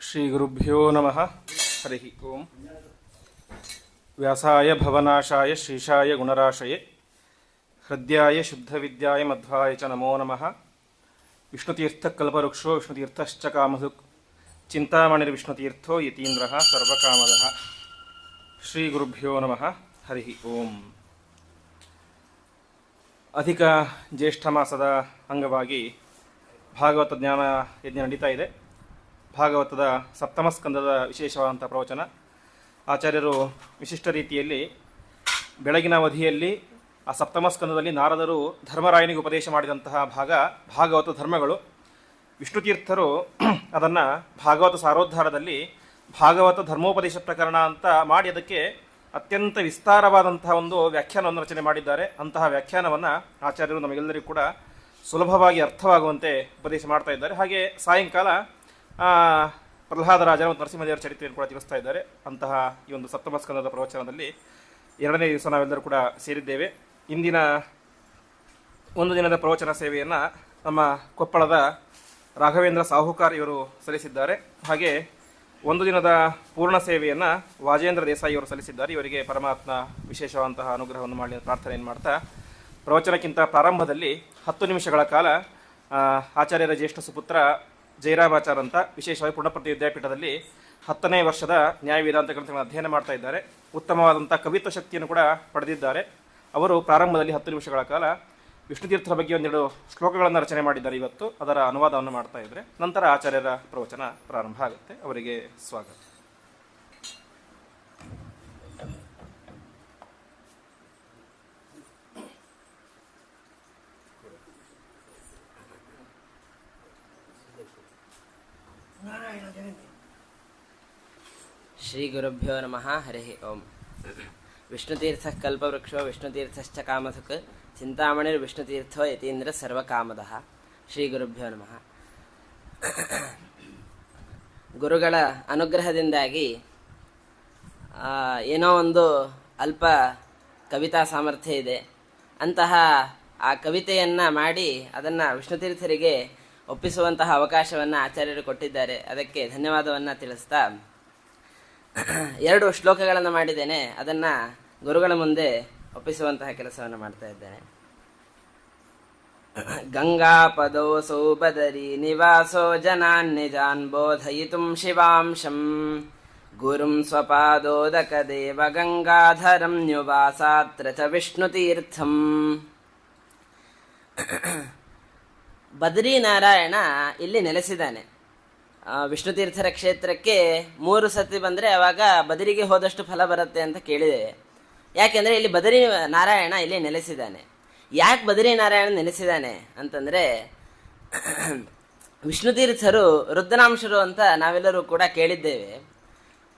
ಶ್ರೀಗುರುಭ್ಯೋ ನಮಃ. ಹರಿ ಓಂ. ವ್ಯಾಸಾಯ ಭವನಾಶಾಯ ಶ್ರೀಶಾಯ ಗುಣರಾಶಯೇ ಹೃದ್ಯಾಯ ಶುದ್ಧವಿದ್ಯಾಯ ಮಧ್ವಾಯ ಚ ನಮೋ ನಮಃ. ವಿಷ್ಣುತೀರ್ಥಕಲ್ಪವೃಕ್ಷೋ ವಿಷ್ಣುತೀರ್ಥಶ್ಚ ಕಾಮಧುಕ್ ಚಿಂತಾಮಣಿರ್ವಿಷ್ಣುತೀರ್ಥೋ ಯತೀಂದ್ರಃ ಸರ್ವಕಾಮದಃ. ಶ್ರೀಗುರುಭ್ಯೋ ನಮಃ. ಹರಿ ಓಂ. ಅಧಿಕ ಜ್ಯೇಷ್ಠ ಮಾಸದ ಅಂಗವಾಗಿ ಭಾಗವತ ಜ್ಞಾನ ಯಜ್ಞ ನಡೀತಾ ಇದೆ. ಭಾಗವತದ ಸಪ್ತಮ ಸ್ಕಂದದ ವಿಶೇಷವಾದಂಥ ಪ್ರವಚನ. ಆಚಾರ್ಯರು ವಿಶಿಷ್ಟ ರೀತಿಯಲ್ಲಿ ಬೆಳಗಿನ ಅವಧಿಯಲ್ಲಿ ಆ ಸಪ್ತಮ ಸ್ಕಂದದಲ್ಲಿ ನಾರದರು ಧರ್ಮರಾಯನಿಗೆ ಉಪದೇಶ ಮಾಡಿದಂತಹ ಭಾಗವತ ಧರ್ಮಗಳು. ವಿಷ್ಣುತೀರ್ಥರು ಅದನ್ನು ಭಾಗವತ ಸಾರೋದ್ಧಾರದಲ್ಲಿ ಭಾಗವತ ಧರ್ಮೋಪದೇಶ ಪ್ರಕರಣ ಅಂತ ಮಾಡಿ ಅದಕ್ಕೆ ಅತ್ಯಂತ ವಿಸ್ತಾರವಾದಂತಹ ಒಂದು ವ್ಯಾಖ್ಯಾನವನ್ನು ರಚನೆ ಮಾಡಿದ್ದಾರೆ. ಅಂತಹ ವ್ಯಾಖ್ಯಾನವನ್ನು ಆಚಾರ್ಯರು ನಮಗೆಲ್ಲರಿಗೂ ಕೂಡ ಸುಲಭವಾಗಿ ಅರ್ಥವಾಗುವಂತೆ ಉಪದೇಶ ಮಾಡ್ತಾ ಇದ್ದಾರೆ. ಹಾಗೆ ಸಾಯಂಕಾಲ ಪ್ರಹ್ಲಾದರಾಜ ಮತ್ತು ನರಸಿಂಹದೇವರ ಚರಿತ್ರೆಯನ್ನು ಕೂಡ ತಿಳಿಸ್ತಾ ಇದ್ದಾರೆ. ಅಂತಹ ಈ ಒಂದು ಸಪ್ತಮ ಸ್ಕಂದದ ಪ್ರವಚನದಲ್ಲಿ ಎರಡನೇ ದಿವಸ ನಾವೆಲ್ಲರೂ ಕೂಡ ಸೇರಿದ್ದೇವೆ. ಇಂದಿನ ಒಂದು ದಿನದ ಪ್ರವಚನ ಸೇವೆಯನ್ನು ನಮ್ಮ ಕೊಪ್ಪಳದ ರಾಘವೇಂದ್ರ ಸಾಹುಕಾರ್ ಇವರು ಸಲ್ಲಿಸಿದ್ದಾರೆ. ಹಾಗೆ ಒಂದು ದಿನದ ಪೂರ್ಣ ಸೇವೆಯನ್ನು ವಾಜೇಂದ್ರ ದೇಸಾಯಿ ಅವರು ಸಲ್ಲಿಸಿದ್ದಾರೆ. ಇವರಿಗೆ ಪರಮಾತ್ಮ ವಿಶೇಷವಾದಂತಹ ಅನುಗ್ರಹವನ್ನು ಮಾಡಿ ಪ್ರಾರ್ಥನೆಯನ್ನು ಮಾಡ್ತಾ, ಪ್ರವಚನಕ್ಕಿಂತ ಪ್ರಾರಂಭದಲ್ಲಿ 10 ನಿಮಿಷಗಳ ಕಾಲ ಆಚಾರ್ಯರ ಜ್ಯೇಷ್ಠ ಸುಪುತ್ರ ಜಯರಾಮಾಚಾರ್ ಅಂತ ವಿಶೇಷವಾಗಿ ಪುಣಪ್ರತಿ ವಿದ್ಯಾಪೀಠದಲ್ಲಿ 10ನೇ ವರ್ಷದ ನ್ಯಾಯ ವೇದಾಂತ ಗ್ರಂಥಗಳನ್ನು ಅಧ್ಯಯನ ಮಾಡ್ತಾ ಇದ್ದಾರೆ. ಉತ್ತಮವಾದಂಥ ಕವಿತ್ವ ಶಕ್ತಿಯನ್ನು ಕೂಡ ಪಡೆದಿದ್ದಾರೆ. ಅವರು ಪ್ರಾರಂಭದಲ್ಲಿ 10 ನಿಮಿಷಗಳ ಕಾಲ ವಿಷ್ಣುತೀರ್ಥರ ಬಗ್ಗೆ ಒಂದೆರಡು ಶ್ಲೋಕಗಳನ್ನು ರಚನೆ ಮಾಡಿದ್ದಾರೆ. ಇವತ್ತು ಅದರ ಅನುವಾದವನ್ನು ಮಾಡ್ತಾ ಇದ್ದಾರೆ. ನಂತರ ಆಚಾರ್ಯರ ಪ್ರವಚನ ಪ್ರಾರಂಭ ಆಗುತ್ತೆ. ಅವರಿಗೆ ಸ್ವಾಗತ. ಶ್ರೀ ಗುರುಭ್ಯೋ ನಮಃ. ಹರಿ ಓಂ. ವಿಷ್ಣುತೀರ್ಥ ಕಲ್ಪವೃಕ್ಷೋ ವಿಷ್ಣುತೀರ್ಥಶ್ಚ ಕಾಮಧುಕ್ ಚಿಂತಾಮಣಿರ್ ವಿಷ್ಣುತೀರ್ಥೋ ಯತೀಂದ್ರ ಸರ್ವಕಾಮದಃ. ಶ್ರೀ ಗುರುಭ್ಯೋ ನಮಃ. ಗುರುಗಳ ಅನುಗ್ರಹದಿಂದಾಗಿ ಏನೋ ಒಂದು ಅಲ್ಪ ಕವಿತಾ ಸಾಮರ್ಥ್ಯ ಇದೆ. ಅಂತಹ ಆ ಕವಿತೆಯನ್ನು ಮಾಡಿ ಅದನ್ನು ವಿಷ್ಣುತೀರ್ಥರಿಗೆ ಒಪ್ಪಿಸುವಂತಹ ಅವಕಾಶವನ್ನು ಆಚಾರ್ಯರು ಕೊಟ್ಟಿದ್ದಾರೆ. ಅದಕ್ಕೆ ಧನ್ಯವಾದವನ್ನು ತಿಳಿಸ್ತಾ 2 ಶ್ಲೋಕಗಳನ್ನು ಮಾಡಿದ್ದೇನೆ. ಅದನ್ನು ಗುರುಗಳ ಮುಂದೆ ಒಪ್ಪಿಸುವಂತಹ ಕೆಲಸವನ್ನು ಮಾಡ್ತಾ ಇದ್ದೇನೆ. ಗಂಗಾಪದೋಸೌ ಬದರಿ ನಿವಾಸೋ ಜನಾನ್ ನಿಜಾನ್ ಬೋಧಯಿತುಂ ಶಿವಾಂಶಂ ಗುರುಂ ಸ್ವಪಾದೋದಕ ದೇವ ಗಂಗಾಧರಂ ನ್ಯುವಾಸಾತ್ರ ಚ ವಿಷ್ಣುತೀರ್ಥಂ. ಬದರಿನಾರಾಯಣ ಇಲ್ಲಿ ನೆಲೆಸಿದ್ದಾನೆ. ವಿಷ್ಣುತೀರ್ಥರ ಕ್ಷೇತ್ರಕ್ಕೆ 3 ಸತಿ ಬಂದರೆ ಆವಾಗ ಬದರಿಗೆ ಹೋದಷ್ಟು ಫಲ ಬರುತ್ತೆ ಅಂತ ಕೇಳಿದ್ದೇವೆ. ಯಾಕೆಂದರೆ ಇಲ್ಲಿ ಬದರಿ ನಾರಾಯಣ ಇಲ್ಲಿ ನೆಲೆಸಿದ್ದಾನೆ. ಯಾಕೆ ಬದರಿ ನಾರಾಯಣ ನೆಲೆಸಿದ್ದಾನೆ ಅಂತಂದರೆ, ವಿಷ್ಣುತೀರ್ಥರು ರುದ್ರಾಂಶರು ಅಂತ ನಾವೆಲ್ಲರೂ ಕೂಡ ಕೇಳಿದ್ದೇವೆ.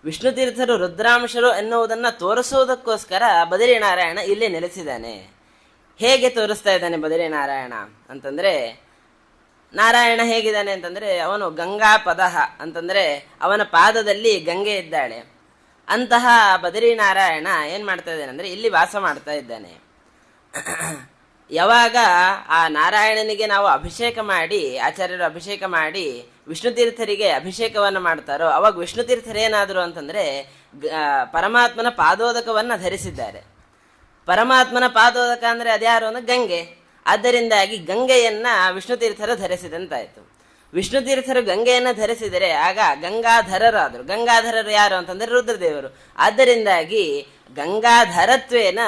ವಿಷ್ಣುತೀರ್ಥರು ರುದ್ರಾಂಶರು ಎನ್ನುವುದನ್ನು ತೋರಿಸುವುದಕ್ಕೋಸ್ಕರ ಬದರಿ ನಾರಾಯಣ ಇಲ್ಲಿ ನೆಲೆಸಿದ್ದಾನೆ. ಹೇಗೆ ತೋರಿಸ್ತಾ ಇದ್ದಾನೆ ಬದರಿ ನಾರಾಯಣ ಅಂತಂದರೆ, ನಾರಾಯಣ ಹೇಗಿದ್ದಾನೆ ಅಂತಂದರೆ, ಅವನು ಗಂಗಾ ಪದಃ ಅಂತಂದರೆ ಅವನ ಪಾದದಲ್ಲಿ ಗಂಗೆ ಇದ್ದಾಳೆ. ಅಂತಹ ಬದರಿ ನಾರಾಯಣ ಏನು ಮಾಡ್ತಾ ಇದ್ದಾನೆ ಅಂದರೆ ಇಲ್ಲಿ ವಾಸ ಮಾಡ್ತಾ ಇದ್ದಾನೆ. ಯಾವಾಗ ಆ ನಾರಾಯಣನಿಗೆ ನಾವು ಅಭಿಷೇಕ ಮಾಡಿ, ಆಚಾರ್ಯರು ಅಭಿಷೇಕ ಮಾಡಿ ವಿಷ್ಣುತೀರ್ಥರಿಗೆ ಅಭಿಷೇಕವನ್ನು ಮಾಡ್ತಾರೋ ಅವಾಗ ವಿಷ್ಣುತೀರ್ಥರೇನಾದರು ಅಂತಂದರೆ ಪರಮಾತ್ಮನ ಪಾದೋದಕವನ್ನು ಧರಿಸಿದ್ದಾರೆ. ಪರಮಾತ್ಮನ ಪಾದೋದಕ ಅಂದರೆ ಅದ್ಯಾರು ಅಂದ್ರೆ ಗಂಗೆ. ಆದ್ದರಿಂದಾಗಿ ಗಂಗೆಯನ್ನು ವಿಷ್ಣುತೀರ್ಥರು ಧರಿಸಿದಂತಾಯಿತು. ವಿಷ್ಣುತೀರ್ಥರು ಗಂಗೆಯನ್ನು ಧರಿಸಿದರೆ ಆಗ ಗಂಗಾಧರರಾದರು. ಗಂಗಾಧರರು ಯಾರು ಅಂತಂದರೆ ರುದ್ರದೇವರು. ಆದ್ದರಿಂದಾಗಿ ಗಂಗಾಧರತ್ವೇನ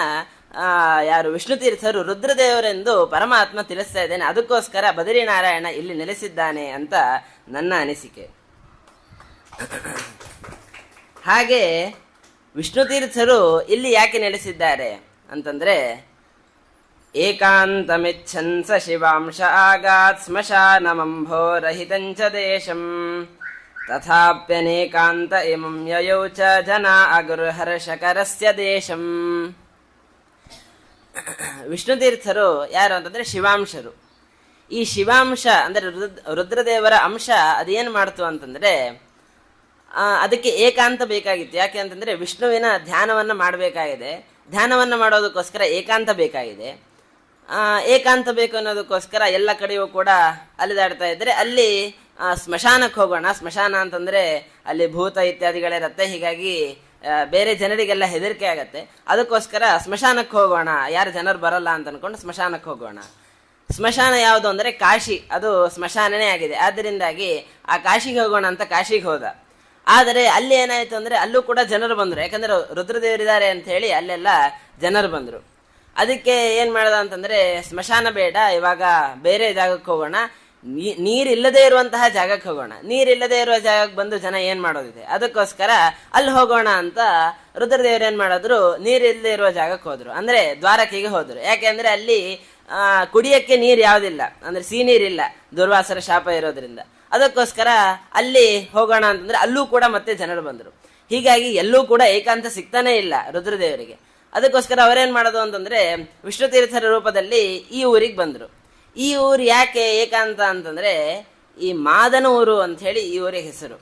ಯಾರು ವಿಷ್ಣುತೀರ್ಥರು ರುದ್ರದೇವರೆಂದು ಪರಮಾತ್ಮ ತಿಳಿಸ್ತಾ ಇದ್ದೇನೆ. ಅದಕ್ಕೋಸ್ಕರ ಬದರಿನಾರಾಯಣ ಇಲ್ಲಿ ನೆಲೆಸಿದ್ದಾನೆ ಅಂತ ನನ್ನ ಅನಿಸಿಕೆ. ಹಾಗೆ ವಿಷ್ಣುತೀರ್ಥರು ಇಲ್ಲಿ ಯಾಕೆ ನೆಲೆಸಿದ್ದಾರೆ ಅಂತಂದರೆ, ಏಕಾಂತಮಿಚ್ಛನ್ ಸ ಶಿವಾಂಶ ಆಗಾತ್ ಸ್ಮಶಾನಮಂಭೋ ರಹಿತಂಚ ದೇಶಂ ತಥಾಪ್ಯನೇಕಾಂತ ಇಮಂ ಯಯೌ ಚ ಜನಾ ಅಗುರ್ಹರ್ಷಕರಸ್ಯ ದೇಶಂ. ವಿಷ್ಣುತೀರ್ಥರು ಯಾರು ಅಂತಂದರೆ ಶಿವಾಂಶರು. ಈ ಶಿವಾಂಶ ಅಂದರೆ ರುದ್ರದೇವರ ಅಂಶ ಅದೇನು ಮಾಡ್ತು ಅಂತಂದರೆ, ಅದಕ್ಕೆ ಏಕಾಂತ ಬೇಕಾಗಿತ್ತು. ಯಾಕೆ ಅಂತಂದರೆ ವಿಷ್ಣುವಿನ ಧ್ಯಾನವನ್ನು ಮಾಡಬೇಕಾಗಿದೆ. ಧ್ಯಾನವನ್ನು ಮಾಡೋದಕ್ಕೋಸ್ಕರ ಏಕಾಂತ ಬೇಕಾಗಿದೆ. ಏಕಾಂತ ಬೇಕು ಅನ್ನೋದಕ್ಕೋಸ್ಕರ ಎಲ್ಲ ಕಡೆಯೂ ಕೂಡ ಅಲಿದಾಡ್ತಾ ಇದ್ರೆ ಅಲ್ಲಿ ಸ್ಮಶಾನಕ್ಕೆ ಹೋಗೋಣ. ಸ್ಮಶಾನ ಅಂತಂದ್ರೆ ಅಲ್ಲಿ ಭೂತ ಇತ್ಯಾದಿಗಳಿರತ್ತೆ, ಹೀಗಾಗಿ ಬೇರೆ ಜನರಿಗೆಲ್ಲ ಹೆದರಿಕೆ ಆಗತ್ತೆ. ಅದಕ್ಕೋಸ್ಕರ ಸ್ಮಶಾನಕ್ಕೆ ಹೋಗೋಣ, ಯಾರು ಜನರು ಬರಲ್ಲ ಅಂತ ಅನ್ಕೊಂಡು ಸ್ಮಶಾನಕ್ಕೆ ಹೋಗೋಣ. ಸ್ಮಶಾನ ಯಾವುದು ಅಂದ್ರೆ ಕಾಶಿ, ಅದು ಸ್ಮಶಾನನೇ ಆಗಿದೆ. ಆದ್ದರಿಂದಾಗಿ ಆ ಕಾಶಿಗೆ ಹೋಗೋಣ ಅಂತ ಕಾಶಿಗೆ ಹೋದ. ಆದರೆ ಅಲ್ಲಿ ಏನಾಯ್ತು ಅಂದ್ರೆ ಅಲ್ಲೂ ಕೂಡ ಜನರು ಬಂದ್ರು, ಯಾಕಂದ್ರೆ ರುದ್ರದೇವರಿದ್ದಾರೆ ಅಂತ ಹೇಳಿ ಅಲ್ಲೆಲ್ಲ ಜನರು ಬಂದ್ರು. ಅದಕ್ಕೆ ಏನ್ ಮಾಡ್ದ ಅಂತಂದ್ರೆ ಸ್ಮಶಾನ ಬೇಡ, ಇವಾಗ ಬೇರೆ ಜಾಗಕ್ಕೆ ಹೋಗೋಣ, ನೀರಿಲ್ಲದೆ ಇರುವಂತಹ ಜಾಗಕ್ಕೆ ಹೋಗೋಣ. ನೀರಿಲ್ಲದೆ ಇರುವ ಜಾಗಕ್ಕೆ ಬಂದು ಜನ ಏನ್ ಮಾಡೋದಿದೆ, ಅದಕ್ಕೋಸ್ಕರ ಅಲ್ಲಿ ಹೋಗೋಣ ಅಂತ ರುದ್ರದೇವರು ಏನ್ ಮಾಡಿದ್ರು, ನೀರಿಲ್ಲದೆ ಇರುವ ಜಾಗಕ್ಕೆ ಹೋದ್ರು, ಅಂದ್ರೆ ದ್ವಾರಕೆಗೆ ಹೋದ್ರು. ಯಾಕೆಂದ್ರೆ ಅಲ್ಲಿ ಕುಡಿಯಕ್ಕೆ ನೀರು ಯಾವುದಿಲ್ಲ, ಅಂದ್ರೆ ಸಿಹಿ ನೀರಿಲ್ಲ, ದುರ್ವಾಸರ ಶಾಪ ಇರೋದ್ರಿಂದ. ಅದಕ್ಕೋಸ್ಕರ ಅಲ್ಲಿ ಹೋಗೋಣ ಅಂತಂದ್ರೆ ಅಲ್ಲೂ ಕೂಡ ಮತ್ತೆ ಜನರು ಬಂದರು. ಹೀಗಾಗಿ ಎಲ್ಲೂ ಕೂಡ ಏಕಾಂತ ಸಿಗ್ತಾನೆ ಇಲ್ಲ ರುದ್ರದೇವರಿಗೆ. ಅದಕ್ಕೋಸ್ಕರ ಅವರೇನ್ ಮಾಡೋದು ಅಂತಂದ್ರೆ ವಿಷ್ಣು ತೀರ್ಥರ ರೂಪದಲ್ಲಿ ಈ ಊರಿಗೆ ಬಂದ್ರು. ಈ ಊರು ಯಾಕೆ ಏಕಾಂತ ಅಂತಂದ್ರೆ ಈ ಮಾದನೂರು ಅಂತ ಹೇಳಿ ಈ ಊರಿಗೆ ಹೆಸರು.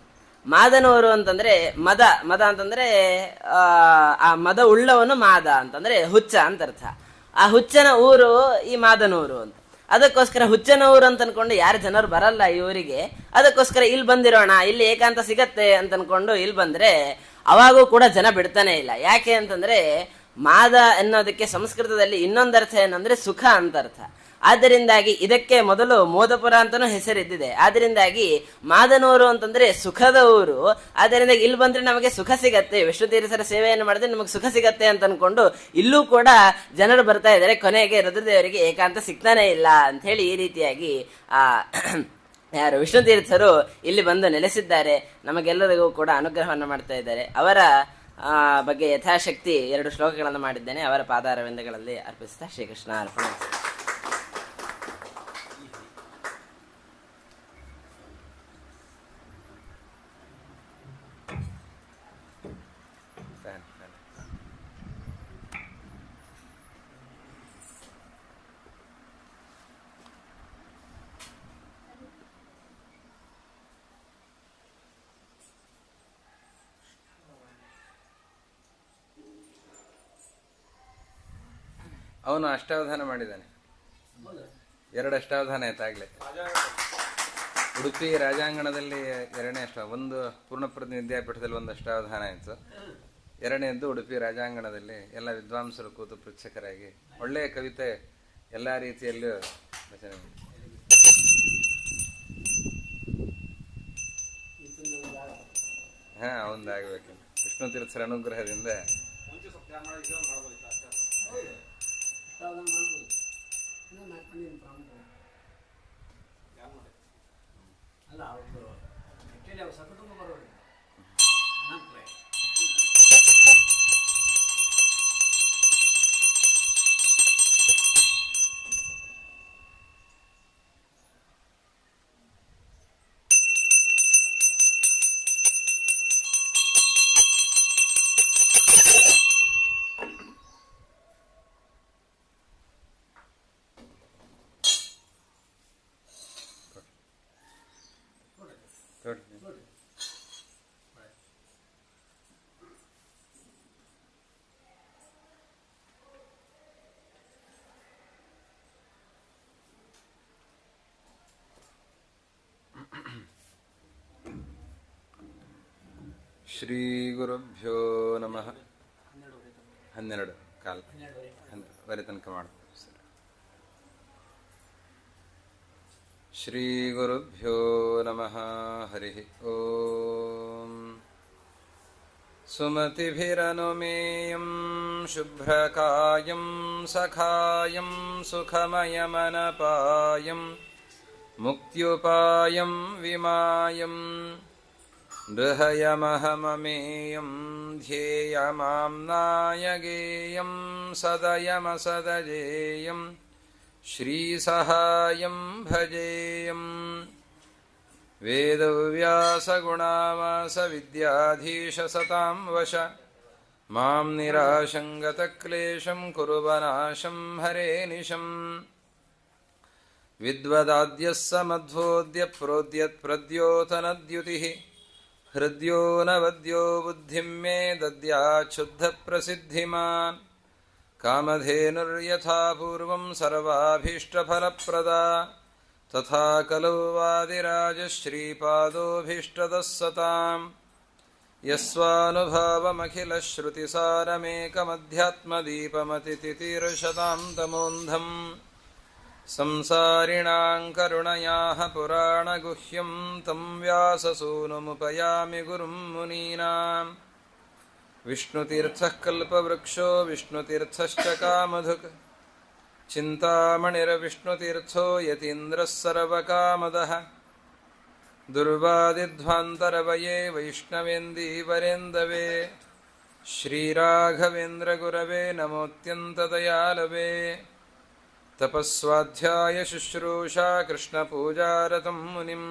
ಮಾದನೂರು ಅಂತಂದ್ರೆ ಮದ ಅಂತಂದ್ರೆ ಆ ಮದ ಉಳ್ಳವನು ಮಾದ ಅಂತಂದ್ರೆ ಹುಚ್ಚ ಅಂತ ಅರ್ಥ. ಆ ಹುಚ್ಚನ ಊರು ಈ ಮಾದನೂರು ಅಂತ. ಅದಕ್ಕೋಸ್ಕರ ಹುಚ್ಚನ ಊರು ಅಂತ ಅನ್ಕೊಂಡು ಯಾರು ಜನರು ಬರಲ್ಲ ಈ ಊರಿಗೆ. ಅದಕ್ಕೋಸ್ಕರ ಇಲ್ಲಿ ಬಂದಿರೋಣ, ಇಲ್ಲಿ ಏಕಾಂತ ಸಿಗತ್ತೆ ಅಂತ ಅನ್ಕೊಂಡು ಇಲ್ಲಿ ಬಂದ್ರೆ ಅವಾಗೂ ಕೂಡ ಜನ ಬಿಡ್ತಾನೆ ಇಲ್ಲ. ಯಾಕೆ ಅಂತಂದ್ರೆ ಮಾದ ಎನ್ನೋದಕ್ಕೆ ಸಂಸ್ಕೃತದಲ್ಲಿ ಇನ್ನೊಂದರ್ಥ ಏನಂದ್ರೆ ಸುಖ ಅಂತ ಅರ್ಥ. ಆದ್ದರಿಂದಾಗಿ ಇದಕ್ಕೆ ಮೊದಲು ಮೋದಪುರ ಅಂತಾನೂ ಹೆಸರಿದ್ದಿದೆ. ಆದ್ದರಿಂದಾಗಿ ಮಾದನೂರು ಅಂತಂದ್ರೆ ಸುಖದ ಊರು. ಆದ್ದರಿಂದ ಇಲ್ಲಿ ಬಂದ್ರೆ ನಮಗೆ ಸುಖ ಸಿಗತ್ತೆ, ವಿಷ್ಣು ತೀರ್ಥರ ಸೇವೆಯನ್ನು ಮಾಡಿದ್ರೆ ನಮಗೆ ಸುಖ ಸಿಗತ್ತೆ ಅಂತ ಅನ್ಕೊಂಡು ಇಲ್ಲೂ ಕೂಡ ಜನರು ಬರ್ತಾ ಇದ್ದಾರೆ. ಕೊನೆಗೆ ರುದ್ರದೇವರಿಗೆ ಏಕಾಂತ ಸಿಗ್ತಾನೆ ಇಲ್ಲ ಅಂತ ಹೇಳಿ ಈ ರೀತಿಯಾಗಿ ಯಾರು ವಿಷ್ಣು ತೀರ್ಥರು ಇಲ್ಲಿ ಬಂದು ನೆಲೆಸಿದ್ದಾರೆ. ನಮಗೆಲ್ಲರಿಗೂ ಕೂಡ ಅನುಗ್ರಹವನ್ನು ಮಾಡ್ತಾ ಇದ್ದಾರೆ. ಅವರ ಬಗ್ಗೆ ಯಥಾಶಕ್ತಿ 2 ಶ್ಲೋಕಗಳನ್ನು ಮಾಡಿದ್ದೇನೆ. ಅವರ ಪಾದಾರವಿಂದಗಳಲ್ಲಿ ಅರ್ಪಿಸ್ತಾ ಶ್ರೀಕೃಷ್ಣ ಅರ್ಪಣ. ಅವನು ಅಷ್ಟಾವಧಾನ ಮಾಡಿದ್ದಾನೆ, 2 ಅಷ್ಟಾವಧಾನ ಆಯ್ತಾಗ್ಲೇ. ಉಡುಪಿ ರಾಜಾಂಗಣದಲ್ಲಿ 2ನೇ ಒಂದು ಪೂರ್ಣಪ್ರಜ್ಞ ವಿದ್ಯಾಪೀಠದಲ್ಲಿ 1 ಅಷ್ಟಾವಧಾನ ಆಯಿತು. 2ನೇದ್ದು ಉಡುಪಿ ರಾಜಾಂಗಣದಲ್ಲಿ ಎಲ್ಲ ವಿದ್ವಾಂಸರು ಕೂತು ಪೃಚ್ಛಕರಾಗಿ ಒಳ್ಳೆಯ ಕವಿತೆ ಎಲ್ಲ ರೀತಿಯಲ್ಲೂ ರಚನೆ ಮಾಡಿ. ಅವಂದಾಗಬೇಕು ವಿಷ್ಣು ತೀರ್ಥರ ಅನುಗ್ರಹದಿಂದ. ಶ್ರೀ ಗುರುಭ್ಯೋ ನಮಃ. 12:15 ತನಕ ಮಾಡ್ಬೋದು ಸರ್. ಶ್ರೀ ಗುರುಭ್ಯೋ ನಮಃ. ಹರಿ ಓಂ. ಸುಮತಿಭಿರನುಮೇಯಂ ಶುಭ್ರಕಾಯಂ ಸಖಾಯಂ ಸುಖಮಯಮನಪಾಯಂ ಮುಕ್ತ್ಯುಪಾಯಂ ವಿಮಾಯಂ ಬೃಹಯಮಹಮಮೇಯಂ ಧ್ಯೇಯಮಾಮ್ನಾಯಗೇಯಂ ಸದಯಮಸದಜೇಯಂ ಶ್ರೀಸಹಾಯಂ ಭಜೇಯಂ. ವೇದವ್ಯಾಸಗುಣಾವಾಸವಿದ್ಯಾಧೀಶ ಸತಾಂ ವಶ ಮಾಂ ನಿರಾಶಂಗತಕ್ಲೇಶಂ ಕುರುವನಾಶಂ ಹರೇ ನಿಶಂ. ವಿದ್ವದಾದ್ಯಃ ಸಮಧ್ವೋದ್ಯ ಪ್ರೋದ್ಯತ್ ಪ್ರದ್ಯೋತನದ್ಯುತಿಃ ಹೃದ್ಯೋ ನವದ್ಯೋ ಬುದ್ಧಿಂ ಮೇ ದದ್ಯಾತ್ ಶುದ್ಧ ಪ್ರಸಿದ್ಧಿಮಾನ್. ಕಾಮಧೇನುರ್ಯಥಾ ಪೂರ್ವಂ ಸರ್ವಾಭೀಷ್ಟಫಲಪ್ರದಾ ತಥಾ ಖಲು ವಾದಿರಾಜಶ್ರೀಪಾದೋಭೀಷ್ಟದಃ ಸತಾಂ ಯಸ್ವಾನುಭಾವಮಖಿಲಶ್ರುತಿಸಾರಮೇಕಮಧ್ಯಾತ್ಮದೀಪಮತಿತಿತೀರ್ಷತಾಂ ತಮೋಂಧಂ ಸಂಸಾರಿಣಾಂ ಕರುಣಯಾಃ ಪುರಾಣಗುಹ್ಯಂ ತಂ ವ್ಯಾಸಸೂನುಮುಪಯಾಮಿ ಗುರುಂ ಮುನೀನಾಂ ವಿಷ್ಣುತೀರ್ಥಃ ಕಲ್ಪವೃಕ್ಷೋ ವಿಷ್ಣುತೀರ್ಥಶ್ಚ ಕಾಮಧುಕ್ ಚಿಂತಾಮಣಿರ್ವಿಷ್ಣುತೀರ್ಥೋ ಯತೀಂದ್ರಃ ಸರ್ವಕಾಮದಃ ದುರ್ವಾದಿಧ್ವಾಂತರವಯೇ ವೈಷ್ಣವೇಂದೀವರೇಂದವೇ ಶ್ರೀರಾಘವೇಂದ್ರಗುರವೇ ನಮೋತ್ಯಂತದಯಾಲವೇ ತಪಸ್ವಾಧ್ಯಾಯ ಶುಶ್ರೂಷಾ ಕೃಷ್ಣಪೂಜಾರತಂ ಮುನಿಂ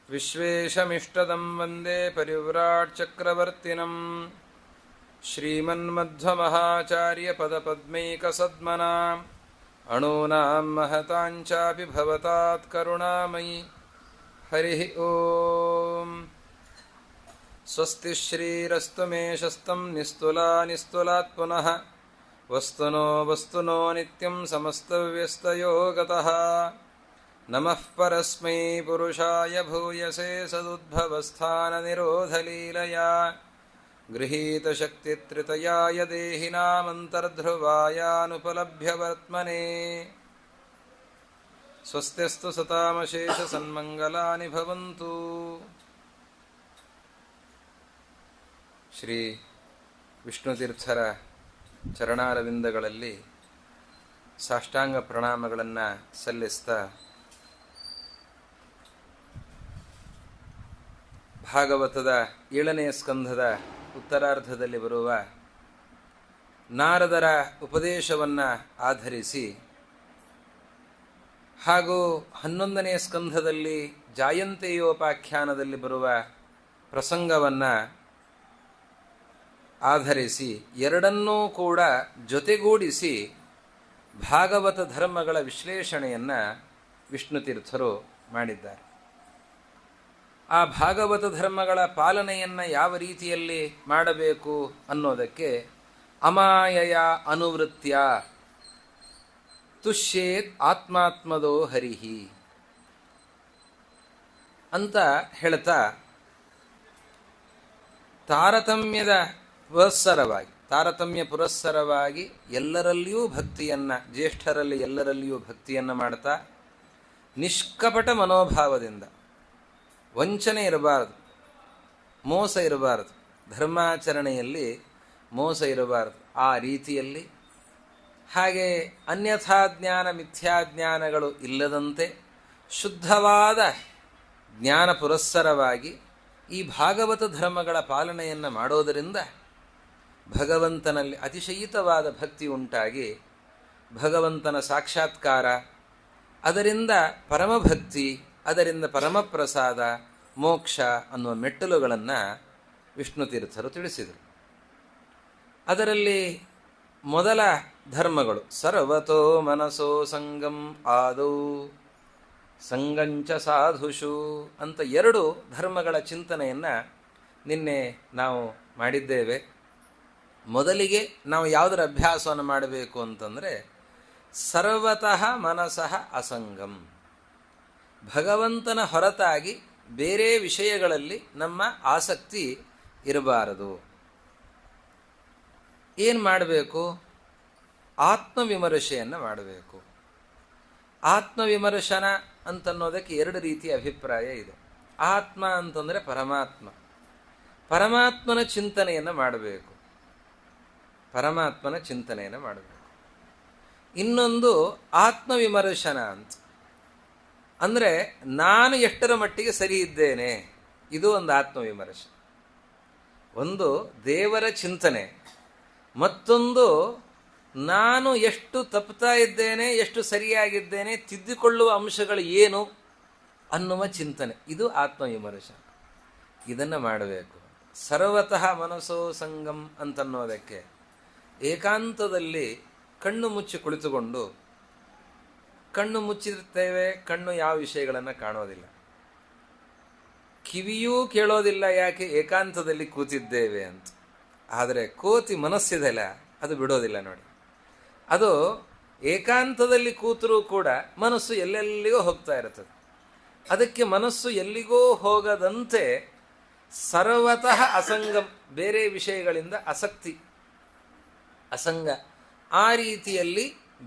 ವಿಶ್ವೇಶಮಿಷ್ಟದಂ ವಂದೇ ಪರಿವ್ರಾಟ್ ಚಕ್ರವರ್ತಿನಂ ಶ್ರೀಮನ್ಮಧ್ವಮಹಾಚಾರ್ಯ ಪದಪದ್ಮೈಕಸದ್ಮನಾಂ ಅಣೂನಾಂ ಮಹತಾಂಚಾಪಿ ಭವತಾತ್ ಕರುಣಾಮಯಿ ಹರಿ ಓಂ ಸ್ವಸ್ತಿ ಶ್ರೀರಸ್ತು ಮೇಷಸ್ತಂ ನಿಸ್ತುಲಾ ನಿಸ್ತುಲಾತ್ ಪುನಃ ವಸ್ತುನೋ ನಿತ್ಯಂ ಸಮಸ್ತವ್ಯಸ್ತಯೋ ಗತಃ ನಮಃ ಪರಸ್ಮೈ ಪುರುಷಾಯ ಭೂಯಸೆ ಸದುದ್ಭವಸ್ಥಾನ ನಿರೋಧಲೀಲಯಾ ಗೃಹೀತಶಕ್ತಿತ್ರಿತಯಾಯ ದೇಹಿನಾಮಂತರ್ಧ್ರುವಾಯಾನುಪಲಭ್ಯವರ್ತ್ಮನೆ ಸ್ವಸ್ತ್ಯಸ್ತು ಸತಾಮಶೇಷ ಸನ್ಮಂಗಲಾನಿ ಭವಂತು. ಶ್ರೀ ವಿಷ್ಣುತೀರ್ಥರ ಚರಣಾರವಿಂದಗಳಲ್ಲಿ ಸಾಷ್ಟಾಂಗ ಪ್ರಣಾಮಗಳನ್ನು ಸಲ್ಲಿಸ್ತಾ ಭಾಗವತದ 7ನೇ ಸ್ಕಂಧದ ಉತ್ತರಾರ್ಧದಲ್ಲಿ ಬರುವ ನಾರದರ ಉಪದೇಶವನ್ನು ಆಧರಿಸಿ ಹಾಗೂ 11ನೇ ಸ್ಕಂಧದಲ್ಲಿ ಜಾಯಂತೆಯೋಪಾಖ್ಯಾನದಲ್ಲಿ ಬರುವ ಪ್ರಸಂಗವನ್ನು ಆಧರಿಸಿ ಎರಡನ್ನೂ ಕೂಡ ಜೊತೆಗೂಡಿಸಿ ಭಾಗವತ ಧರ್ಮಗಳ ವಿಶ್ಲೇಷಣೆಯನ್ನು ವಿಷ್ಣುತೀರ್ಥರು ಮಾಡಿದ್ದಾರೆ. ಆ ಭಾಗವತ ಧರ್ಮಗಳ ಪಾಲನೆಯನ್ನು ಯಾವ ರೀತಿಯಲ್ಲಿ ಮಾಡಬೇಕು ಅನ್ನೋದಕ್ಕೆ ಅಮಾಯಯ ಅನುವೃತ್ಯ ತುಷ್ಯೇತ್ ಆತ್ಮಾತ್ಮದೋ ಹರಿಹಿ ಅಂತ ಹೇಳ್ತಾ ತಾರತಮ್ಯ ಪುರಸ್ಸರವಾಗಿ ಎಲ್ಲರಲ್ಲಿಯೂ ಭಕ್ತಿಯನ್ನು, ಜ್ಯೇಷ್ಠರಲ್ಲಿ ಎಲ್ಲರಲ್ಲಿಯೂ ಭಕ್ತಿಯನ್ನು ಮಾಡ್ತಾ ನಿಷ್ಕಪಟ ಮನೋಭಾವದಿಂದ, ವಂಚನೆ ಇರಬಾರದು, ಮೋಸ ಇರಬಾರದು, ಧರ್ಮಾಚರಣೆಯಲ್ಲಿ ಮೋಸ ಇರಬಾರದು. ಆ ರೀತಿಯಲ್ಲಿ ಹಾಗೆ ಅನ್ಯಥಾ ಜ್ಞಾನ ಮಿಥ್ಯಾಜ್ಞಾನಗಳು ಇಲ್ಲದಂತೆ ಶುದ್ಧವಾದ ಜ್ಞಾನ ಪುರಸ್ಸರವಾಗಿ ಈ ಭಾಗವತ ಧರ್ಮಗಳ ಪಾಲನೆಯನ್ನು ಮಾಡೋದರಿಂದ ಭಗವಂತನಲ್ಲಿ ಅತಿಶಯಿತವಾದ ಭಕ್ತಿ ಉಂಟಾಗಿ ಭಗವಂತನ ಸಾಕ್ಷಾತ್ಕಾರ, ಅದರಿಂದ ಪರಮಭಕ್ತಿ, ಅದರಿಂದ ಪರಮಪ್ರಸಾದ, ಮೋಕ್ಷ ಅನ್ನುವ ಮೆಟ್ಟಲುಗಳನ್ನು ವಿಷ್ಣುತೀರ್ಥರು ತಿಳಿಸಿದರು. ಅದರಲ್ಲಿ ಮೊದಲ ಧರ್ಮಗಳು ಸರ್ವತೋ ಮನಸೋ ಸಂಗಂ ಆದೌ ಸಂಗಂಚ ಸಾಧುಷು ಅಂತ 2 ಧರ್ಮಗಳ ಚಿಂತನೆಯನ್ನು ನಿನ್ನೆ ನಾವು ಮಾಡಿದ್ದೇವೆ. ಮೊದಲಿಗೆ ನಾವು ಯಾವುದರ ಅಭ್ಯಾಸವನ್ನು ಮಾಡಬೇಕು ಅಂತಂದರೆ ಸರ್ವತಃ ಮನಸಃ ಅಸಂಗಂ, ಭಗವಂತನ ಹೊರತಾಗಿ ಬೇರೆ ವಿಷಯಗಳಲ್ಲಿ ನಮ್ಮ ಆಸಕ್ತಿ ಇರಬಾರದು. ಏನು ಮಾಡಬೇಕು? ಆತ್ಮವಿಮರ್ಶೆಯನ್ನು ಮಾಡಬೇಕು. ಆತ್ಮವಿಮರ್ಶನ ಅಂತನ್ನೋದಕ್ಕೆ 2 ರೀತಿಯ ಅಭಿಪ್ರಾಯ ಇದೆ. ಆತ್ಮ ಅಂತಂದರೆ ಪರಮಾತ್ಮ, ಪರಮಾತ್ಮನ ಚಿಂತನೆಯನ್ನು ಮಾಡಬೇಕು, ಪರಮಾತ್ಮನ ಚಿಂತನೆಯನ್ನು ಮಾಡಬೇಕು. ಇನ್ನೊಂದು ಆತ್ಮವಿಮರ್ಶನ ಅಂತ ಅಂದರೆ ನಾನು ಎಷ್ಟರ ಮಟ್ಟಿಗೆ ಸರಿ ಇದ್ದೇನೆ, ಇದು ಒಂದು ಆತ್ಮವಿಮರ್ಶೆ. ಒಂದು ದೇವರ ಚಿಂತನೆ, ಮತ್ತೊಂದು ನಾನು ಎಷ್ಟು ತಪ್ಪುತ್ತಾ ಇದ್ದೇನೆ, ಎಷ್ಟು ಸರಿಯಾಗಿದ್ದೇನೆ, ತಿದ್ದಿಕೊಳ್ಳುವ ಅಂಶಗಳು ಏನು ಅನ್ನುವ ಚಿಂತನೆ, ಇದು ಆತ್ಮವಿಮರ್ಶ. ಇದನ್ನು ಮಾಡಬೇಕು. ಸರ್ವತಃ ಮನಸೋ ಸಂಗಮ್ ಅಂತನ್ನೋದಕ್ಕೆ ಏಕಾಂತದಲ್ಲಿ ಕಣ್ಣು ಮುಚ್ಚಿ ಕುಳಿತುಕೊಂಡು, ಕಣ್ಣು ಮುಚ್ಚಿರ್ತೇವೆ, ಕಣ್ಣು ಯಾವ ವಿಷಯಗಳನ್ನು ಕಾಣೋದಿಲ್ಲ, ಕಿವಿಯೂ ಕೇಳೋದಿಲ್ಲ, ಯಾಕೆ ಏಕಾಂತದಲ್ಲಿ ಕೂತಿದ್ದೇವೆ ಅಂತ. ಆದರೆ ಕೋತಿ ಮನಸ್ಸಿದೆಲ್ಲ ಅದು ಬಿಡೋದಿಲ್ಲ ನೋಡಿ. ಅದು ಏಕಾಂತದಲ್ಲಿ ಕೂತರೂ ಕೂಡ ಮನಸ್ಸು ಎಲ್ಲೆಲ್ಲಿಗೋ ಹೋಗ್ತಾ ಇರ್ತದೆ. ಅದಕ್ಕೆ ಮನಸ್ಸು ಎಲ್ಲಿಗೋ ಹೋಗದಂತೆ ಸರ್ವತಃ ಅಸಂಗಂ, ಬೇರೆ ವಿಷಯಗಳಿಂದ ಆಸಕ್ತಿ, ಅಸಂಗ, ಆ ರೀತಿಯಲ್ಲಿ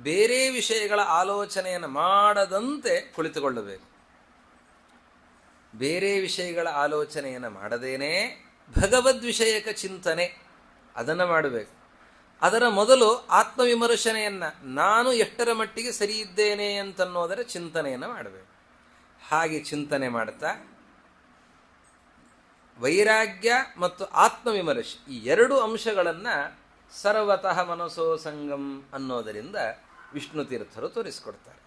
ಬೇರೆ ವಿಷಯಗಳ ಆಲೋಚನೆಯನ್ನು ಮಾಡದಂತೆ ಕುಳಿತುಕೊಳ್ಳಬೇಕು. ಬೇರೆ ವಿಷಯಗಳ ಆಲೋಚನೆಯನ್ನು ಮಾಡದೇನೆ ಭಗವದ್ ವಿಷಯಕ ಚಿಂತನೆ ಅದನ್ನು ಮಾಡಬೇಕು. ಅದರ ಮೊದಲು ಆತ್ಮವಿಮರ್ಶನೆಯನ್ನು, ನಾನು ಎಷ್ಟರ ಮಟ್ಟಿಗೆ ಸರಿ ಇದ್ದೇನೆ ಅಂತನ್ನೋದರ ಚಿಂತನೆಯನ್ನು ಮಾಡಬೇಕು. ಹಾಗೆ ಚಿಂತನೆ ಮಾಡ್ತಾ ವೈರಾಗ್ಯ ಮತ್ತು ಆತ್ಮವಿಮರ್ಶೆ ಈ ಎರಡು ಅಂಶಗಳನ್ನು ಸರ್ವತಃ ಮನಸೋ ಸಂಗಂ ಅನ್ನೋದರಿಂದ ವಿಷ್ಣು ತೀರ್ಥರು ತೋರಿಸಿಕೊಡ್ತಾರೆ.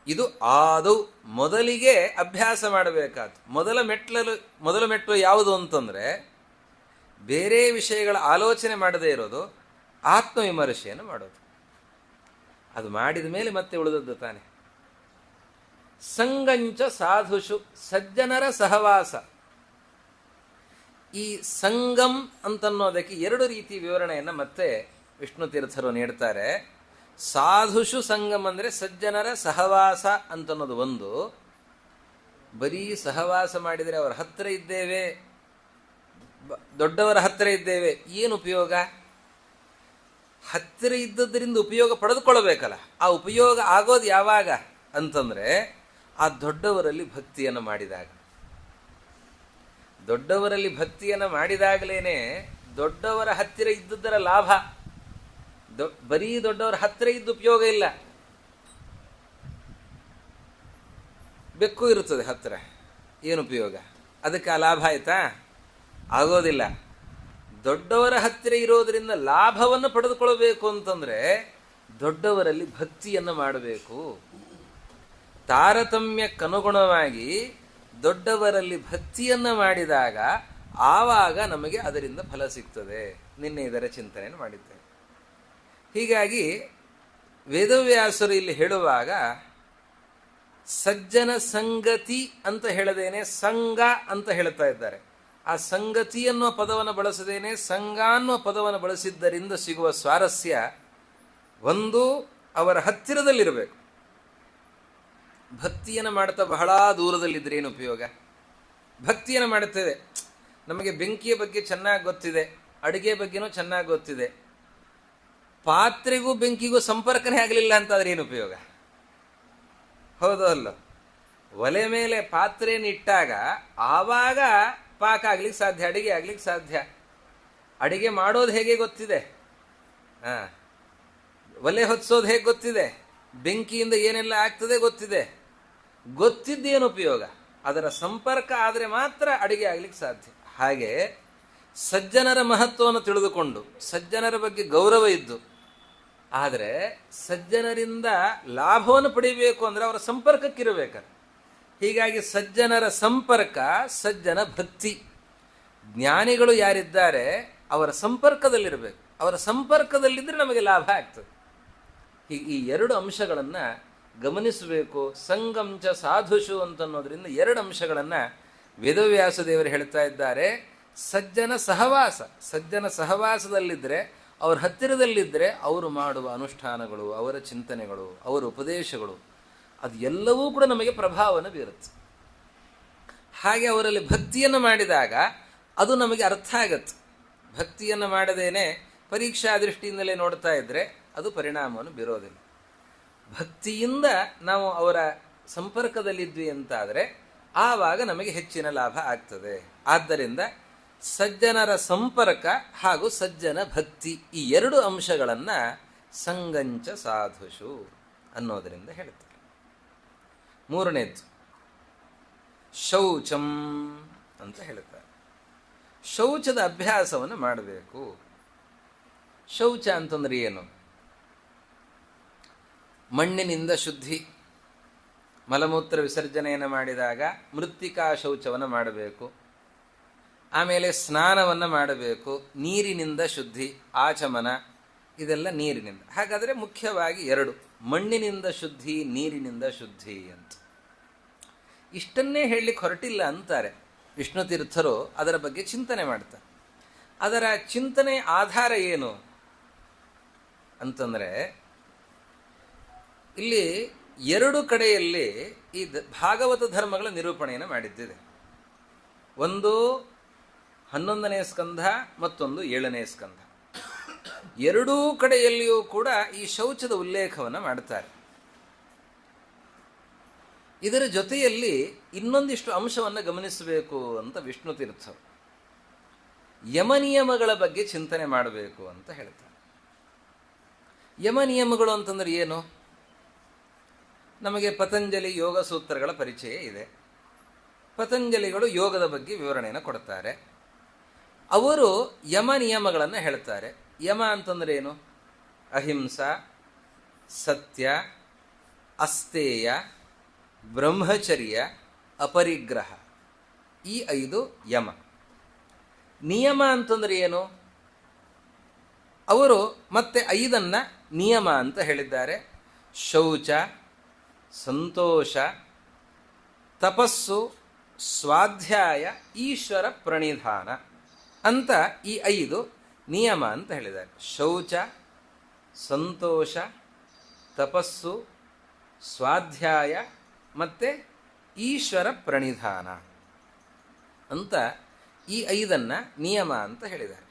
ಇದು ಆದೌ ಮೊದಲಿಗೆ ಅಭ್ಯಾಸ ಮಾಡಬೇಕಾದ್ದು. ಮೊದಲ ಮೆಟ್ಟು ಯಾವುದು ಅಂತಂದರೆ ಬೇರೆ ವಿಷಯಗಳ ಆಲೋಚನೆ ಮಾಡದೇ ಇರೋದು, ಆತ್ಮವಿಮರ್ಶೆಯನ್ನು ಮಾಡೋದು. ಅದು ಮಾಡಿದ ಮೇಲೆ ಮತ್ತೆ ಉಳಿದದ್ದು ತಾನೆ. ಸಂಗಂಚ ಸಾಧುಷು, ಸಜ್ಜನರ ಸಹವಾಸ. ಈ ಸಂಗಂ ಅಂತನ್ನೋದಕ್ಕೆ ಎರಡು ರೀತಿ ವಿವರಣೆಯನ್ನು ಮತ್ತೆ ವಿಷ್ಣು ತೀರ್ಥರು ನೀಡ್ತಾರೆ. ಸಾಧುಷು ಸಂಗಮ್ ಅಂದರೆ ಸಜ್ಜನರ ಸಹವಾಸ ಅಂತನ್ನೋದು ಒಂದು. ಬರೀ ಸಹವಾಸ ಮಾಡಿದರೆ ಅವರ ಹತ್ತಿರ ಇದ್ದೇವೆ, ದೊಡ್ಡವರ ಹತ್ತಿರ ಇದ್ದೇವೆ, ಏನು ಉಪಯೋಗ? ಹತ್ತಿರ ಇದ್ದದ್ರಿಂದ ಉಪಯೋಗ ಪಡೆದುಕೊಳ್ಳಬೇಕಲ್ಲ. ಆ ಉಪಯೋಗ ಆಗೋದು ಯಾವಾಗ ಅಂತಂದರೆ ಆ ದೊಡ್ಡವರಲ್ಲಿ ಭಕ್ತಿಯನ್ನು ಮಾಡಿದಾಗ. ದೊಡ್ಡವರಲ್ಲಿ ಭಕ್ತಿಯನ್ನು ಮಾಡಿದಾಗಲೇ ದೊಡ್ಡವರ ಹತ್ತಿರ ಇದ್ದುದರ ಲಾಭ. ಬರೀ ದೊಡ್ಡವರ ಹತ್ತಿರ ಇದ್ದು ಉಪಯೋಗ ಇಲ್ಲ. ಬೆಕ್ಕು ಇರುತ್ತದೆ ಹತ್ತಿರ, ಏನು ಉಪಯೋಗ? ಅದಕ್ಕೆ ಆ ಲಾಭ ಆಯ್ತಾ? ಆಗೋದಿಲ್ಲ. ದೊಡ್ಡವರ ಹತ್ತಿರ ಇರೋದರಿಂದ ಲಾಭವನ್ನು ಪಡೆದುಕೊಳ್ಳಬೇಕು ಅಂತಂದ್ರೆ ದೊಡ್ಡವರಲ್ಲಿ ಭಕ್ತಿಯನ್ನು ಮಾಡಬೇಕು. ತಾರತಮ್ಯಕ್ಕನುಗುಣವಾಗಿ ದೊಡ್ಡವರಲ್ಲಿ ಭಕ್ತಿಯನ್ನು ಮಾಡಿದಾಗ ಆವಾಗ ನಮಗೆ ಅದರಿಂದ ಫಲ ಸಿಗ್ತದೆ. ನಿನ್ನೆ ಇದರ ಚಿಂತನೆಯನ್ನು ಮಾಡಿದ್ದೇವೆ. ಹೀಗಾಗಿ ವೇದವ್ಯಾಸರು ಇಲ್ಲಿ ಹೇಳುವಾಗ ಸಜ್ಜನ ಸಂಗತಿ ಅಂತ ಹೇಳದೇನೆ ಸಂಘ ಅಂತ ಹೇಳ್ತಾ ಇದ್ದಾರೆ. ಆ ಸಂಗತಿ ಅನ್ನುವ ಪದವನ್ನು ಬಳಸದೇನೆ ಸಂಘ ಅನ್ನುವ ಪದವನ್ನು ಬಳಸಿದ್ದರಿಂದ ಸಿಗುವ ಸ್ವಾರಸ್ಯ ಒಂದು, ಅವರ ಹತ್ತಿರದಲ್ಲಿರಬೇಕು. ಭಕ್ತಿಯನ್ನು ಮಾಡ್ತಾ ಬಹಳ ದೂರದಲ್ಲಿದ್ದರೆ ಏನು ಉಪಯೋಗ? ಭಕ್ತಿಯನ್ನು ಮಾಡುತ್ತೇವೆ, ನಮಗೆ ಬೆಂಕಿಯ ಬಗ್ಗೆ ಚೆನ್ನಾಗಿ ಗೊತ್ತಿದೆ, ಅಡುಗೆ ಬಗ್ಗೆನೂ ಚೆನ್ನಾಗಿ ಗೊತ್ತಿದೆ, ಪಾತ್ರೆಗೂ ಬೆಂಕಿಗೂ ಸಂಪರ್ಕನೇ ಆಗಲಿಲ್ಲ ಅಂತಾದ್ರೆ ಏನು ಉಪಯೋಗ? ಹೌದೋ ಅಲ್ಲೋ? ಒಲೆ ಮೇಲೆ ಪಾತ್ರೆಯನ್ನು ಇಟ್ಟಾಗ ಆವಾಗ ಪಾಕ ಆಗ್ಲಿಕ್ಕೆ ಸಾಧ್ಯ, ಅಡಿಗೆ ಆಗ್ಲಿಕ್ಕೆ ಸಾಧ್ಯ. ಅಡಿಗೆ ಮಾಡೋದು ಹೇಗೆ ಗೊತ್ತಿದೆ, ಒಲೆ ಹೊತ್ಸೋದು ಹೇಗೆ ಗೊತ್ತಿದೆ, ಬೆಂಕಿಯಿಂದ ಏನೆಲ್ಲ ಆಗ್ತದೆ ಗೊತ್ತಿದೆ. ಗೊತ್ತಿದ್ದೇನು ಉಪಯೋಗ? ಅದರ ಸಂಪರ್ಕ ಆದರೆ ಮಾತ್ರ ಅಡಿಗೆ ಆಗ್ಲಿಕ್ಕೆ ಸಾಧ್ಯ. ಹಾಗೆ ಸಜ್ಜನರ ಮಹತ್ವವನ್ನು ತಿಳಿದುಕೊಂಡು ಸಜ್ಜನರ ಬಗ್ಗೆ ಗೌರವ ಇದ್ದು, ಆದರೆ ಸಜ್ಜನರಿಂದ ಲಾಭವನ್ನು ಪಡಿಬೇಕು ಅಂದರೆ ಅವರ ಸಂಪರ್ಕಕ್ಕಿರಬೇಕಲ್ಲ. ಹೀಗಾಗಿ ಸಜ್ಜನರ ಸಂಪರ್ಕ, ಸಜ್ಜನ ಭಕ್ತಿ. ಜ್ಞಾನಿಗಳು ಯಾರಿದ್ದಾರೆ ಅವರ ಸಂಪರ್ಕದಲ್ಲಿರಬೇಕು. ಅವರ ಸಂಪರ್ಕದಲ್ಲಿದ್ದರೆ ನಮಗೆ ಲಾಭ ಆಗ್ತದೆ. ಈ ಎರಡು ಅಂಶಗಳನ್ನು ಗಮನಿಸಬೇಕು. ಸಂಗಂಚ ಸಾಧುಷು ಅಂತನ್ನೋದ್ರಿಂದ ಎರಡು ಅಂಶಗಳನ್ನು ವೇದವ್ಯಾಸ ದೇವರು ಹೇಳ್ತಾ ಇದ್ದಾರೆ. ಸಜ್ಜನ ಸಹವಾಸ, ಸಜ್ಜನ ಸಹವಾಸದಲ್ಲಿದ್ದರೆ, ಅವ್ರ ಹತ್ತಿರದಲ್ಲಿದ್ದರೆ ಅವರು ಮಾಡುವ ಅನುಷ್ಠಾನಗಳು, ಅವರ ಚಿಂತನೆಗಳು, ಅವರ ಉಪದೇಶಗಳು ಅದು ಎಲ್ಲವೂ ಕೂಡ ನಮಗೆ ಪ್ರಭಾವವನ್ನು ಬೀರುತ್ತೆ. ಹಾಗೆ ಅವರಲ್ಲಿ ಭಕ್ತಿಯನ್ನು ಮಾಡಿದಾಗ ಅದು ನಮಗೆ ಅರ್ಥ ಆಗತ್ತೆ. ಭಕ್ತಿಯನ್ನು ಮಾಡದೇನೆ ಪರೀಕ್ಷಾ ದೃಷ್ಟಿಯಿಂದಲೇ ನೋಡ್ತಾ ಇದ್ದರೆ ಅದು ಪರಿಣಾಮವನ್ನು ಬೀರೋದಿಲ್ಲ. ಭಕ್ತಿಯಿಂದ ನಾವು ಅವರ ಸಂಪರ್ಕದಲ್ಲಿದ್ವಿ ಅಂತಾದರೆ ಆವಾಗ ನಮಗೆ ಹೆಚ್ಚಿನ ಲಾಭ ಆಗ್ತದೆ. ಆದ್ದರಿಂದ ಸಜ್ಜನರ ಸಂಪರ್ಕ ಹಾಗೂ ಸಜ್ಜನ ಭಕ್ತಿ ಈ ಎರಡು ಅಂಶಗಳನ್ನು ಸಂಗಂಚ ಸಾಧುಷು ಅನ್ನೋದರಿಂದ ಹೇಳ್ತಾರೆ. ಮೂರನೇದ್ದು ಶೌಚಂ ಅಂತ ಹೇಳ್ತಾರೆ. ಶೌಚದ ಅಭ್ಯಾಸವನ್ನು ಮಾಡಬೇಕು. ಶೌಚ ಅಂತಂದ್ರೆ ಏನು? ಮಣ್ಣಿನಿಂದ ಶುದ್ಧಿ, ಮಲಮೂತ್ರ ವಿಸರ್ಜನೆಯನ್ನು ಮಾಡಿದಾಗ ಮೃತ್ತಿಕಾ ಶೌಚವನ್ನು ಮಾಡಬೇಕು. ಆಮೇಲೆ ಸ್ನಾನವನ್ನು ಮಾಡಬೇಕು. ನೀರಿನಿಂದ ಶುದ್ಧಿ, ಆಚಮನ, ಇದೆಲ್ಲ ನೀರಿನಿಂದ. ಹಾಗಾದರೆ ಮುಖ್ಯವಾಗಿ ಎರಡು, ಮಣ್ಣಿನಿಂದ ಶುದ್ಧಿ, ನೀರಿನಿಂದ ಶುದ್ಧಿ ಅಂತ. ಇಷ್ಟನ್ನೇ ಹೇಳಲಿಕ್ಕೆ ಹೊರಟಿಲ್ಲ ಅಂತಾರೆ ವಿಷ್ಣು ತೀರ್ಥರು. ಅದರ ಬಗ್ಗೆ ಚಿಂತನೆ ಮಾಡ್ತಾರೆ. ಅದರ ಚಿಂತನೆ ಆಧಾರ ಏನು? ಅಂತಂದರೆ ಇಲ್ಲಿ ಎರಡು ಕಡೆಯಲ್ಲಿ ಈ ಭಾಗವತ ಧರ್ಮಗಳ ನಿರೂಪಣೆಯನ್ನು ಮಾಡಿದ್ದಿದೆ. ಒಂದು 11ನೇ ಸ್ಕಂಧ, ಮತ್ತೊಂದು 7ನೇ ಸ್ಕಂಧ. ಎರಡೂ ಕಡೆಯಲ್ಲಿಯೂ ಕೂಡ ಈ ಶೌಚದ ಉಲ್ಲೇಖವನ್ನು ಮಾಡ್ತಾರೆ. ಇದರ ಜೊತೆಯಲ್ಲಿ ಇನ್ನೊಂದಿಷ್ಟು ಅಂಶವನ್ನು ಗಮನಿಸಬೇಕು ಅಂತ ವಿಷ್ಣು ತೀರ್ಥರು ಯಮನಿಯಮಗಳ ಬಗ್ಗೆ ಚಿಂತನೆ ಮಾಡಬೇಕು ಅಂತ ಹೇಳ್ತಾರೆ. ಯಮನಿಯಮಗಳು ಅಂತಂದ್ರೆ ಏನು? ನಮಗೆ ಪತಂಜಲಿ ಯೋಗ ಸೂತ್ರಗಳ ಪರಿಚಯ ಇದೆ. ಪತಂಜಲಿಗಳು ಯೋಗದ ಬಗ್ಗೆ ವಿವರಣೆಯನ್ನು ಕೊಡ್ತಾರೆ. ಅವರು ಯಮ ನಿಯಮಗಳನ್ನು ಹೇಳ್ತಾರೆ. ಯಮ ಅಂತಂದ್ರೆ ಏನು? ಅಹಿಂಸ, ಸತ್ಯ, ಅಸ್ತೇಯ, ಬ್ರಹ್ಮಚರ್ಯ, ಅಪರಿಗ್ರಹ, ಈ 5 ಯಮ. ನಿಯಮ ಅಂತಂದ್ರೆ ಏನು? ಅವರು ಮತ್ತೆ 5 ನಿಯಮ ಅಂತ ಹೇಳಿದ್ದಾರೆ. ಶೌಚ, ಸಂತೋಷ, ತಪಸ್ಸು, ಸ್ವಾಧ್ಯಾಯ, ಈಶ್ವರ ಪ್ರಣಿಧಾನ ಅಂತ ಈ 5 ನಿಯಮ ಅಂತ ಹೇಳಿದ್ದಾರೆ. ಶೌಚ, ಸಂತೋಷ, ತಪಸ್ಸು, ಸ್ವಾಧ್ಯಾಯ ಮತ್ತೆ ಈಶ್ವರ ಪ್ರಣಿಧಾನ ಅಂತ ಈ 5 ನಿಯಮ ಅಂತ ಹೇಳಿದ್ದಾರೆ.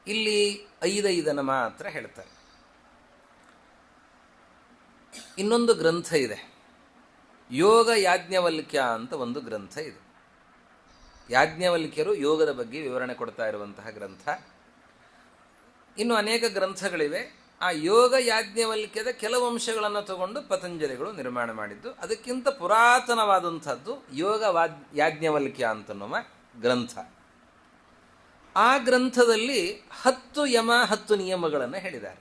ಇಲ್ಲಿ 5 ಮಾತ್ರ ಹೇಳ್ತಾರೆ. ಇನ್ನೊಂದು ಗ್ರಂಥ ಇದೆ, ಯೋಗ ಯಾಜ್ಞವಲ್ಕ್ಯ ಅಂತ ಒಂದು ಗ್ರಂಥ ಇದೆ. ಯಾಜ್ಞವಲ್ಕ್ಯರು ಯೋಗದ ಬಗ್ಗೆ ವಿವರಣೆ ಕೊಡ್ತಾ ಇರುವಂತಹ ಗ್ರಂಥ. ಇನ್ನು ಅನೇಕ ಗ್ರಂಥಗಳಿವೆ. ಆ ಯೋಗ ಯಾಜ್ಞವಲ್ಕ್ಯದ ಕೆಲವು ಅಂಶಗಳನ್ನು ತಗೊಂಡು ಪತಂಜಲಿಗಳು ನಿರ್ಮಾಣ ಮಾಡಿದ್ದು. ಅದಕ್ಕಿಂತ ಪುರಾತನವಾದಂಥದ್ದು ಯೋಗ ಯಾಜ್ಞವಲ್ಕ್ಯ ಅಂತನ್ನುವ ಗ್ರಂಥ. ಆ ಗ್ರಂಥದಲ್ಲಿ 10 ಯಮ 10 ನಿಯಮಗಳನ್ನು ಹೇಳಿದ್ದಾರೆ.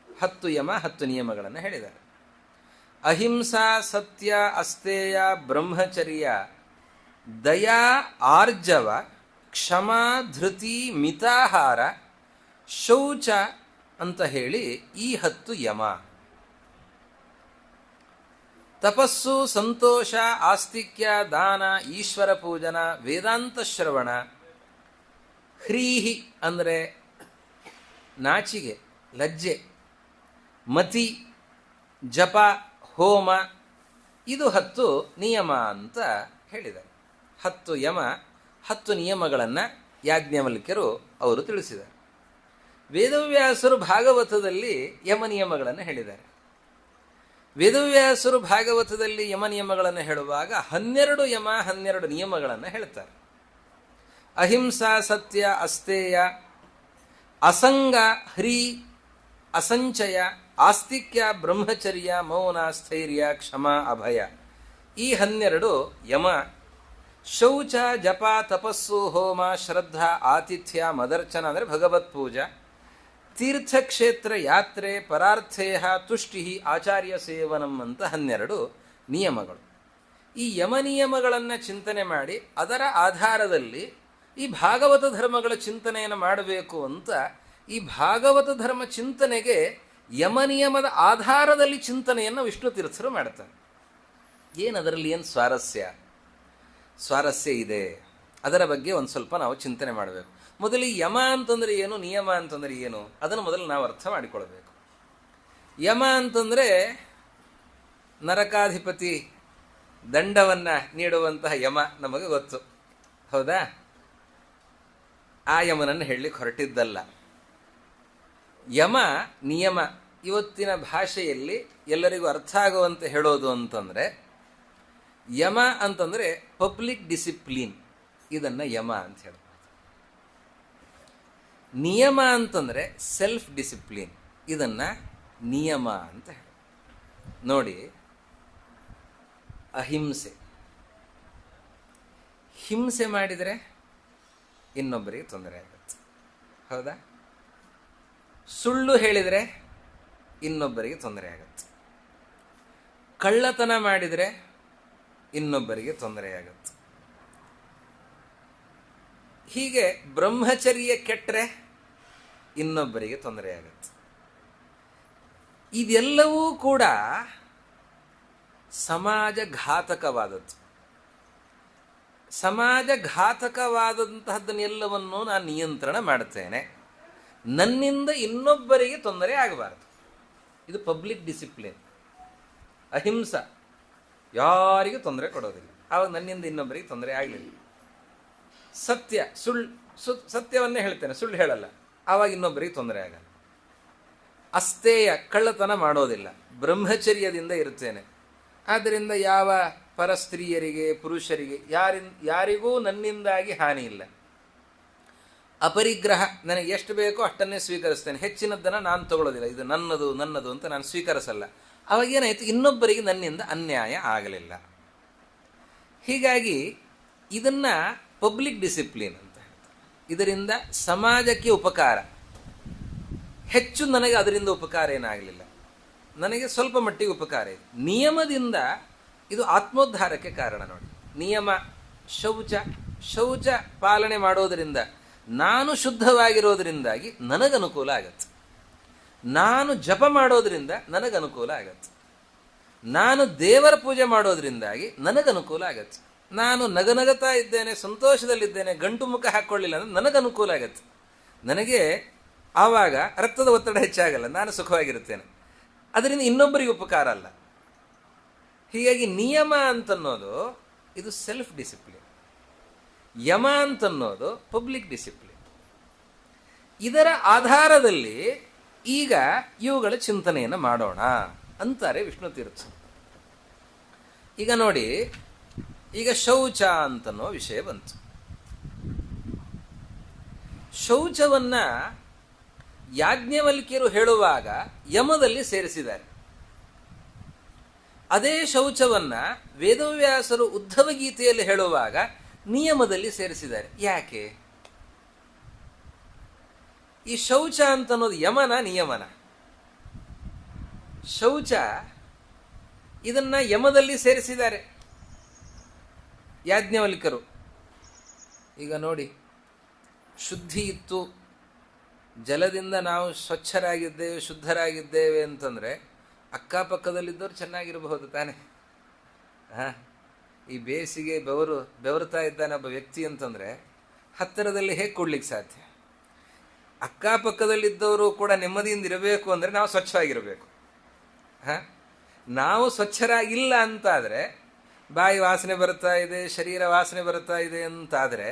10 ಯಮ 10 ನಿಯಮಗಳನ್ನು ಹೇಳಿದ್ದಾರೆ. ಅಹಿಂಸಾ, ಸತ್ಯ, ಅಸ್ತೇಯ, ಬ್ರಹ್ಮಚರ್ಯ, ದಯಾ, ಆರ್ಜವ, ಕ್ಷಮಾ, ಧೃತಿ, ಮಿತಾಹಾರ, ಶೌಚ ಅಂತ ಹೇಳಿ ಈ 10 ಯಮ. ತಪಸ್ಸು, ಸಂತೋಷ, ಆಸ್ತಿಕ್ಯ, ದಾನ, ಈಶ್ವರ ಪೂಜನ, ವೇದಾಂತ ಶ್ರವಣ, ಹ್ರೀಹಿ ಅಂದರೆ ನಾಚಿಗೆ, ಲಜ್ಜೆ, ಮತಿ, ಜಪ, ಹೋಮ, ಇದು 10 ನಿಯಮ ಅಂತ ಹೇಳಿದ್ದಾರೆ. 10 ಯಮ 10 ನಿಯಮಗಳನ್ನು ಯಾಜ್ಞವಲ್ಕ್ಯರು ಅವರು ತಿಳಿಸಿದ್ದಾರೆ. ವೇದವ್ಯಾಸರು ಭಾಗವತದಲ್ಲಿ ಯಮ ನಿಯಮಗಳನ್ನು ಹೇಳಿದ್ದಾರೆ. ವೇದವ್ಯಾಸರು ಭಾಗವತದಲ್ಲಿ ಯಮ ನಿಯಮಗಳನ್ನು ಹೇಳುವಾಗ 12 ಯಮ 12 ನಿಯಮಗಳನ್ನು ಹೇಳ್ತಾರೆ. ಅಹಿಂಸಾ, ಸತ್ಯ, ಅಸ್ತೇಯ, ಅಸಂಗ, ಹ್ರೀ, ಅಸಂಚಯ, ಆಸ್ತಿಕ್ಯ, ಬ್ರಹ್ಮಚರ್ಯ, ಮೌನ, ಸ್ಥೈರ್ಯ, ಕ್ಷಮ, ಅಭಯ, ಈ 12 ಯಮ. ಶೌಚ, ಜಪ, ತಪಸ್ಸು, ಹೋಮ, ಶ್ರದ್ಧಾ, ಆತಿಥ್ಯ, ಮದರ್ಚನ ಅಂದರೆ ಭಗವತ್ ಪೂಜಾ, ತೀರ್ಥಕ್ಷೇತ್ರ ಯಾತ್ರೆ, ಪರಾರ್ಥೇಹ, ತುಷ್ಟಿ, ಆಚಾರ್ಯ ಸೇವನಂ ಅಂತ 12 ನಿಯಮಗಳು. ಈ ಯಮ ನಿಯಮಗಳನ್ನು ಚಿಂತನೆ ಮಾಡಿ ಅದರ ಆಧಾರದಲ್ಲಿ ಈ ಭಾಗವತ ಧರ್ಮಗಳ ಚಿಂತನೆಯನ್ನು ಮಾಡಬೇಕು ಅಂತ ಈ ಭಾಗವತ ಧರ್ಮ ಚಿಂತನೆಗೆ ಯಮ ನಿಯಮದ ಆಧಾರದಲ್ಲಿ ಚಿಂತನೆಯನ್ನು ವಿಷ್ಣು ತೀರ್ಥರು ಮಾಡ್ತಾರೆ. ಅದರಲ್ಲಿ ಏನು ಸ್ವಾರಸ್ಯ ಇದೆ ಅದರ ಬಗ್ಗೆ ಒಂದು ಸ್ವಲ್ಪ ನಾವು ಚಿಂತನೆ ಮಾಡಬೇಕು. ಮೊದಲು ಯಮ ಅಂತಂದ್ರೆ ಏನು, ನಿಯಮ ಅಂತಂದ್ರೆ ಏನು, ಅದನ್ನು ಮೊದಲು ನಾವು ಅರ್ಥ ಮಾಡಿಕೊಳ್ಬೇಕು. ಯಮ ಅಂತಂದರೆ ನರಕಾಧಿಪತಿ ದಂಡವನ್ನು ನೀಡುವಂತಹ ಯಮ ನಮಗೆ ಗೊತ್ತು, ಹೌದಾ? ಆ ಯಮನನ್ನು ಹೇಳಲಿಕ್ಕೆ ಹೊರಟಿದ್ದಲ್ಲ. ಯಮ ನಿಯಮ ಇವತ್ತಿನ ಭಾಷೆಯಲ್ಲಿ ಎಲ್ಲರಿಗೂ ಅರ್ಥ ಆಗುವಂತೆ ಹೇಳೋದು ಅಂತಂದರೆ, ಯಮ ಅಂತಂದರೆ ಪಬ್ಲಿಕ್ ಡಿಸಿಪ್ಲಿನ್, ಇದನ್ನು ಯಮ ಅಂತ ಹೇಳ್ಬೋದು. ನಿಯಮ ಅಂತಂದರೆ ಸೆಲ್ಫ್ ಡಿಸಿಪ್ಲಿನ್, ಇದನ್ನು ನಿಯಮ ಅಂತ ಹೇಳಿ. ನೋಡಿ, ಅಹಿಂಸೆ, ಹಿಂಸೆ ಮಾಡಿದರೆ ಇನ್ನೊಬ್ಬರಿಗೆ ತೊಂದರೆ ಆಗುತ್ತೆ, ಹೌದಾ? ಸುಳ್ಳು ಹೇಳಿದರೆ ಇನ್ನೊಬ್ಬರಿಗೆ ತೊಂದರೆ ಆಗುತ್ತೆ, ಕಳ್ಳತನ ಮಾಡಿದರೆ ಇನ್ನೊಬ್ಬರಿಗೆ ತೊಂದರೆ ಆಗುತ್ತೆ. ಹೀಗೆ ಬ್ರಹ್ಮಚರ್ಯ ಕೆಟ್ಟರೆ ಇನ್ನೊಬ್ಬರಿಗೆ ತೊಂದರೆ ಆಗುತ್ತೆ. ಇದೆಲ್ಲವೂ ಕೂಡ ಸಮಾಜ ಘಾತಕವಾದದ್ದು. ಸಮಾಜ ಘಾತಕವಾದಂತಹದ್ದನ್ನೆಲ್ಲವನ್ನು ನಾನು ನಿಯಂತ್ರಣ ಮಾಡ್ತೇನೆ. ನನ್ನಿಂದ ಇನ್ನೊಬ್ಬರಿಗೆ ತೊಂದರೆ ಆಗಬಾರದು. ಇದು ಪಬ್ಲಿಕ್ ಡಿಸಿಪ್ಲಿನ್, ಅಹಿಂಸಾ, ಯಾರಿಗೂ ತೊಂದರೆ ಕೊಡೋದಿಲ್ಲ. ಆವಾಗ ನನ್ನಿಂದ ಇನ್ನೊಬ್ಬರಿಗೆ ತೊಂದರೆ ಆಗಲಿಲ್ಲ. ಸತ್ಯ, ಸತ್ಯವನ್ನೇ ಹೇಳ್ತೇನೆ, ಸುಳ್ಳು ಹೇಳಲ್ಲ, ಆವಾಗ ಇನ್ನೊಬ್ಬರಿಗೆ ತೊಂದರೆ ಆಗಲ್ಲ. ಅಸ್ತೇಯ, ಕಳ್ಳತನ ಮಾಡೋದಿಲ್ಲ, ಬ್ರಹ್ಮಚರ್ಯದಿಂದ ಇರುತ್ತೇನೆ. ಆದ್ದರಿಂದ ಯಾವ ಪರಸ್ತ್ರೀಯರಿಗೆ ಪುರುಷರಿಗೆ ಯಾರಿಗೂ ನನ್ನಿಂದಾಗಿ ಹಾನಿ ಇಲ್ಲ. ಅಪರಿಗ್ರಹ, ನನಗೆ ಎಷ್ಟು ಬೇಕೋ ಅಷ್ಟನ್ನೇ ಸ್ವೀಕರಿಸ್ತೇನೆ, ಹೆಚ್ಚಿನದ್ದನ್ನು ನಾನು ತಗೊಳ್ಳೋದಿಲ್ಲ, ಇದು ನನ್ನದು ನನ್ನದು ಅಂತ ನಾನು ಸ್ವೀಕರಿಸಲ್ಲ. ಅವಾಗ ಏನಾಯಿತು, ಇನ್ನೊಬ್ಬರಿಗೆ ನನ್ನಿಂದ ಅನ್ಯಾಯ ಆಗಲಿಲ್ಲ. ಹೀಗಾಗಿ ಇದನ್ನ ಪಬ್ಲಿಕ್ ಡಿಸಿಪ್ಲಿನ್ ಅಂತ ಹೇಳ್ತಾರೆ. ಇದರಿಂದ ಸಮಾಜಕ್ಕೆ ಉಪಕಾರ, ಹೆಚ್ಚು ನನಗೆ ಅದರಿಂದ ಉಪಕಾರ ಏನಾಗಲಿಲ್ಲ, ನನಗೆ ಸ್ವಲ್ಪ ಮಟ್ಟಿಗೆ ಉಪಕಾರ ಇದೆ. ನಿಯಮದಿಂದ ಇದು ಆತ್ಮೋದ್ಧಾರಕ್ಕೆ ಕಾರಣ. ನೋಡಿ, ನಿಯಮ, ಶೌಚ ಪಾಲನೆ ಮಾಡೋದರಿಂದ ನಾನು ಶುದ್ಧವಾಗಿರೋದ್ರಿಂದಾಗಿ ನನಗನುಕೂಲ ಆಗತ್ತೆ. ನಾನು ಜಪ ಮಾಡೋದ್ರಿಂದ ನನಗನುಕೂಲ ಆಗತ್ತೆ. ನಾನು ದೇವರ ಪೂಜೆ ಮಾಡೋದ್ರಿಂದಾಗಿ ನನಗನುಕೂಲ ಆಗತ್ತೆ. ನಾನು ನಗನಗತಾ ಇದ್ದೇನೆ, ಸಂತೋಷದಲ್ಲಿದ್ದೇನೆ, ಗಂಟು ಮುಖ ಹಾಕ್ಕೊಳ್ಳಿಲ್ಲ ಅಂದ್ರೆ ನನಗನುಕೂಲ ಆಗತ್ತೆ. ನನಗೆ ಆವಾಗ ರಕ್ತದ ಒತ್ತಡ ಹೆಚ್ಚಾಗಲ್ಲ, ನಾನು ಸುಖವಾಗಿರುತ್ತೇನೆ. ಅದರಿಂದ ಇನ್ನೊಬ್ಬರಿಗೆ ಉಪಕಾರ ಅಲ್ಲ. ಹೀಗಾಗಿ ನಿಯಮ ಅಂತನ್ನೋದು ಇದು ಸೆಲ್ಫ್ ಡಿಸಿಪ್ಲಿನ್, ಯಮ ಅಂತನ್ನೋದು ಪಬ್ಲಿಕ್ ಡಿಸಿಪ್ಲಿನ್. ಇದರ ಆಧಾರದಲ್ಲಿ ಈಗ ಇವುಗಳ ಚಿಂತನೆಯನ್ನು ಮಾಡೋಣ ಅಂತಾರೆ ವಿಷ್ಣು ತೀರ್ಥ. ಈಗ ನೋಡಿ, ಈಗ ಶೌಚ ಅಂತನ್ನೋ ವಿಷಯ ಬಂತು. ಶೌಚವನ್ನ ಯಾಜ್ಞವಲ್ಕ್ಯರು ಹೇಳುವಾಗ ಯಮದಲ್ಲಿ ಸೇರಿಸಿದ್ದಾರೆ. ಅದೇ ಶೌಚವನ್ನ ವೇದವ್ಯಾಸರು ಉದ್ಧವ ಗೀತೆಯಲ್ಲಿ ಹೇಳುವಾಗ ನಿಯಮದಲ್ಲಿ ಸೇರಿಸಿದ್ದಾರೆ. ಯಾಕೆ? ಈ ಶೌಚ ಅಂತನ್ನೋದು ಯಮನ ನಿಯಮನ? ಶೌಚ ಇದನ್ನ ಯಮದಲ್ಲಿ ಸೇರಿಸಿದ್ದಾರೆ ಯಾಜ್ಞವಲ್ಕ್ಯರು. ಈಗ ನೋಡಿ, ಶುದ್ಧಿ ಇತ್ತು, ಜಲದಿಂದ ನಾವು ಸ್ವಚ್ಛರಾಗಿದ್ದೇವೆ, ಶುದ್ಧರಾಗಿದ್ದೇವೆ ಅಂತಂದ್ರೆ ಅಕ್ಕಪಕ್ಕದಲ್ಲಿದ್ದವರು ಚೆನ್ನಾಗಿರಬಹುದು ತಾನೆ. ಈ ಬೇಸಿಗೆ ಬೆವರುತ್ತಾ ಇದ್ದಾನೆ ಒಬ್ಬ ವ್ಯಕ್ತಿ ಅಂತಂದ್ರೆ ಹತ್ತಿರದಲ್ಲಿ ಹೇಗೆ ಕೊಡ್ಲಿಕ್ಕೆ ಸಾಧ್ಯ? ಅಕ್ಕಪಕ್ಕದಲ್ಲಿದ್ದವರು ಕೂಡ ನೆಮ್ಮದಿಯಿಂದ ಇರಬೇಕು ಅಂದ್ರೆ ನಾವು ಸ್ವಚ್ಛವಾಗಿರಬೇಕು. ನಾವು ಸ್ವಚ್ಛರಾಗಿಲ್ಲ ಅಂತಾದರೆ, ಬಾಯಿ ವಾಸನೆ ಬರ್ತಾ ಇದೆ, ಶರೀರ ವಾಸನೆ ಬರ್ತಾ ಇದೆ ಅಂತಾದರೆ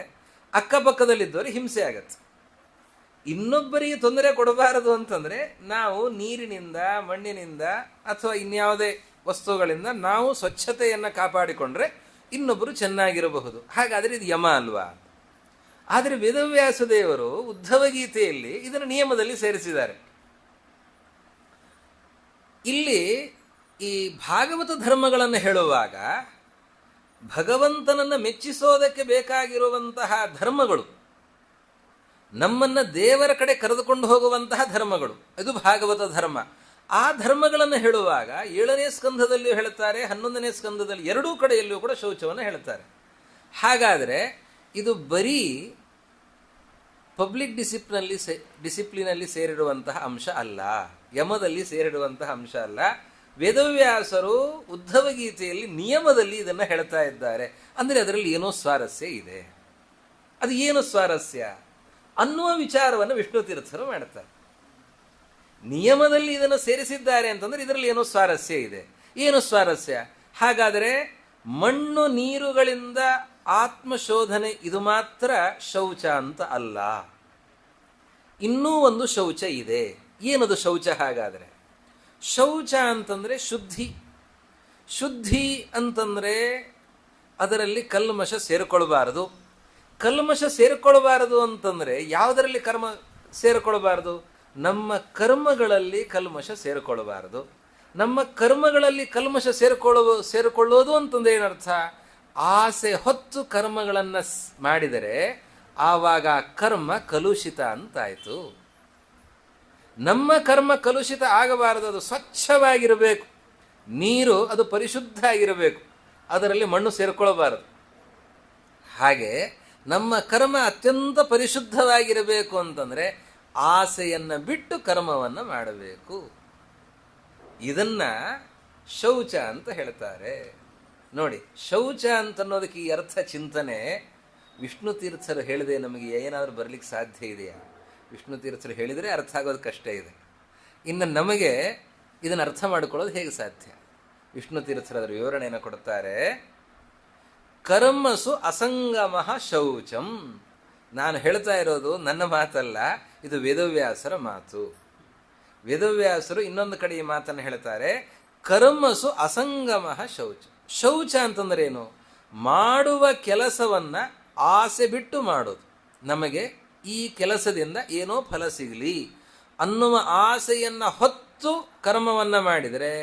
ಅಕ್ಕಪಕ್ಕದಲ್ಲಿದ್ದವರು ಹಿಂಸೆ ಆಗತ್ತೆ. ಇನ್ನೊಬ್ಬರಿಗೆ ತೊಂದರೆ ಕೊಡಬಾರದು ಅಂತಂದ್ರೆ ನಾವು ನೀರಿನಿಂದ, ಮಣ್ಣಿನಿಂದ ಅಥವಾ ಇನ್ಯಾವುದೇ ವಸ್ತುಗಳಿಂದ ನಾವು ಸ್ವಚ್ಛತೆಯನ್ನು ಕಾಪಾಡಿಕೊಂಡ್ರೆ ಇನ್ನೊಬ್ಬರು ಚೆನ್ನಾಗಿರಬಹುದು. ಹಾಗಾದರೆ ಇದು ಯಮ ಅಲ್ವಾ? ಆದರೆ ವೇದವ್ಯಾಸ ದೇವರು ಉದ್ಧವ ಗೀತೆಯಲ್ಲಿ ಇದನ್ನು ನಿಯಮದಲ್ಲಿ ಸೇರಿಸಿದ್ದಾರೆ. ಇಲ್ಲಿ ಈ ಭಾಗವತ ಧರ್ಮಗಳನ್ನು ಹೇಳುವಾಗ ಭಗವಂತನನ್ನು ಮೆಚ್ಚಿಸೋದಕ್ಕೆ ಬೇಕಾಗಿರುವಂತಹ ಧರ್ಮಗಳು, ನಮ್ಮನ್ನ ದೇವರ ಕಡೆ ಕರೆದುಕೊಂಡು ಹೋಗುವಂತಹ ಧರ್ಮಗಳು, ಇದು ಭಾಗವತ ಧರ್ಮ. ಆ ಧರ್ಮಗಳನ್ನು ಹೇಳುವಾಗ 7ನೇ ಸ್ಕಂಧದಲ್ಲಿಯೂ ಹೇಳುತ್ತಾರೆ, 11ನೇ ಸ್ಕಂಧದಲ್ಲಿ, ಎರಡೂ ಕಡೆಯಲ್ಲಿಯೂ ಕೂಡ ಶೌಚವನ್ನು ಹೇಳುತ್ತಾರೆ. ಹಾಗಾದರೆ ಇದು ಬರೀ ಪಬ್ಲಿಕ್ ಡಿಸಿಪ್ಲಿನಲ್ಲಿ ಸೇರಿರುವಂತಹ ಅಂಶ ಅಲ್ಲ, ಯಮದಲ್ಲಿ ಸೇರಿರುವಂತಹ ಅಂಶ ಅಲ್ಲ. ವೇದವ್ಯಾಸರು ಉದ್ಧವ ಗೀತೆಯಲ್ಲಿ ನಿಯಮದಲ್ಲಿ ಇದನ್ನು ಹೇಳ್ತಾ ಇದ್ದಾರೆ. ಅಂದರೆ ಅದರಲ್ಲಿ ಏನೋ ಸ್ವಾರಸ್ಯ ಇದೆ. ಅದು ಏನು ಸ್ವಾರಸ್ಯ ಅನ್ನುವ ವಿಚಾರವನ್ನು ವಿಷ್ಣು ತೀರ್ಥರು ಮಾಡ್ತಾರೆ. ನಿಯಮದಲ್ಲಿ ಇದನ್ನು ಸೇರಿಸಿದ್ದಾರೆ ಅಂತಂದ್ರೆ ಇದರಲ್ಲಿ ಏನೋ ಸ್ವಾರಸ್ಯ ಇದೆ. ಏನು ಸ್ವಾರಸ್ಯ? ಹಾಗಾದರೆ ಮಣ್ಣು ನೀರುಗಳಿಂದ ಆತ್ಮಶೋಧನೆ ಇದು ಮಾತ್ರ ಶೌಚ ಅಂತ ಅಲ್ಲ, ಇನ್ನೂ ಒಂದು ಶೌಚ ಇದೆ. ಏನದು ಶೌಚ? ಹಾಗಾದರೆ ಶೌಚ ಅಂತಂದ್ರೆ ಶುದ್ಧಿ ಅಂತಂದ್ರೆ ಅದರಲ್ಲಿ ಕಲ್ಮಶ ಸೇರಿಕೊಳ್ಬಾರದು. ಕಲ್ಮಶ ಸೇರಿಕೊಳ್ಬಾರದು ಅಂತಂದ್ರೆ ಯಾವುದರಲ್ಲಿ ಕರ್ಮ ಸೇರಿಕೊಳ್ಬಾರದು? ನಮ್ಮ ಕರ್ಮಗಳಲ್ಲಿ ಕಲ್ಮಶ ಸೇರಿಕೊಳ್ಳಬಾರದು. ನಮ್ಮ ಕರ್ಮಗಳಲ್ಲಿ ಕಲ್ಮಶ ಸೇರಿಕೊಳ್ಳೋದು ಅಂತಂದ್ರೆ ಏನರ್ಥ? ಆಸೆ ಹೊತ್ತು ಕರ್ಮಗಳನ್ನು ಮಾಡಿದರೆ ಆವಾಗ ಕರ್ಮ ಕಲುಷಿತ ಅಂತಾಯ್ತು. ನಮ್ಮ ಕರ್ಮ ಕಲುಷಿತ ಆಗಬಾರದು, ಅದು ಸ್ವಚ್ಛವಾಗಿರಬೇಕು. ನೀರು ಅದು ಪರಿಶುದ್ಧ ಆಗಿರಬೇಕು, ಅದರಲ್ಲಿ ಮಣ್ಣು ಸೇರಿಕೊಳ್ಳಬಾರದು. ಹಾಗೆ ನಮ್ಮ ಕರ್ಮ ಅತ್ಯಂತ ಪರಿಶುದ್ಧವಾಗಿರಬೇಕು ಅಂತಂದ್ರೆ ಆಸೆಯನ್ನು ಬಿಟ್ಟು ಕರ್ಮವನ್ನು ಮಾಡಬೇಕು. ಇದನ್ನ ಶೌಚ ಅಂತ ಹೇಳ್ತಾರೆ. ನೋಡಿ, ಶೌಚ ಅಂತನ್ನೋದಕ್ಕೆ ಈ ಅರ್ಥ ಚಿಂತನೆ ವಿಷ್ಣು ತೀರ್ಥರು ಹೇಳಿದೆ ನಮಗೆ ಏನಾದರೂ ಬರಲಿಕ್ಕೆ ಸಾಧ್ಯ ಇದೆಯಾ? ವಿಷ್ಣು ತೀರ್ಥರು ಹೇಳಿದರೆ ಅರ್ಥ ಆಗೋದು ಕಷ್ಟ ಇದೆ. ಇನ್ನು ನಮಗೆ ಇದನ್ನು ಅರ್ಥ ಮಾಡಿಕೊಳ್ಳೋದು ಹೇಗೆ ಸಾಧ್ಯ? ವಿಷ್ಣು ತೀರ್ಥರು ಅದರ ವಿವರಣೆಯನ್ನು ಕೊಡ್ತಾರೆ. ಕರ್ಮಸು ಅಸಂಗಮಃ ಶೌಚಂ. ನಾನು ಹೇಳ್ತಾ ಇರೋದು ನನ್ನ ಮಾತಲ್ಲ, ಇದು ವೇದವ್ಯಾಸರ ಮಾತು. ವೇದವ್ಯಾಸರು ಇನ್ನೊಂದು ಕಡೆ ಈ ಮಾತನ್ನು ಹೇಳ್ತಾರೆ, ಕರ್ಮಸು ಅಸಂಗಮಃ ಶೌಚ. ಶೌಚ ಅಂತಂದ್ರೆ ಏನು? ಮಾಡುವ ಕೆಲಸವನ್ನ ಆಸೆ ಬಿಟ್ಟು ಮಾಡೋದು. ನಮಗೆ ಈ ಕೆಲಸದಿಂದ ಏನೋ ಫಲ ಸಿಗಲಿ ಅನ್ನುವ ಆಸೆಯನ್ನ ಹೊತ್ತು ಕರ್ಮವನ್ನ ಮಾಡಿದರೆ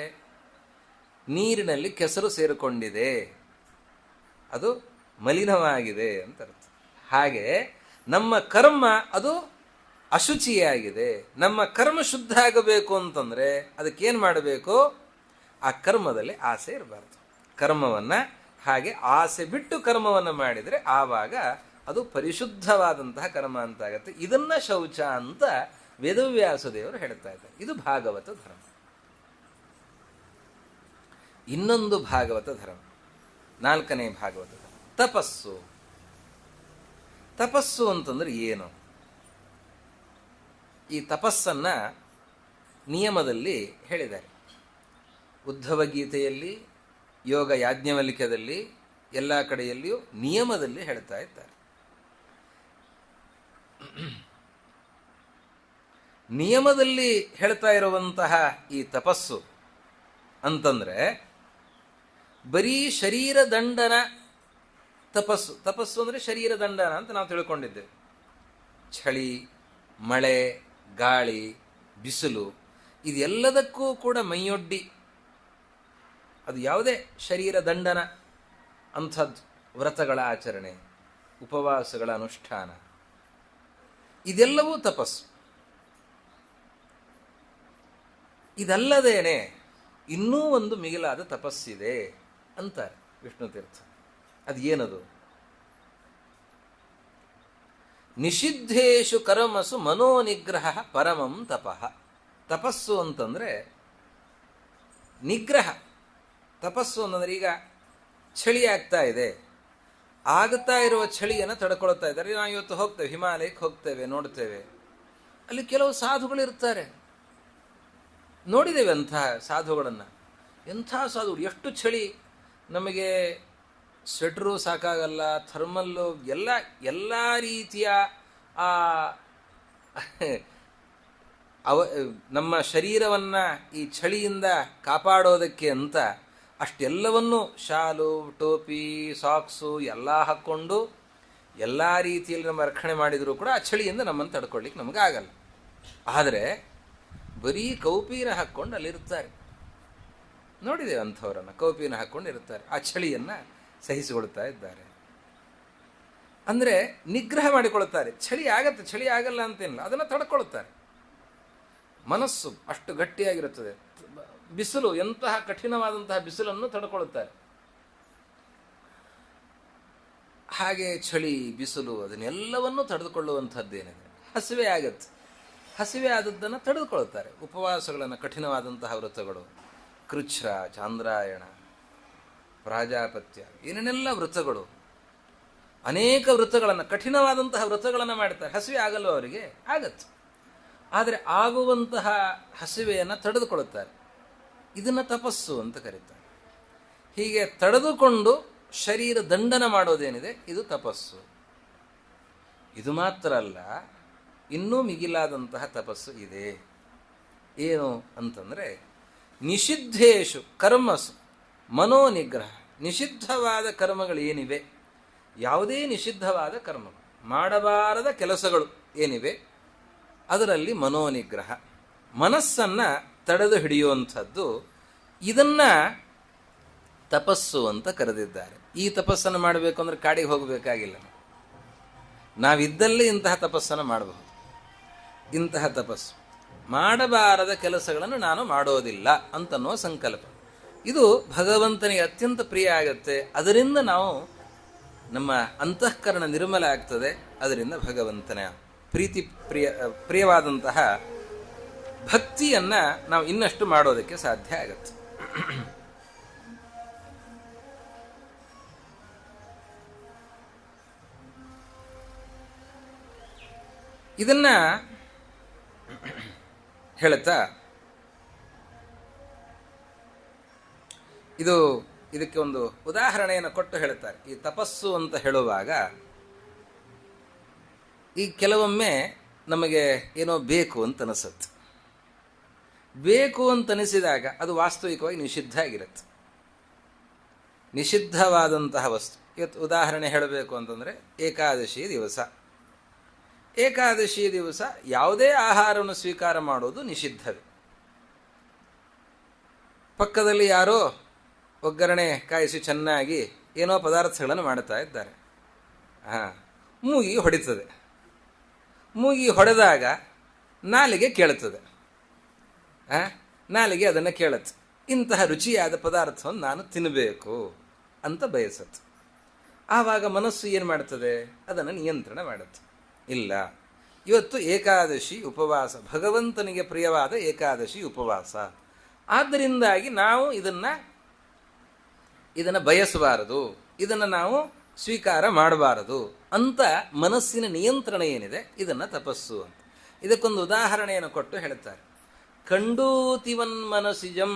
ನೀರಿನಲ್ಲಿ ಕೆಸರು ಸೇರಿಕೊಂಡಿದೆ, ಅದು ಮಲಿನವಾಗಿದೆ ಅಂತ ಅರ್ಥ. ಹಾಗೆ ನಮ್ಮ ಕರ್ಮ ಅದು ಅಶುಚಿಯಾಗಿದೆ. ನಮ್ಮ ಕರ್ಮ ಶುದ್ಧ ಆಗಬೇಕು ಅಂತಂದ್ರೆ ಅದಕ್ಕೇನು ಮಾಡಬೇಕು? ಆ ಕರ್ಮದಲ್ಲಿ ಆಸೆ ಇರಬಾರ್ದು. ಕರ್ಮವನ್ನ ಹಾಗೆ ಆಸೆ ಬಿಟ್ಟು ಕರ್ಮವನ್ನು ಮಾಡಿದರೆ ಆವಾಗ ಅದು ಪರಿಶುದ್ಧವಾದಂತಹ ಕರ್ಮ ಅಂತಾಗತ್ತೆ. ಇದನ್ನ ಶೌಚ ಅಂತ ವೇದವ್ಯಾಸ ದೇವರು ಹೇಳ್ತಾ ಇದ್ದಾರೆ. ಇದು ಭಾಗವತ ಧರ್ಮ. ಇನ್ನೊಂದು ಭಾಗವತ ಧರ್ಮ, 4ನೇ ಭಾಗವತ ಧರ್ಮ, ತಪಸ್ಸು. ತಪಸ್ಸು ಅಂತಂದ್ರೆ ಏನು? ಈ ತಪಸ್ಸನ್ನ ನಿಯಮದಲ್ಲಿ ಹೇಳಿದ್ದಾರೆ. ಉದ್ಧವ ಗೀತೆಯಲ್ಲಿ, ಯೋಗ ಯಾಜ್ಞವಲ್ಕ್ಯದಲ್ಲಿ, ಎಲ್ಲ ಕಡೆಯಲ್ಲಿಯೂ ನಿಯಮದಲ್ಲಿ ಹೇಳ್ತಾ ಇದ್ದಾರೆ. ನಿಯಮದಲ್ಲಿ ಹೇಳ್ತಾ ಇರುವಂತಹ ಈ ತಪಸ್ಸು ಅಂತಂದ್ರೆ ಬರೀ ಶರೀರ ದಂಡನ ತಪಸ್ಸು. ತಪಸ್ಸು ಅಂದ್ರೆ ಶರೀರ ದಂಡನ ಅಂತ ನಾವು ತಿಳ್ಕೊಂಡಿದ್ದೇವೆ. ಚಳಿ, ಮಳೆ, ಗಾಳಿ, ಬಿಸಿಲು ಇದೆಲ್ಲದಕ್ಕೂ ಕೂಡ ಮೈಯೊಡ್ಡಿ ಅದು ಯಾವುದೇ ಶರೀರ ದಂಡನ ಅಂಥದ್ದು, ವ್ರತಗಳ ಆಚರಣೆ, ಉಪವಾಸಗಳ ಅನುಷ್ಠಾನ, ಇದೆಲ್ಲವೂ ತಪಸ್ಸು. ಇದಲ್ಲದೇನೆ ಇನ್ನೂ ಒಂದು ಮಿಗಿಲಾದ ತಪಸ್ಸಿದೆ ಅಂತಾರೆ ವಿಷ್ಣು ತೀರ್ಥ. ಅದು ಏನದು? ನಿಷಿದ್ಧೇಶು ಕರ್ಮಸು ಮನೋನಿಗ್ರಹ ಪರಮಂ ತಪಃ. ತಪಸ್ಸು ಅಂತಂದ್ರೆ ನಿಗ್ರಹ. ತಪಸ್ಸು ಅಂತಂದ್ರೆ ಈಗ ಚಳಿ ಆಗ್ತಾ ಇದೆ, ಆಗ್ತಾ ಇರುವ ಚಳಿಯನ್ನು ತಡ್ಕೊಳ್ತಾ ಇದ್ದಾರೆ. ನಾವು ಇವತ್ತು ಹೋಗ್ತೇವೆ, ಹಿಮಾಲಯಕ್ಕೆ ಹೋಗ್ತೇವೆ, ನೋಡ್ತೇವೆ, ಅಲ್ಲಿ ಕೆಲವು ಸಾಧುಗಳು ಇರ್ತಾರೆ. ನೋಡಿದ್ದೇವೆ ಅಂತಹ ಸಾಧುಗಳನ್ನು. ಎಂಥ ಸಾಧುಗಳು! ಎಷ್ಟು ಚಳಿ, ನಮಗೆ ಸ್ವೆಟ್ರು ಸಾಕಾಗಲ್ಲ, ಥರ್ಮಲ್ಲು, ಎಲ್ಲ ರೀತಿಯ ನಮ್ಮ ಶರೀರವನ್ನು ಈ ಚಳಿಯಿಂದ ಕಾಪಾಡೋದಕ್ಕೆ ಅಂತ ಅಷ್ಟೆಲ್ಲವನ್ನು ಶಾಲು, ಟೋಪಿ, ಸಾಕ್ಸು ಎಲ್ಲ ಹಾಕ್ಕೊಂಡು ಎಲ್ಲ ರೀತಿಯಲ್ಲಿ ನಮ್ಮ ರಕ್ಷಣೆ ಮಾಡಿದರೂ ಕೂಡ ಆ ಚಳಿಯಿಂದ ನಮ್ಮನ್ನು ತಡ್ಕೊಳ್ಳಿಕ್ಕೆ ನಮಗೆ ಆಗಲ್ಲ. ಆದರೆ ಬರೀ ಕೌಪೀನ ಹಾಕ್ಕೊಂಡು ಅಲ್ಲಿರ್ತಾರೆ. ನೋಡಿದ್ದೇವೆ ಅಂಥವರನ್ನು, ಕೌಪೀನ ಹಾಕ್ಕೊಂಡು ಇರ್ತಾರೆ, ಆ ಚಳಿಯನ್ನು ಸಹಿಸಿಕೊಳ್ತಾ ಇದ್ದಾರೆ. ಅಂದರೆ ನಿಗ್ರಹ ಮಾಡಿಕೊಳ್ತಾರೆ. ಚಳಿ ಆಗತ್ತೆ, ಚಳಿ ಆಗಲ್ಲ ಅಂತೇನಿಲ್ಲ, ಅದನ್ನು ತಡ್ಕೊಳ್ತಾರೆ. ಮನಸ್ಸು ಅಷ್ಟು ಗಟ್ಟಿಯಾಗಿರುತ್ತದೆ. ಬಿಸಿಲು, ಎಂತಹ ಕಠಿಣವಾದಂತಹ ಬಿಸಿಲನ್ನು ತಡ್ಕೊಳ್ತಾರೆ. ಹಾಗೆ ಚಳಿ, ಬಿಸಿಲು ಅದನ್ನೆಲ್ಲವನ್ನೂ ತಡೆದುಕೊಳ್ಳುವಂಥದ್ದೇನಿದೆ, ಹಸಿವೆ ಆಗತ್ತೆ. ಹಸಿವೆ ಆದದ್ದನ್ನು ತಡೆದುಕೊಳ್ತಾರೆ. ಉಪವಾಸಗಳನ್ನು, ಕಠಿಣವಾದಂತಹ ವ್ರತಗಳು, ಕೃಚ್ಛ್ರ, ಚಾಂದ್ರಾಯಣ, ಪ್ರಾಜಾಪತ್ಯ, ಏನೇನೆಲ್ಲ ವ್ರತಗಳು, ಅನೇಕ ವ್ರತಗಳನ್ನು, ಕಠಿಣವಾದಂತಹ ವ್ರತಗಳನ್ನು ಮಾಡ್ತಾರೆ. ಹಸಿವೆ ಆಗಲ್ವ ಅವರಿಗೆ? ಆಗತ್ತೆ. ಆದರೆ ಆಗುವಂತಹ ಹಸಿವೆಯನ್ನು ತಡೆದುಕೊಳ್ಳುತ್ತಾರೆ. ಇದನ್ನು ತಪಸ್ಸು ಅಂತ ಕರೀತಾರೆ. ಹೀಗೆ ತಡೆದುಕೊಂಡು ಶರೀರ ದಂಡನ ಮಾಡೋದೇನಿದೆ ಇದು ತಪಸ್ಸು. ಇದು ಮಾತ್ರ ಅಲ್ಲ, ಇನ್ನೂ ಮಿಗಿಲಾದಂತಹ ತಪಸ್ಸು ಇದೆ. ಏನು ಅಂತಂದರೆ ನಿಷಿದ್ಧೇಶು ಕರ್ಮಸು ಮನೋನಿಗ್ರಹ. ನಿಷಿದ್ಧವಾದ ಕರ್ಮಗಳೇನಿವೆ, ಯಾವುದೇ ನಿಷಿದ್ಧವಾದ ಕರ್ಮಗಳು, ಮಾಡಬಾರದ ಕೆಲಸಗಳು ಏನಿವೆ, ಅದರಲ್ಲಿ ಮನೋನಿಗ್ರಹ, ಮನಸ್ಸನ್ನು ತಡೆದು ಹಿಡಿಯುವಂಥದ್ದು, ಇದನ್ನ ತಪಸ್ಸು ಅಂತ ಕರೆದಿದ್ದಾರೆ. ಈ ತಪಸ್ಸನ್ನು ಮಾಡಬೇಕು ಅಂದರೆ ಕಾಡಿಗೆ ಹೋಗಬೇಕಾಗಿಲ್ಲ. ನಾವಿದ್ದಲ್ಲಿ ಇಂತಹ ತಪಸ್ಸನ್ನು ಮಾಡಬಹುದು. ಇಂತಹ ತಪಸ್ಸು ಮಾಡಬಾರದ ಕೆಲಸಗಳನ್ನು ನಾನು ಮಾಡೋದಿಲ್ಲ ಅಂತನ್ನೋ ಸಂಕಲ್ಪ, ಇದು ಭಗವಂತನಿಗೆ ಅತ್ಯಂತ ಪ್ರಿಯ ಆಗುತ್ತೆ. ಅದರಿಂದ ನಾವು ನಮ್ಮ ಅಂತಃಕರಣ ನಿರ್ಮಲ ಆಗ್ತದೆ. ಅದರಿಂದ ಭಗವಂತನ ಪ್ರಿಯವಾದಂತಹ ಭಕ್ತಿಯನ್ನ ನಾವು ಇನ್ನಷ್ಟು ಮಾಡೋದಕ್ಕೆ ಸಾಧ್ಯ ಆಗತ್ತೆ. ಇದನ್ನ ಹೇಳ್ತಾ ಇದಕ್ಕೆ ಒಂದು ಉದಾಹರಣೆಯನ್ನು ಕೊಟ್ಟು ಹೇಳುತ್ತಾರೆ. ಈ ತಪಸ್ಸು ಅಂತ ಹೇಳುವಾಗ ಈ ಕೆಲವೊಮ್ಮೆ ನಮಗೆ ಏನೋ ಬೇಕು ಅಂತ ಅನಿಸುತ್ತೆ. ಬೇಕು ಅಂತ ಅನಿಸಿದಾಗ ಅದು ವಾಸ್ತವಿಕವಾಗಿ ನಿಷಿದ್ಧ ಆಗಿರುತ್ತೆ, ನಿಷಿದ್ಧವಾದಂತಹ ವಸ್ತು. ಇವತ್ತು ಉದಾಹರಣೆ ಹೇಳಬೇಕು ಅಂತಂದರೆ ಏಕಾದಶಿ ದಿವಸ, ಏಕಾದಶಿ ದಿವಸ ಯಾವುದೇ ಆಹಾರವನ್ನು ಸ್ವೀಕಾರ ಮಾಡೋದು ನಿಷಿದ್ಧವೇ. ಪಕ್ಕದಲ್ಲಿ ಯಾರೋ ಒಗ್ಗರಣೆ ಕಾಯಿಸಿ ಚೆನ್ನಾಗಿ ಏನೋ ಪದಾರ್ಥಗಳನ್ನು ಮಾಡ್ತಾ ಇದ್ದಾರೆ. ಮೂಗಿ ಹೊಡಿತದೆ. ಮೂಗಿ ಹೊಡೆದಾಗ ನಾಲಿಗೆ ಕೇಳುತ್ತದೆ. ನಾಲಿಗೆ ಅದನ್ನು ಕೇಳುತ್ತೆ, ಇಂತಹ ರುಚಿಯಾದ ಪದಾರ್ಥವನ್ನು ನಾನು ತಿನ್ನಬೇಕು ಅಂತ ಬಯಸುತ್ತೆ. ಆವಾಗ ಮನಸ್ಸು ಏನು ಮಾಡ್ತದೆ? ಅದನ್ನು ನಿಯಂತ್ರಣ ಮಾಡುತ್ತೆ. ಇಲ್ಲ, ಇವತ್ತು ಏಕಾದಶಿ ಉಪವಾಸ, ಭಗವಂತನಿಗೆ ಪ್ರಿಯವಾದ ಏಕಾದಶಿ ಉಪವಾಸ, ಆದ್ದರಿಂದಾಗಿ ನಾವು ಇದನ್ನು ಬಯಸಬಾರದು, ಇದನ್ನು ನಾವು ಸ್ವೀಕಾರ ಮಾಡಬಾರದು ಅಂತ ಮನಸ್ಸಿನ ನಿಯಂತ್ರಣ ಏನಿದೆ ಇದನ್ನು ತಪಸ್ಸು ಅಂತ. ಇದಕ್ಕೊಂದು ಉದಾಹರಣೆಯನ್ನು ಕೊಟ್ಟು ಹೇಳ್ತಾರೆ. ಖಂಡೂತಿವನ್ ಮನಸಿಜಂ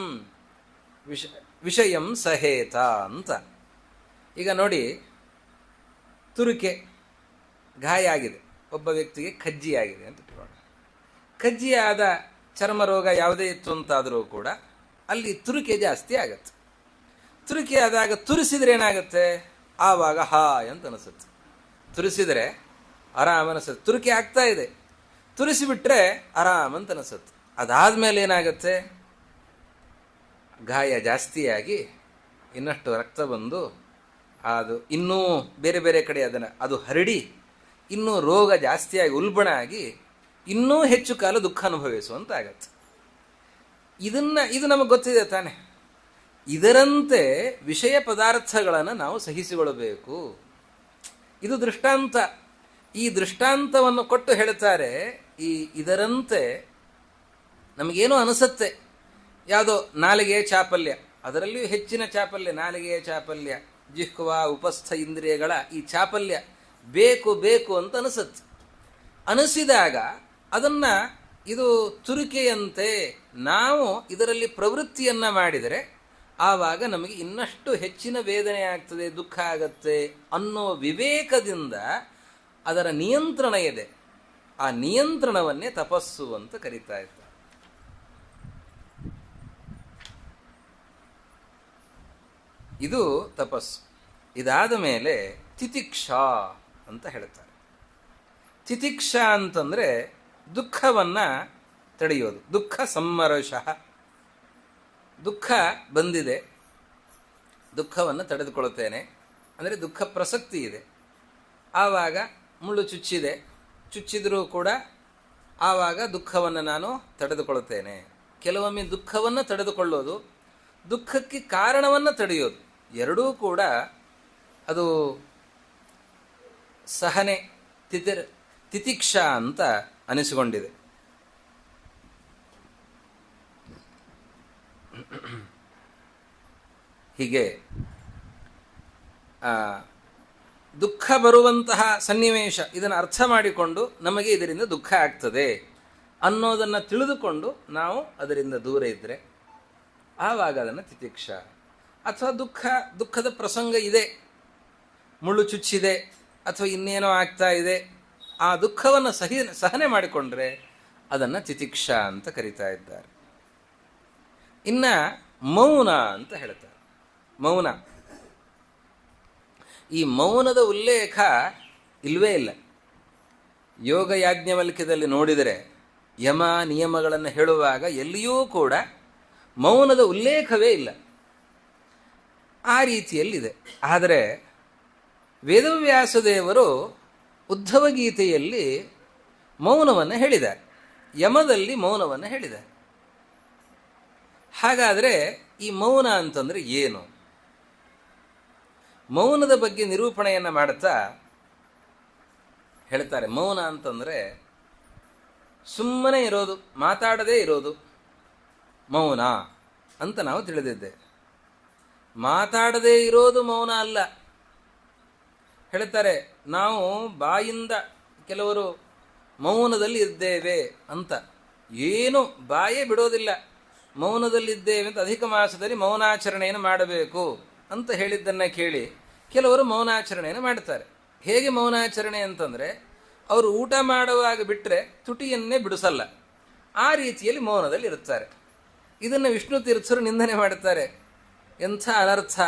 ವಿಷಯಂ ಸಹೇತ ಅಂತ. ಈಗ ನೋಡಿ, ತುರಿಕೆ ಗಾಯ ಆಗಿದೆ, ಒಬ್ಬ ವ್ಯಕ್ತಿಗೆ ಕಜ್ಜಿ ಆಗಿದೆ ಅಂತ ಇಟ್ಕೊಳ್ಳೋಣ. ಕಜ್ಜಿಯಾದ ಚರ್ಮ ರೋಗ ಯಾವುದೇ ಇತ್ತು ಅಂತಾದರೂ ಕೂಡ ಅಲ್ಲಿ ತುರಿಕೆ ಜಾಸ್ತಿ ಆಗತ್ತೆ. ತುರಿಕೆ ಆದಾಗ ತುರಿಸಿದ್ರೆ ಏನಾಗುತ್ತೆ? ಆವಾಗ ಹಾಯ್ ಅಂತ ಅನಿಸುತ್ತೆ. ತುರಿಸಿದರೆ ಆರಾಮ್ ಅನಿಸುತ್ತೆ. ತುರಿಕೆ ಆಗ್ತಾ ಇದೆ, ತುರಿಸಿಬಿಟ್ರೆ ಆರಾಮ್ ಅಂತ ಅನಿಸುತ್ತೆ. ಅದಾದ್ಮೇಲೆ ಏನಾಗುತ್ತೆ? ಗಾಯ ಜಾಸ್ತಿಯಾಗಿ ಇನ್ನಷ್ಟು ರಕ್ತ ಬಂದು ಅದು ಇನ್ನೂ ಬೇರೆ ಬೇರೆ ಕಡೆ ಅದು ಹರಡಿ ಇನ್ನೂ ರೋಗ ಜಾಸ್ತಿಯಾಗಿ ಉಲ್ಬಣ ಆಗಿ ಇನ್ನೂ ಹೆಚ್ಚು ಕಾಲ ದುಃಖ ಅನುಭವಿಸುವಂತಾಗತ್ತೆ. ಇದು ನಮಗೆ ಗೊತ್ತಿದೆ ತಾನೆ. ಇದರಂತೆ ವಿಷಯ ಪದಾರ್ಥಗಳನ್ನು ನಾವು ಸಹಿಸಿಕೊಳ್ಳಬೇಕು. ಇದು ದೃಷ್ಟಾಂತ. ಈ ದೃಷ್ಟಾಂತವನ್ನು ಕೊಟ್ಟು ಹೇಳ್ತಾರೆ, ಇದರಂತೆ ನಮಗೇನೋ ಅನಿಸುತ್ತೆ, ಯಾವುದೋ ನಾಲಿಗೆಯ ಚಾಪಲ್ಯ, ಅದರಲ್ಲಿಯೂ ಹೆಚ್ಚಿನ ಚಾಪಲ್ಯ, ನಾಲಿಗೆಯ ಚಾಪಲ್ಯ, ಜಿಹ್ವ ಉಪಸ್ಥ ಇಂದ್ರಿಯಗಳ ಈ ಚಾಪಲ್ಯ ಬೇಕು ಬೇಕು ಅಂತ ಅನಿಸುತ್ತೆ. ಅನಿಸಿದಾಗ ಅದನ್ನು ಇದು ತುರಿಕೆಯಂತೆ ನಾವು ಇದರಲ್ಲಿ ಪ್ರವೃತ್ತಿಯನ್ನು ಮಾಡಿದರೆ ಆವಾಗ ನಮಗೆ ಇನ್ನಷ್ಟು ಹೆಚ್ಚಿನ ವೇದನೆ ಆಗ್ತದೆ, ದುಃಖ ಆಗತ್ತೆ ಅನ್ನೋ ವಿವೇಕದಿಂದ ಅದರ ನಿಯಂತ್ರಣ ಇದೆ. ಆ ನಿಯಂತ್ರಣವನ್ನೇ ತಪಸ್ಸು ಅಂತ ಕರೀತಾ ಇದ್ದಾರೆ. ಇದು ತಪಸ್ಸು. ಇದಾದ ಮೇಲೆ ತಿತಿಕ್ಷಾ ಅಂತ ಹೇಳ್ತಾರೆ. ತಿತಿಕ್ಷಾ ಅಂತಂದರೆ ದುಃಖವನ್ನು ತಡೆಯೋದು. ದುಃಖ ಸಂಮರಶಃ, ದುಃಖ ಬಂದಿದೆ, ದುಃಖವನ್ನು ತಡೆದುಕೊಳ್ಳುತ್ತೇನೆ ಅಂದರೆ ದುಃಖ ಪ್ರಸಕ್ತಿ ಇದೆ. ಆವಾಗ ಮುಳ್ಳು ಚುಚ್ಚಿದರೂ ಕೂಡ ಆವಾಗ ದುಃಖವನ್ನು ನಾನು ತಡೆದುಕೊಳ್ಳುತ್ತೇನೆ. ಕೆಲವೊಮ್ಮೆ ದುಃಖವನ್ನು ತಡೆದುಕೊಳ್ಳೋದು, ದುಃಖಕ್ಕೆ ಕಾರಣವನ್ನು ತಡೆಯೋದು, ಎರಡೂ ಕೂಡ ಅದು ಸಹನೆ, ತಿತಿಕ್ಷಾ ಅಂತ ಅನಿಸಿಕೊಂಡಿದೆ. ಹೀಗೆ ದುಃಖ ಬರುವಂತಹ ಸನ್ನಿವೇಶ ಇದನ್ನು ಅರ್ಥ ಮಾಡಿಕೊಂಡು ನಮಗೆ ಇದರಿಂದ ದುಃಖ ಆಗ್ತದೆ ಅನ್ನೋದನ್ನು ತಿಳಿದುಕೊಂಡು ನಾವು ಅದರಿಂದ ದೂರ ಇದ್ದರೆ ಆವಾಗ ಅದನ್ನು ತಿತಿಕ್ಷಾ. ಅಥವಾ ದುಃಖದ ಪ್ರಸಂಗ ಇದೆ, ಮುಳ್ಳು ಚುಚ್ಚಿದೆ ಅಥವಾ ಇನ್ನೇನೋ ಆಗ್ತಾ ಇದೆ, ಆ ದುಃಖವನ್ನು ಸಹನೆ ಮಾಡಿಕೊಂಡ್ರೆ ಅದನ್ನು ತಿತಿಕ್ಷಾ ಅಂತ ಕರೀತಾ ಇದ್ದಾರೆ. ಇನ್ನು ಮೌನ ಅಂತ ಹೇಳ್ತಾರೆ. ಮೌನ, ಈ ಮೌನದ ಉಲ್ಲೇಖ ಇಲ್ವೇ ಇಲ್ಲ. ಯೋಗ ಯಾಜ್ಞವಲ್ಕ್ಯದಲ್ಲಿ ನೋಡಿದರೆ ಯಮ ನಿಯಮಗಳನ್ನು ಹೇಳುವಾಗ ಎಲ್ಲಿಯೂ ಕೂಡ ಮೌನದ ಉಲ್ಲೇಖವೇ ಇಲ್ಲ. ಆ ರೀತಿಯಲ್ಲಿದೆ. ಆದರೆ ವೇದವ್ಯಾಸದೇವರು ಉದ್ಧವ ಗೀತೆಯಲ್ಲಿ ಮೌನವನ್ನು ಹೇಳಿದ್ದಾರೆ, ಯಮದಲ್ಲಿ ಮೌನವನ್ನು ಹೇಳಿದ್ದಾರೆ. ಹಾಗಾದರೆ ಈ ಮೌನ ಅಂತಂದರೆ ಏನು? ಮೌನದ ಬಗ್ಗೆ ನಿರೂಪಣೆಯನ್ನು ಮಾಡುತ್ತಾ ಹೇಳ್ತಾರೆ, ಮೌನ ಅಂತಂದರೆ ಸುಮ್ಮನೆ ಇರೋದು, ಮಾತಾಡದೇ ಇರೋದು ಮೌನ ಅಂತ ನಾವು ತಿಳಿದಿದ್ದೆ. ಮಾತಾಡದೇ ಇರೋದು ಮೌನ ಅಲ್ಲ. ಹೇಳ್ತಾರೆ, ನಾವು ಬಾಯಿಂದ ಕೆಲವರು ಮೌನದಲ್ಲಿ ಇದ್ದೇವೆ ಅಂತ. ಏನು ಬಾಯೇ ಬಿಡೋದಿಲ್ಲ. ಮೌನದಲ್ಲಿದ್ದೇವೆ ಅಂತ ಅಧಿಕ ಮಾಸದಲ್ಲಿ ಮೌನಾಚರಣೆಯನ್ನು ಮಾಡಬೇಕು ಅಂತ ಹೇಳಿದ್ದನ್ನು ಕೇಳಿ ಕೆಲವರು ಮೌನಾಚರಣೆಯನ್ನು ಮಾಡ್ತಾರೆ. ಹೇಗೆ ಮೌನಾಚರಣೆ ಅಂತಂದರೆ, ಅವರು ಊಟ ಮಾಡುವಾಗ ಬಿಟ್ಟರೆ ತುಟಿಯನ್ನೇ ಬಿಡಿಸಲ್ಲ, ಆ ರೀತಿಯಲ್ಲಿ ಮೌನದಲ್ಲಿ ಇರುತ್ತಾರೆ. ಇದನ್ನು ವಿಷ್ಣು ತೀರ್ಥರು ನಿಂದನೆ ಮಾಡುತ್ತಾರೆ. ಎಂಥ ಅನರ್ಥ!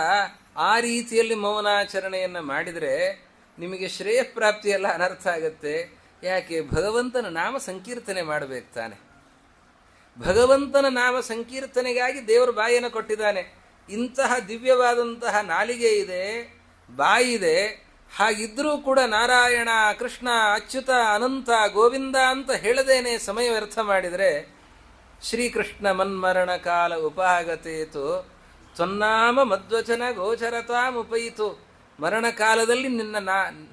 ಆ ರೀತಿಯಲ್ಲಿ ಮೌನಾಚರಣೆಯನ್ನು ಮಾಡಿದರೆ ನಿಮಗೆ ಶ್ರೇಯಪ್ರಾಪ್ತಿಯೆಲ್ಲ ಅನರ್ಥ ಆಗುತ್ತೆ. ಯಾಕೆ? ಭಗವಂತನ ನಾಮ ಸಂಕೀರ್ತನೆ ಮಾಡಬೇಕು ತಾನೆ. ಭಗವಂತನ ನಾಮ ಸಂಕೀರ್ತನೆಗಾಗಿ ದೇವರು ಬಾಯಿಯನ್ನು ಕೊಟ್ಟಿದ್ದಾನೆ. ಇಂತಹ ದಿವ್ಯವಾದಂತಹ ನಾಲಿಗೆ ಇದೆ, ಬಾಯಿದೆ. ಹಾಗಿದ್ರೂ ಕೂಡ ನಾರಾಯಣ, ಕೃಷ್ಣ, ಅಚ್ಯುತ, ಅನಂತ, ಗೋವಿಂದ ಅಂತ ಹೇಳದೇನೆ ಸಮಯ ವ್ಯರ್ಥ ಮಾಡಿದರೆ, ಶ್ರೀಕೃಷ್ಣ ಮನ್ಮರಣ ಕಾಲ ಉಪಾಗತೇತು ತ್ವನ್ನಾಮ ಮಧ್ವಚನ ಗೋಚರತಾಮುಪಯಿತು. ಮರಣ ಕಾಲದಲ್ಲಿ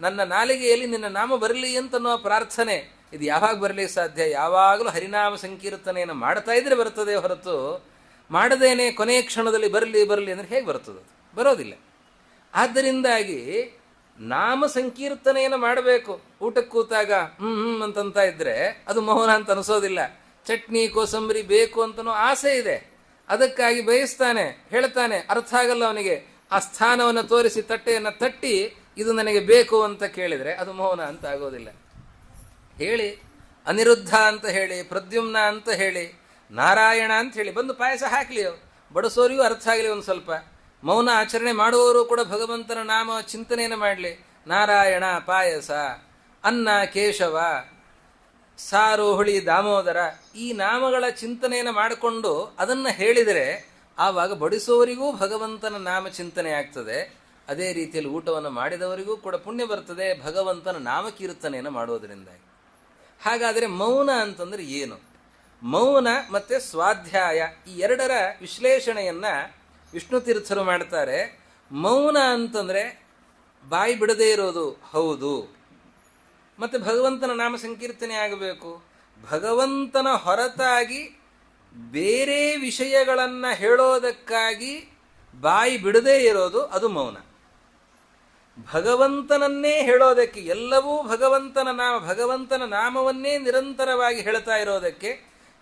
ನನ್ನ ನಾಲಿಗೆಯಲ್ಲಿ ನಿನ್ನ ನಾಮ ಬರಲಿ ಅಂತನ್ನುವ ಪ್ರಾರ್ಥನೆ ಇದು ಯಾವಾಗ ಬರಲಿಕ್ಕೆ ಸಾಧ್ಯ? ಯಾವಾಗಲೂ ಹರಿನಾಮ ಸಂಕೀರ್ತನೆಯನ್ನು ಮಾಡ್ತಾ ಇದ್ರೆ ಬರ್ತದೆ ಹೊರತು ಮಾಡದೇನೆ ಕೊನೆಯ ಕ್ಷಣದಲ್ಲಿ ಬರಲಿ ಅಂದರೆ ಹೇಗೆ ಬರ್ತದೆ? ಬರೋದಿಲ್ಲ. ಆದ್ದರಿಂದಾಗಿ ನಾಮ ಸಂಕೀರ್ತನೆಯನ್ನು ಮಾಡಬೇಕು. ಊಟಕ್ಕೆ ಕೂತಾಗ ಅಂತಂತ ಇದ್ರೆ ಅದು ಮೌನ ಅಂತ ಅನಿಸೋದಿಲ್ಲ. ಚಟ್ನಿ ಕೋಸಂಬರಿ ಬೇಕು ಅಂತನೋ ಆಸೆ ಇದೆ, ಅದಕ್ಕಾಗಿ ಬಯಸ್ತಾನೆ, ಹೇಳ್ತಾನೆ, ಅರ್ಥ ಆಗಲ್ಲ ಅವನಿಗೆ. ಆ ಸ್ಥಾನವನ್ನು ತೋರಿಸಿ ತಟ್ಟೆಯನ್ನು ತಟ್ಟಿ ಇದು ನನಗೆ ಬೇಕು ಅಂತ ಕೇಳಿದರೆ ಅದು ಮೌನ ಅಂತ ಆಗೋದಿಲ್ಲ. ಹೇಳಿ ಅನಿರುದ್ಧ ಅಂತ ಹೇಳಿ, ಪ್ರದ್ಯುಮ್ನ ಅಂತ ಹೇಳಿ, ನಾರಾಯಣ ಅಂತ ಹೇಳಿ ಬಂದು ಪಾಯಸ ಹಾಕಲಿ, ಬಡಿಸೋರಿಗೂ ಅರ್ಥ ಆಗಲಿ. ಒಂದು ಸ್ವಲ್ಪ ಮೌನ ಆಚರಣೆ ಮಾಡುವವರು ಕೂಡ ಭಗವಂತನ ನಾಮ ಚಿಂತನೆಯನ್ನು ಮಾಡಲಿ. ನಾರಾಯಣ ಪಾಯಸ, ಅನ್ನ ಕೇಶವ, ಸಾರು ಹುಳಿ ದಾಮೋದರ, ಈ ನಾಮಗಳ ಚಿಂತನೆಯನ್ನು ಮಾಡಿಕೊಂಡು ಅದನ್ನು ಹೇಳಿದರೆ ಆವಾಗ ಬಡಿಸೋರಿಗೂ ಭಗವಂತನ ನಾಮ ಚಿಂತನೆ ಆಗ್ತದೆ. ಅದೇ ರೀತಿಯಲ್ಲಿ ಊಟವನ್ನು ಮಾಡಿದವರಿಗೂ ಕೂಡ ಪುಣ್ಯ ಬರ್ತದೆ ಭಗವಂತನ ನಾಮಕೀರ್ತನೆಯನ್ನು ಮಾಡೋದರಿಂದಾಗಿ. ಹಾಗಾದರೆ ಮೌನ ಅಂತಂದ್ರೆ ಏನು? ಮೌನ ಮತ್ತು ಸ್ವಾಧ್ಯಾಯ ಈ ಎರಡರ ವಿಶ್ಲೇಷಣೆಯನ್ನು ವಿಷ್ಣು ತೀರ್ಥರು ಮಾಡ್ತಾರೆ. ಮೌನ ಅಂತಂದರೆ ಬಾಯಿ ಬಿಡದೇ ಇರೋದು ಹೌದು, ಮತ್ತು ಭಗವಂತನ ನಾಮ ಸಂಕೀರ್ತನೆ ಆಗಬೇಕು. ಭಗವಂತನ ಹೊರತಾಗಿ ಬೇರೆ ವಿಷಯಗಳನ್ನು ಹೇಳೋದಕ್ಕಾಗಿ ಬಾಯಿ ಬಿಡದೇ ಇರೋದು ಅದು ಮೌನ. ಭಗವಂತನನ್ನೇ ಹೇಳೋದಕ್ಕೆ, ಎಲ್ಲವೂ ಭಗವಂತನ ನಾಮವನ್ನೇ ನಿರಂತರವಾಗಿ ಹೇಳ್ತಾ ಇರೋದಕ್ಕೆ,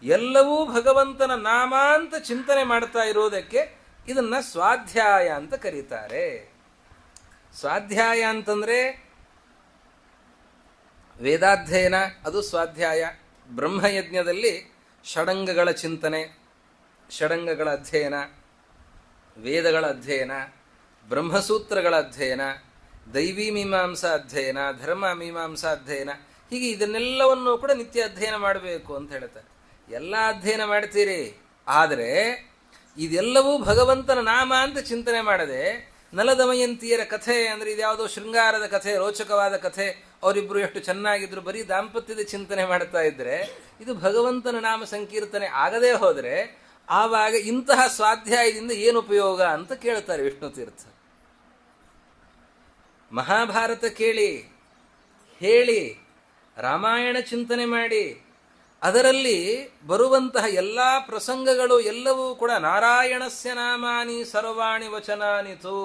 ಎಲ್ಲವೂ ಭಗವಂತನ ನಾಮ ಅಂತ ಚಿಂತನೆ ಮಾಡ್ತಾ ಇರೋದಕ್ಕೆ ಇದನ್ನ ಸ್ವಾಧ್ಯಾಯ ಅಂತ ಕರೀತಾರೆ. ಸ್ವಾಧ್ಯಾಯ ಅಂತಂದ್ರೆ ವೇದಾಧ್ಯಯನ, ಅದು ಸ್ವಾಧ್ಯಾಯ. ಬ್ರಹ್ಮಯಜ್ಞದಲ್ಲಿ ಷಡಂಗಗಳ ಚಿಂತನೆ, ಷಡಂಗಗಳ ಅಧ್ಯಯನ, ವೇದಗಳ ಅಧ್ಯಯನ, ಬ್ರಹ್ಮಸೂತ್ರಗಳ ಅಧ್ಯಯನ, ದೈವಿ ಮೀಮಾಂಸಾ ಅಧ್ಯಯನ, ಧರ್ಮ ಮೀಮಾಂಸಾ ಅಧ್ಯಯನ, ಹೀಗೆ ಇದನ್ನೆಲ್ಲವನ್ನು ಕೂಡ ನಿತ್ಯ ಅಧ್ಯಯನ ಮಾಡಬೇಕು ಅಂತ ಹೇಳ್ತಾರೆ. ಎಲ್ಲ ಅಧ್ಯಯನ ಮಾಡ್ತೀರಿ, ಆದರೆ ಇದೆಲ್ಲವೂ ಭಗವಂತನ ನಾಮ ಅಂತ ಚಿಂತನೆ ಮಾಡದೆ ನಲದಮಯಂತಿಯರ ಕಥೆ ಅಂದರೆ ಇದ್ಯಾವುದೋ ಶೃಂಗಾರದ ಕಥೆ, ರೋಚಕವಾದ ಕಥೆ, ಅವರಿಬ್ಬರು ಎಷ್ಟು ಚೆನ್ನಾಗಿದ್ರು, ಬರೀ ದಾಂಪತ್ಯದ ಚಿಂತನೆ ಮಾಡ್ತಾ ಇದ್ರೆ ಇದು ಭಗವಂತನ ನಾಮ ಸಂಕೀರ್ತನೆ ಆಗದೇ ಹೋದರೆ ಆವಾಗ ಇಂತಹ ಸ್ವಾಧ್ಯಾಯದಿಂದ ಏನು ಉಪಯೋಗ ಅಂತ ಕೇಳ್ತಾರೆ ವಿಷ್ಣು ತೀರ್ಥ. ಮಹಾಭಾರತ ಕೇಳಿ, ಹೇಳಿ, ರಾಮಾಯಣ ಚಿಂತನೆ ಮಾಡಿ, ಅದರಲ್ಲಿ ಬರುವಂತಹ ಎಲ್ಲ ಪ್ರಸಂಗಗಳು ಎಲ್ಲವೂ ಕೂಡ ನಾರಾಯಣಸ್ಯ ನಾಮಾನಿ ಸರ್ವಾಣಿ ವಚನಾನಿತು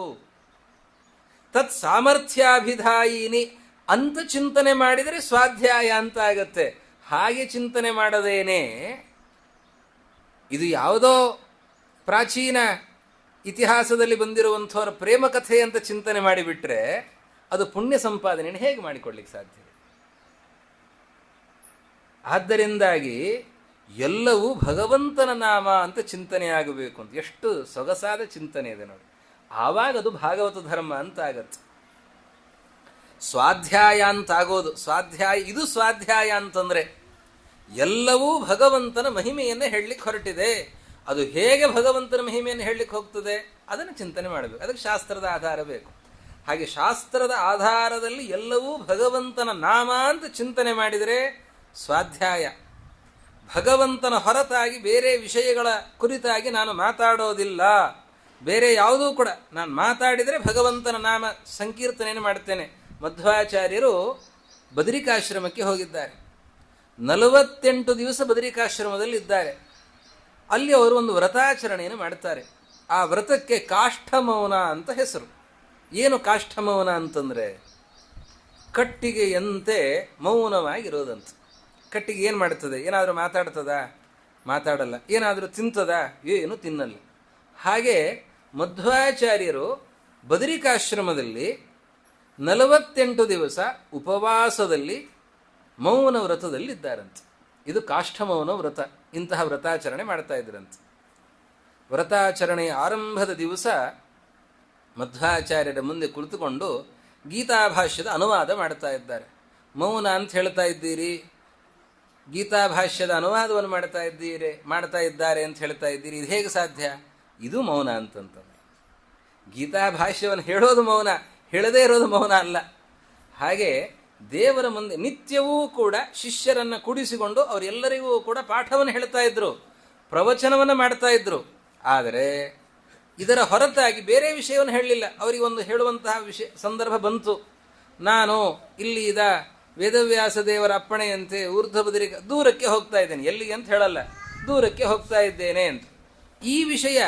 ತತ್ ಸಾಮರ್ಥ್ಯಾಭಿಧಾಯಿನಿ ಅಂತ ಚಿಂತನೆ ಮಾಡಿದರೆ ಸ್ವಾಧ್ಯಾಯ ಅಂತ ಆಗತ್ತೆ. ಹಾಗೆ ಚಿಂತನೆ ಮಾಡದೇನೆ ಇದು ಯಾವುದೋ ಪ್ರಾಚೀನ ಇತಿಹಾಸದಲ್ಲಿ ಬಂದಿರುವಂಥವರ ಪ್ರೇಮ ಕಥೆ ಅಂತ ಚಿಂತನೆ ಮಾಡಿಬಿಟ್ರೆ ಅದು ಪುಣ್ಯ ಸಂಪಾದನೆಯನ್ನು ಹೇಗೆ ಮಾಡಿಕೊಳ್ಳಿಕ್ಕೆ ಸಾಧ್ಯ? ಆದ್ದರಿಂದಾಗಿ ಎಲ್ಲವೂ ಭಗವಂತನ ನಾಮ ಅಂತ ಚಿಂತನೆ ಆಗಬೇಕು ಅಂತ. ಎಷ್ಟು ಸೊಗಸಾದ ಚಿಂತನೆ ಇದೆ ನೋಡಿ. ಆವಾಗ ಅದು ಭಾಗವತ ಧರ್ಮ ಅಂತ ಆಗತ್ತೆ. ಸ್ವಾಧ್ಯಾಯ ಅಂತಾಗೋದು. ಸ್ವಾಧ್ಯಾಯ, ಇದು ಸ್ವಾಧ್ಯಾಯ ಅಂತಂದ್ರೆ ಎಲ್ಲವೂ ಭಗವಂತನ ಮಹಿಮೆಯನ್ನು ಹೇಳಲಿಕ್ಕೆ ಹೊರಟಿದೆ. ಅದು ಹೇಗೆ ಭಗವಂತನ ಮಹಿಮೆಯನ್ನು ಹೇಳಲಿಕ್ಕೆ ಹೋಗ್ತದೆ ಅದನ್ನು ಚಿಂತನೆ ಮಾಡಬೇಕು. ಅದಕ್ಕೆ ಶಾಸ್ತ್ರದ ಆಧಾರ ಬೇಕು. ಹಾಗೆ ಶಾಸ್ತ್ರದ ಆಧಾರದಲ್ಲಿ ಎಲ್ಲವೂ ಭಗವಂತನ ನಾಮ ಅಂತ ಚಿಂತನೆ ಮಾಡಿದರೆ ಸ್ವಾಧ್ಯಾಯ. ಭಗವಂತನ ಹೊರತಾಗಿ ಬೇರೆ ವಿಷಯಗಳ ಕುರಿತಾಗಿ ನಾನು ಮಾತಾಡೋದಿಲ್ಲ, ಬೇರೆ ಯಾವುದೂ ಕೂಡ ನಾನು ಮಾತಾಡಿದರೆ ಭಗವಂತನ ನಾಮ ಸಂಕೀರ್ತನೆಯನ್ನು ಮಾಡ್ತೇನೆ. ಮಧ್ವಾಚಾರ್ಯರು ಬದರಿಕಾಶ್ರಮಕ್ಕೆ ಹೋಗಿದ್ದಾರೆ. 48 ದಿವಸ ಬದರಿಕಾಶ್ರಮದಲ್ಲಿ ಇದ್ದಾರೆ. ಅಲ್ಲಿ ಅವರು ಒಂದು ವ್ರತಾಚರಣೆಯನ್ನು ಮಾಡ್ತಾರೆ. ಆ ವ್ರತಕ್ಕೆ ಕಾಷ್ಠಮೌನ ಅಂತ ಹೆಸರು. ಏನು ಕಾಷ್ಠಮೌನ ಅಂತಂದ್ರೆ ಕಟ್ಟಿಗೆಯಂತೆ ಮೌನವಾಗಿರೋದಂತ. ಕಟ್ಟಿಗೆ ಏನು ಮಾಡ್ತದೆ? ಏನಾದರೂ ಮಾತಾಡ್ತದ? ಮಾತಾಡಲ್ಲ. ಏನಾದರೂ ತಿಂತದ? ಏನು ತಿನ್ನಲ್ಲ. ಹಾಗೆ ಮಧ್ವಾಚಾರ್ಯರು ಬದರಿಕಾಶ್ರಮದಲ್ಲಿ 48 ದಿವಸ ಉಪವಾಸದಲ್ಲಿ ಮೌನ ವ್ರತದಲ್ಲಿದ್ದಾರಂತೆ. ಇದು ಕಾಷ್ಠಮೌನ ವ್ರತ. ಇಂತಹ ವ್ರತಾಚರಣೆ ಮಾಡ್ತಾ ಇದ್ರಂತೆ. ವ್ರತಾಚರಣೆಯ ಆರಂಭದ ದಿವಸ ಮಧ್ವಾಚಾರ್ಯರ ಮುಂದೆ ಕುಳಿತುಕೊಂಡು ಗೀತಾಭಾಷ್ಯದ ಅನುವಾದ ಮಾಡ್ತಾ ಇದ್ದಾರೆ. ಮೌನ ಅಂತ ಹೇಳ್ತಾ ಇದ್ದೀರಿ, ಗೀತಾಭಾಷ್ಯದ ಅನುವಾದವನ್ನು ಮಾಡ್ತಾ ಇದ್ದಾರೆ ಅಂತ ಹೇಳ್ತಾ ಇದ್ದೀರಿ, ಇದು ಹೇಗೆ ಸಾಧ್ಯ? ಇದು ಮೌನ ಅಂತಂತಂದ್ರೆ ಗೀತಾಭಾಷ್ಯವನ್ನು ಹೇಳೋದು ಮೌನ, ಹೇಳದೇ ಇರೋದು ಮೌನ ಅಲ್ಲ. ಹಾಗೆ ದೇವರ ಮುಂದೆ ನಿತ್ಯವೂ ಕೂಡ ಶಿಷ್ಯರನ್ನು ಕೂಡಿಸಿಕೊಂಡು ಅವರೆಲ್ಲರಿಗೂ ಕೂಡ ಪಾಠವನ್ನು ಹೇಳ್ತಾ ಇದ್ರು, ಪ್ರವಚನವನ್ನು ಮಾಡ್ತಾ ಇದ್ರು. ಆದರೆ ಇದರ ಹೊರತಾಗಿ ಬೇರೆ ವಿಷಯವನ್ನು ಹೇಳಲಿಲ್ಲ. ಅವರಿಗೊಂದು ಹೇಳುವಂತಹ ಸಂದರ್ಭ ಬಂತು. ನಾನು ಇಲ್ಲಿ ವೇದವ್ಯಾಸ ದೇವರ ಅಪ್ಪಣೆಯಂತೆ ಊರ್ಧ್ವ ಬದರಿಕ ದೂರಕ್ಕೆ ಹೋಗ್ತಾ ಇದ್ದೇನೆ. ಎಲ್ಲಿಗೆ ಅಂತ ಹೇಳಲ್ಲ, ದೂರಕ್ಕೆ ಹೋಗ್ತಾ ಇದ್ದೇನೆ ಅಂತ. ಈ ವಿಷಯ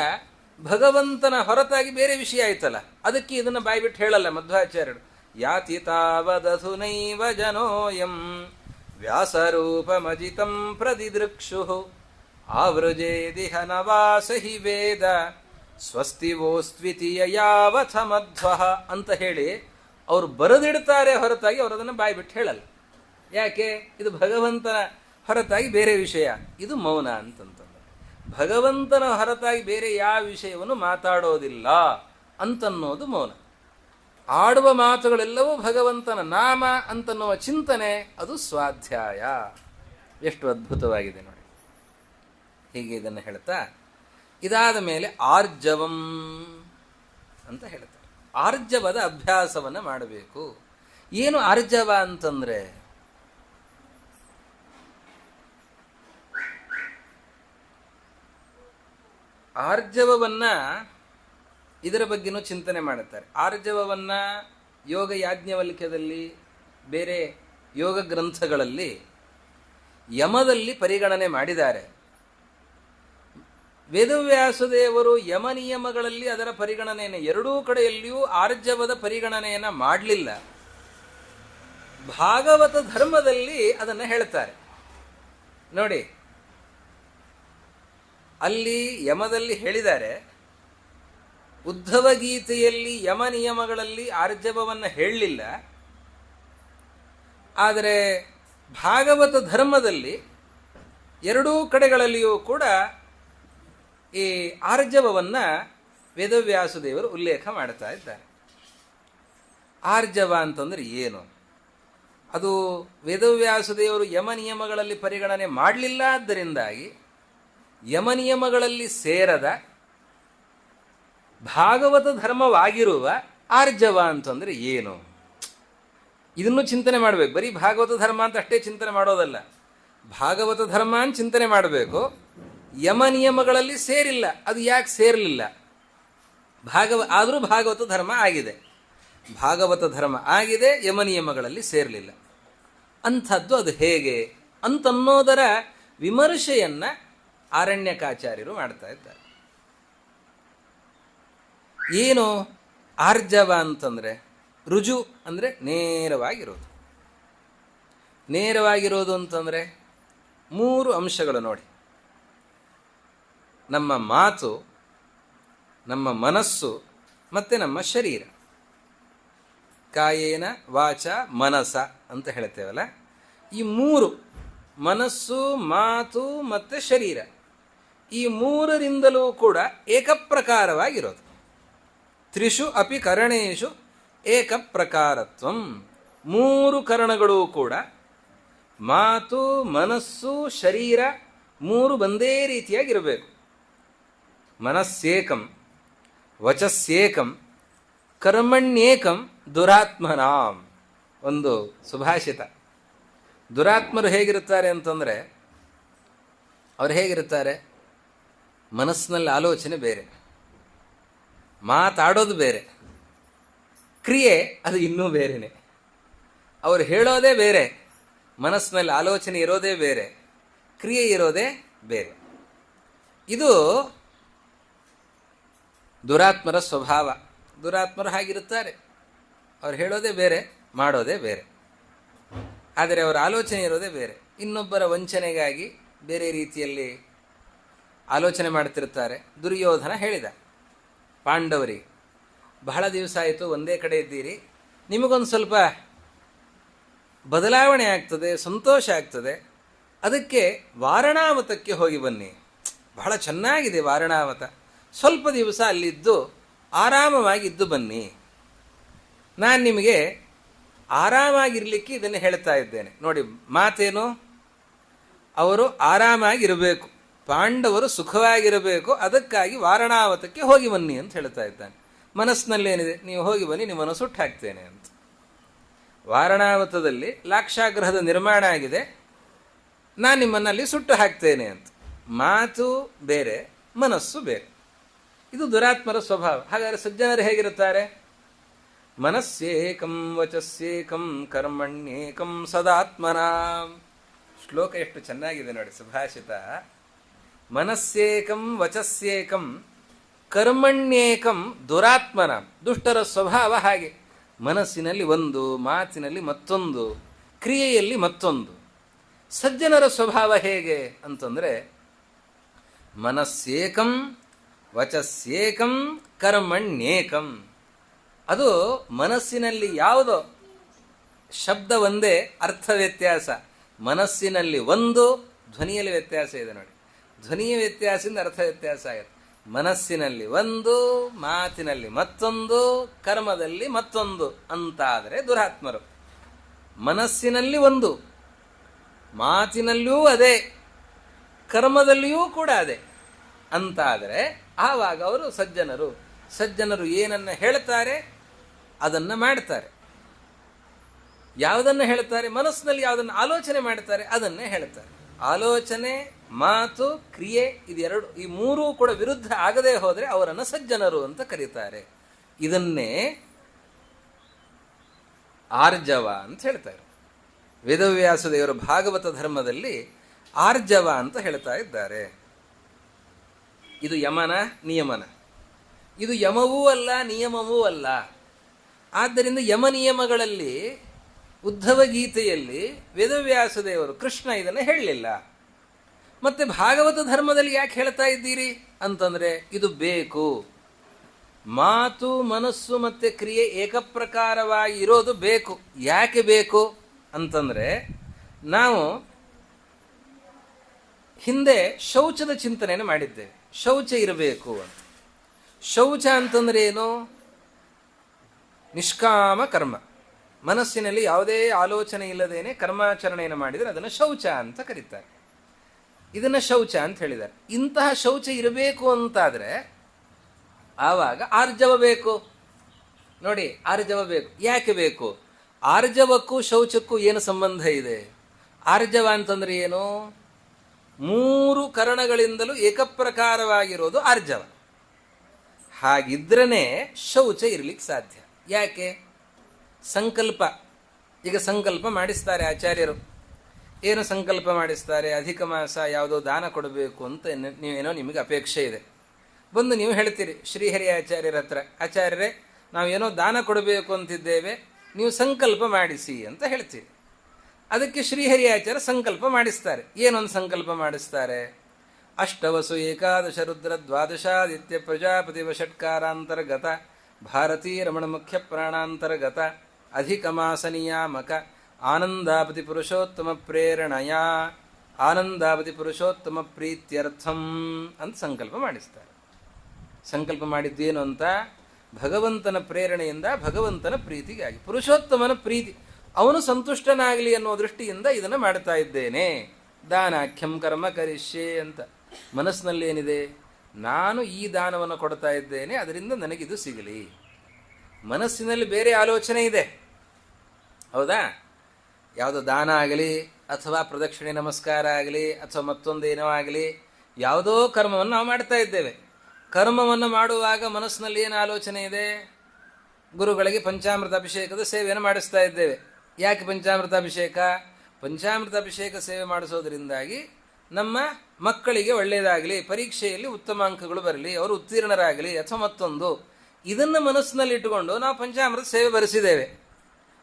ಭಗವಂತನ ಹೊರತಾಗಿ ಬೇರೆ ವಿಷಯ ಆಯ್ತಲ್ಲ, ಅದಕ್ಕೆ ಇದನ್ನು ಬಾಯ್ಬಿಟ್ಟು ಹೇಳಲ್ಲ ಮಧ್ವಾಚಾರ್ಯರು. ಯಾತಿ ತಾವದಧುನೈವ ಜನೋಯಂ ವ್ಯಾಸರೂಪಮಜಿತಂ ಪ್ರದಿದೃಕ್ಷು ಆವೃಜೇದಿಹ ನವಾಸ ಹಿ ವೇದ ಸ್ವಸ್ತಿವೋಸ್ತ್ವಿತೀಯ ಯಾವಥ ಮಧ್ವಃ ಅಂತ ಹೇಳಿ ಅವರು ಬರೆದಿಡ್ತಾರೆ ಹೊರತಾಗಿ ಅವರು ಅದನ್ನು ಬಾಯ್ಬಿಟ್ಟು ಹೇಳಲ್ಲ. ಯಾಕೆ? ಇದು ಭಗವಂತನ ಹೊರತಾಗಿ ಬೇರೆ ವಿಷಯ. ಇದು ಮೌನ ಅಂತಂತಂದ್ರೆ ಭಗವಂತನ ಹೊರತಾಗಿ ಬೇರೆ ಯಾವ ವಿಷಯವನ್ನು ಮಾತಾಡೋದಿಲ್ಲ ಅಂತನ್ನೋದು ಮೌನ. ಆಡುವ ಮಾತುಗಳೆಲ್ಲವೂ ಭಗವಂತನ ನಾಮ ಅಂತನ್ನುವ ಚಿಂತನೆ, ಅದು ಸ್ವಾಧ್ಯಾಯ. ಎಷ್ಟು ಅದ್ಭುತವಾಗಿದೆ ನೋಡಿ. ಹೀಗೆ ಇದನ್ನು ಹೇಳ್ತಾ ಇದಾದ ಮೇಲೆ ಆರ್ಜವಂ ಅಂತ ಹೇಳ್ತಾರೆ. ಆರ್ಜವದ ಅಭ್ಯಾಸವನ್ನು ಮಾಡಬೇಕು. ಏನು ಆರ್ಜವ ಅಂತಂದ್ರೆ ಆರ್ಜವವನ್ನ ಇದರ ಬಗ್ಗೆನೂ ಚಿಂತನೆ ಮಾಡುತ್ತಾರೆ. ಆರ್ಜವವನ್ನ ಯೋಗ ಯಾಜ್ಞವಲ್ಕ್ಯದಲ್ಲಿ ಬೇರೆ ಯೋಗ ಗ್ರಂಥಗಳಲ್ಲಿ ಯಮದಲ್ಲಿ ಪರಿಗಣನೆ ಮಾಡಿದ್ದಾರೆ. ವೇದವ್ಯಾಸದೇವರು ಯಮ ನಿಯಮಗಳಲ್ಲಿ ಅದರ ಪರಿಗಣನೆಯನ್ನು ಎರಡೂ ಕಡೆಯಲ್ಲಿಯೂ ಆರ್ಜವದ ಪರಿಗಣನೆಯನ್ನು ಮಾಡಲಿಲ್ಲ. ಭಾಗವತ ಧರ್ಮದಲ್ಲಿ ಅದನ್ನು ಹೇಳ್ತಾರೆ ನೋಡಿ. ಅಲ್ಲಿ ಯಮದಲ್ಲಿ ಹೇಳಿದ್ದಾರೆ, ಉದ್ಧವ ಗೀತೆಯಲ್ಲಿ ಯಮ ನಿಯಮಗಳಲ್ಲಿ ಆರ್ಜವವನ್ನು ಹೇಳಲಿಲ್ಲ. ಆದರೆ ಭಾಗವತ ಧರ್ಮದಲ್ಲಿ ಎರಡೂ ಕಡೆಗಳಲ್ಲಿಯೂ ಕೂಡ ಈ ಆರ್ಜವವನ್ನು ವೇದವ್ಯಾಸದೇವರು ಉಲ್ಲೇಖ ಮಾಡ್ತಾ ಇದ್ದಾರೆ. ಆರ್ಜವ ಅಂತಂದ್ರೆ ಏನು? ಅದು ವೇದವ್ಯಾಸದೇವರು ಯಮ ನಿಯಮಗಳಲ್ಲಿ ಪರಿಗಣನೆ ಮಾಡಲಿಲ್ಲ. ಆದ್ದರಿಂದಾಗಿ ಯಮ ನಿಯಮಗಳಲ್ಲಿ ಸೇರದ ಭಾಗವತ ಧರ್ಮವಾಗಿರುವ ಆರ್ಜವ ಅಂತಂದ್ರೆ ಏನು? ಇದನ್ನು ಚಿಂತನೆ ಮಾಡಬೇಕು. ಬರೀ ಭಾಗವತ ಧರ್ಮ ಅಂತ ಅಷ್ಟೇ ಚಿಂತನೆ ಮಾಡೋದಲ್ಲ. ಭಾಗವತ ಧರ್ಮ ಅಂತ ಚಿಂತನೆ ಮಾಡಬೇಕು. ಯಮ ನಿಯಮಗಳಲ್ಲಿ ಸೇರಿಲ್ಲ, ಅದು ಯಾಕೆ ಸೇರಲಿಲ್ಲ? ಆದರೂ ಭಾಗವತ ಧರ್ಮ ಆಗಿದೆ. ಭಾಗವತ ಧರ್ಮ ಆಗಿದೆ, ಯಮ ನಿಯಮಗಳಲ್ಲಿ ಸೇರಲಿಲ್ಲ. ಅಂಥದ್ದು ಅದು ಹೇಗೆ ಅಂತನ್ನೋದರ ವಿಮರ್ಶೆಯನ್ನ ಆರಣ್ಯಕಾಚಾರ್ಯರು ಮಾಡ್ತಾ ಇದ್ದಾರೆ. ಏನು ಆರ್ಜವ ಅಂತಂದ್ರೆ? ರುಜು ಅಂದ್ರೆ ನೇರವಾಗಿರೋದು. ನೇರವಾಗಿರೋದು ಅಂತಂದ್ರೆ 3 ಅಂಶಗಳು ನೋಡಿ. ನಮ್ಮ ಮಾತು, ನಮ್ಮ ಮನಸ್ಸು ಮತ್ತೆ ನಮ್ಮ ಶರೀರ. ಕಾಯೇನ ವಾಚ ಮನಸ ಅಂತ ಹೇಳ್ತೇವಲ್ಲ, ಈ 3 ಮನಸ್ಸು, ಮಾತು ಮತ್ತೆ ಶರೀರ, ಈ 3ರಿಂದಲೂ ಕೂಡ ಏಕಪ್ರಕಾರವಾಗಿರೋದು. ತ್ರಿಷು ಅಪಿ ಕರಣೇಶು ಏಕಪ್ರಕಾರತ್ವಂ. 3 ಕರಣಗಳು ಕೂಡ ಮಾತು, ಮನಸ್ಸು, ಶರೀರ 3 ಒಂದೇ ರೀತಿಯಾಗಿರಬೇಕು. ಮನಸ್ಸೇಕಂ, ವಚಸ್ಸೇಕಂ, ಕರ್ಮಣ್ಯೇಕಂ ದುರಾತ್ಮನಾಂ. ಒಂದು ಸುಭಾಷಿತ. ದುರಾತ್ಮರು ಹೇಗಿರುತ್ತಾರೆ ಅಂತಂದರೆ, ಅವ್ರು ಹೇಗಿರುತ್ತಾರೆ? ಮನಸ್ಸಿನಲ್ಲಿ ಆಲೋಚನೆ ಬೇರೆ, ಮಾತಾಡೋದು ಬೇರೆ, ಕ್ರಿಯೆ ಅದು ಇನ್ನೂ ಬೇರೆನೆ. ಅವರು ಹೇಳೋದೇ ಬೇರೆ, ಮನಸ್ಸಿನಲ್ಲಿ ಆಲೋಚನೆ ಇರೋದೇ ಬೇರೆ, ಕ್ರಿಯೆ ಇರೋದೇ ಬೇರೆ. ಇದು ದುರಾತ್ಮರ ಸ್ವಭಾವ. ದುರಾತ್ಮರು ಹಾಗಿರುತ್ತಾರೆ. ಅವ್ರು ಹೇಳೋದೇ ಬೇರೆ, ಮಾಡೋದೇ ಬೇರೆ. ಆದರೆ ಅವರ ಆಲೋಚನೆ ಇರೋದೇ ಬೇರೆ. ಇನ್ನೊಬ್ಬರ ವಂಚನೆಗಾಗಿ ಬೇರೆ ರೀತಿಯಲ್ಲಿ ಆಲೋಚನೆ ಮಾಡ್ತಿರ್ತಾರೆ. ದುರ್ಯೋಧನ ಹೇಳಿದ ಪಾಂಡವರಿಗೆ, ಬಹಳ ದಿವಸ ಆಯಿತು ಒಂದೇ ಕಡೆ ಇದ್ದೀರಿ, ನಿಮಗೊಂದು ಸ್ವಲ್ಪ ಬದಲಾವಣೆ ಆಗ್ತದೆ, ಸಂತೋಷ ಆಗ್ತದೆ, ಅದಕ್ಕೆ ವಾರಣಾವತಕ್ಕೆ ಹೋಗಿ ಬನ್ನಿ. ಬಹಳ ಚೆನ್ನಾಗಿದೆ ವಾರಣಾವತ, ಸ್ವಲ್ಪ ದಿವಸ ಅಲ್ಲಿದ್ದು ಆರಾಮವಾಗಿದ್ದು ಬನ್ನಿ. ನಾನು ನಿಮಗೆ ಆರಾಮಾಗಿರ್ಲಿಕ್ಕೆ ಇದನ್ನು ಹೇಳ್ತಾ ಇದ್ದೇನೆ. ನೋಡಿ ಮಾತೇನು, ಅವರು ಆರಾಮಾಗಿರಬೇಕು, ಪಾಂಡವರು ಸುಖವಾಗಿರಬೇಕು, ಅದಕ್ಕಾಗಿ ವಾರಣಾವತಕ್ಕೆ ಹೋಗಿ ಬನ್ನಿ ಅಂತ ಹೇಳ್ತಾ ಇದ್ದಾನೆ. ಮನಸ್ಸಿನಲ್ಲೇನಿದೆ, ನೀವು ಹೋಗಿ ಬನ್ನಿ, ನಿಮ್ಮನ್ನು ಸುಟ್ಟು ಹಾಕ್ತೇನೆ ಅಂತ. ವಾರಣಾವತದಲ್ಲಿ ಲಾಕ್ಷಾಗ್ರಹದ ನಿರ್ಮಾಣ ಆಗಿದೆ, ನಾನು ನಿಮ್ಮನ್ನಲ್ಲಿ ಸುಟ್ಟು ಹಾಕ್ತೇನೆ ಅಂತ. ಮಾತು ಬೇರೆ, ಮನಸ್ಸು ಬೇರೆ. ಇದು ದುರಾತ್ಮರ ಸ್ವಭಾವ. ಹಾಗಾದರೆ ಸಜ್ಜನರು ಹೇಗಿರುತ್ತಾರೆ? ಮನಸ್ಸೇಕಂ ವಚಸ್ಸೇಕಂ ಕರ್ಮಣ್ಯೇಕಂ ಸದಾತ್ಮನ. ಶ್ಲೋಕ ಎಷ್ಟು ಚೆನ್ನಾಗಿದೆ ನೋಡಿ, ಸುಭಾಷಿತ. ಮನಸ್ಸೇಕಂ ವಚಸ್ಸೇಕಂ ಕರ್ಮಣ್ಯೇಕಂ ದುರಾತ್ಮನ. ದುಷ್ಟರ ಸ್ವಭಾವ ಹಾಗೆ, ಮನಸ್ಸಿನಲ್ಲಿ ಒಂದು, ಮಾತಿನಲ್ಲಿ ಮತ್ತೊಂದು, ಕ್ರಿಯೆಯಲ್ಲಿ ಮತ್ತೊಂದು. ಸಜ್ಜನರ ಸ್ವಭಾವ ಹೇಗೆ ಅಂತಂದರೆ ಮನಸ್ಸೇಕಂ ವಚಸ್ಸೇಕಂ ಕರ್ಮಣ್ಯೇಕಂ. ಅದು ಮನಸ್ಸಿನಲ್ಲಿ ಯಾವುದೋ ಶಬ್ದ ಒಂದೇ, ಅರ್ಥ ವ್ಯತ್ಯಾಸ. ಮನಸ್ಸಿನಲ್ಲಿ ಒಂದು, ಧ್ವನಿಯಲ್ಲಿ ವ್ಯತ್ಯಾಸ ಇದೆ ನೋಡಿ. ಧ್ವನಿಯ ವ್ಯತ್ಯಾಸದಿಂದ ಅರ್ಥ ವ್ಯತ್ಯಾಸ ಆಗುತ್ತೆ. ಮನಸ್ಸಿನಲ್ಲಿ ಒಂದು, ಮಾತಿನಲ್ಲಿ ಮತ್ತೊಂದು, ಕರ್ಮದಲ್ಲಿ ಮತ್ತೊಂದು ಅಂತಾದರೆ ದುರಾತ್ಮರು. ಮನಸ್ಸಿನಲ್ಲಿ ಒಂದು, ಮಾತಿನಲ್ಲಿಯೂ ಅದೇ, ಕರ್ಮದಲ್ಲಿಯೂ ಕೂಡ ಅದೇ ಅಂತಾದರೆ ಆವಾಗ ಅವರು ಸಜ್ಜನರು. ಸಜ್ಜನರು ಏನನ್ನ ಹೇಳ್ತಾರೆ ಅದನ್ನು ಮಾಡ್ತಾರೆ. ಯಾವುದನ್ನು ಹೇಳ್ತಾರೆ, ಮನಸ್ಸಿನಲ್ಲಿ ಯಾವುದನ್ನು ಆಲೋಚನೆ ಮಾಡ್ತಾರೆ ಅದನ್ನೇ ಹೇಳ್ತಾರೆ. ಆಲೋಚನೆ, ಮಾತು, ಕ್ರಿಯೆ ಇದೆರಡು, ಈ ಮೂರೂ ಕೂಡ ವಿರುದ್ಧ ಆಗದೆ ಹೋದರೆ ಅವರನ್ನು ಸಜ್ಜನರು ಅಂತ ಕರೀತಾರೆ. ಇದನ್ನೇ ಆರ್ಜವ ಅಂತ ಹೇಳ್ತಾರೆ. ವೇದವ್ಯಾಸ ದೇವರು ಭಾಗವತ ಧರ್ಮದಲ್ಲಿ ಆರ್ಜವ ಅಂತ ಹೇಳ್ತಾ ಇದ್ದಾರೆ. ಇದು ಯಮನ ನಿಯಮನ. ಇದು ಯಮವೂ ಅಲ್ಲ, ನಿಯಮವೂ ಅಲ್ಲ. ಆದ್ದರಿಂದ ಯಮ ನಿಯಮಗಳಲ್ಲಿ ಉದ್ಧವ ಗೀತೆಯಲ್ಲಿ ವೇದವ್ಯಾಸ ದೇವರು ಕೃಷ್ಣ ಇದನ್ನು ಹೇಳಲಿಲ್ಲ. ಮತ್ತೆ ಭಾಗವತ ಧರ್ಮದಲ್ಲಿ ಯಾಕೆ ಹೇಳ್ತಾ ಇದ್ದೀರಿ ಅಂತಂದ್ರೆ ಇದು ಬೇಕು. ಮಾತು, ಮನಸ್ಸು ಮತ್ತೆ ಕ್ರಿಯೆ ಏಕಪ್ರಕಾರವಾಗಿ ಇರೋದು ಬೇಕು. ಯಾಕೆ ಬೇಕು ಅಂತಂದ್ರೆ ನಾವು ಹಿಂದೆ ಶೌಚದ ಚಿಂತನೆಯನ್ನು ಮಾಡಿದ್ದೇವೆ. ಶೌಚ ಇರಬೇಕು ಅಂತ. ಶೌಚ ಅಂತಂದ್ರೆ ಏನು? ನಿಷ್ಕಾಮ ಕರ್ಮ. ಮನಸ್ಸಿನಲ್ಲಿ ಯಾವುದೇ ಆಲೋಚನೆ ಇಲ್ಲದೇನೆ ಕರ್ಮಾಚರಣೆಯನ್ನು ಮಾಡಿದರೆ ಅದನ್ನು ಶೌಚ ಅಂತ ಕರೀತಾರೆ. ಇದನ್ನು ಶೌಚ ಅಂತ ಹೇಳಿದ್ದಾರೆ. ಇಂತಹ ಶೌಚ ಇರಬೇಕು ಅಂತಾದರೆ ಆವಾಗ ಆರ್ಜವ ಬೇಕು. ನೋಡಿ, ಆರ್ಜವ ಬೇಕು. ಯಾಕೆ ಬೇಕು? ಆರ್ಜವಕ್ಕೂ ಶೌಚಕ್ಕೂ ಏನು ಸಂಬಂಧ ಇದೆ? ಆರ್ಜವ ಅಂತಂದ್ರೆ ಏನು? ಮೂರು ಕರಣಗಳಿಂದಲೂ ಏಕಪ್ರಕಾರವಾಗಿರೋದು ಆರ್ಜವ. ಹಾಗಿದ್ರೇ ಶೌಚ ಇರ್ಲಿಕ್ಕೆ ಸಾಧ್ಯ. ಯಾಕೆ? ಸಂಕಲ್ಪ. ಈಗ ಸಂಕಲ್ಪ ಮಾಡಿಸ್ತಾರೆ ಆಚಾರ್ಯರು. ಏನು ಸಂಕಲ್ಪ ಮಾಡಿಸ್ತಾರೆ? ಅಧಿಕ ಮಾಸ ಯಾವುದೋ ದಾನ ಕೊಡಬೇಕು ಅಂತ ನೀವೇನೋ ನಿಮಗೆ ಅಪೇಕ್ಷೆ ಇದೆ. ಬಂದು ನೀವು ಹೇಳ್ತೀರಿ ಶ್ರೀಹರಿ ಆಚಾರ್ಯರ ಹತ್ರ, ಆಚಾರ್ಯರೇ ನಾವೇನೋ ದಾನ ಕೊಡಬೇಕು ಅಂತಿದ್ದೇವೆ, ನೀವು ಸಂಕಲ್ಪ ಮಾಡಿಸಿ ಅಂತ ಹೇಳ್ತೀರಿ. ಅದಕ್ಕೆ ಶ್ರೀಹರಿ ಆಚಾರ್ಯ ಸಂಕಲ್ಪ ಮಾಡಿಸ್ತಾರೆ. ಏನೊಂದು ಸಂಕಲ್ಪ ಮಾಡಿಸ್ತಾರೆ? ಅಷ್ಟವಸು ಏಕಾದಶ ರುದ್ರ ದ್ವಾದಶಾದಿತ್ಯ ಪ್ರಜಾಪತಿ ವಷಟ್ಕಾರಾಂತರ್ಗತ ಭಾರತೀ ರಮಣ ಮುಖ್ಯ ಪ್ರಾಣಾಂತರ್ಗತ ಅಧಿಕ ಮಾಸ ನಿಯಾಮಕ ಆನಂದಾಪತಿ ಪುರುಷೋತ್ತಮ ಪ್ರೇರಣೆಯ ಆನಂದಾಪತಿ ಪುರುಷೋತ್ತಮ ಪ್ರೀತ್ಯರ್ಥಂ ಅಂತ ಸಂಕಲ್ಪ ಮಾಡಿಸ್ತಾರೆ. ಸಂಕಲ್ಪ ಮಾಡಿದ್ದೇನು ಅಂತ? ಭಗವಂತನ ಪ್ರೇರಣೆಯಿಂದ ಭಗವಂತನ ಪ್ರೀತಿಗಾಗಿ, ಪುರುಷೋತ್ತಮನ ಪ್ರೀತಿ, ಅವನು ಸಂತುಷ್ಟನಾಗಲಿ ಅನ್ನೋ ದೃಷ್ಟಿಯಿಂದ ಇದನ್ನು ಮಾಡ್ತಾ ಇದ್ದೇನೆ. ದಾನಾಖ್ಯಂ ಕರ್ಮ ಕರಿಷ್ಯೆ ಅಂತ. ಮನಸ್ಸಿನಲ್ಲಿ ಏನಿದೆ? ನಾನು ಈ ದಾನವನ್ನು ಕೊಡ್ತಾ ಇದ್ದೇನೆ, ಅದರಿಂದ ನನಗಿದು ಸಿಗಲಿ. ಮನಸ್ಸಿನಲ್ಲಿ ಬೇರೆ ಆಲೋಚನೆ ಇದೆ, ಹೌದಾ? ಯಾವುದೋ ದಾನ ಆಗಲಿ ಅಥವಾ ಪ್ರದಕ್ಷಿಣೆ ನಮಸ್ಕಾರ ಆಗಲಿ ಅಥವಾ ಮತ್ತೊಂದೇನೋ ಆಗಲಿ, ಯಾವುದೋ ಕರ್ಮವನ್ನು ನಾವು ಮಾಡ್ತಾ ಇದ್ದೇವೆ. ಕರ್ಮವನ್ನು ಮಾಡುವಾಗ ಮನಸ್ಸಿನಲ್ಲಿ ಏನು ಆಲೋಚನೆ ಇದೆ? ಗುರುಗಳಿಗೆ ಪಂಚಾಮೃತ ಅಭಿಷೇಕದ ಸೇವೆಯನ್ನು ಮಾಡಿಸ್ತಾ ಇದ್ದೇವೆ. ಯಾಕೆ ಪಂಚಾಮೃತ ಅಭಿಷೇಕ? ಪಂಚಾಮೃತ ಅಭಿಷೇಕ ಸೇವೆ ಮಾಡಿಸೋದ್ರಿಂದಾಗಿ ನಮ್ಮ ಮಕ್ಕಳಿಗೆ ಒಳ್ಳೆಯದಾಗಲಿ, ಪರೀಕ್ಷೆಯಲ್ಲಿ ಉತ್ತಮ ಅಂಕಗಳು ಬರಲಿ, ಅವರು ಉತ್ತೀರ್ಣರಾಗಲಿ ಅಥವಾ ಮತ್ತೊಂದು. ಇದನ್ನು ಮನಸ್ಸಿನಲ್ಲಿ ಇಟ್ಟುಕೊಂಡು ನಾವು ಪಂಚಾಮೃತ ಸೇವೆ ಬರೆಸಿದ್ದೇವೆ.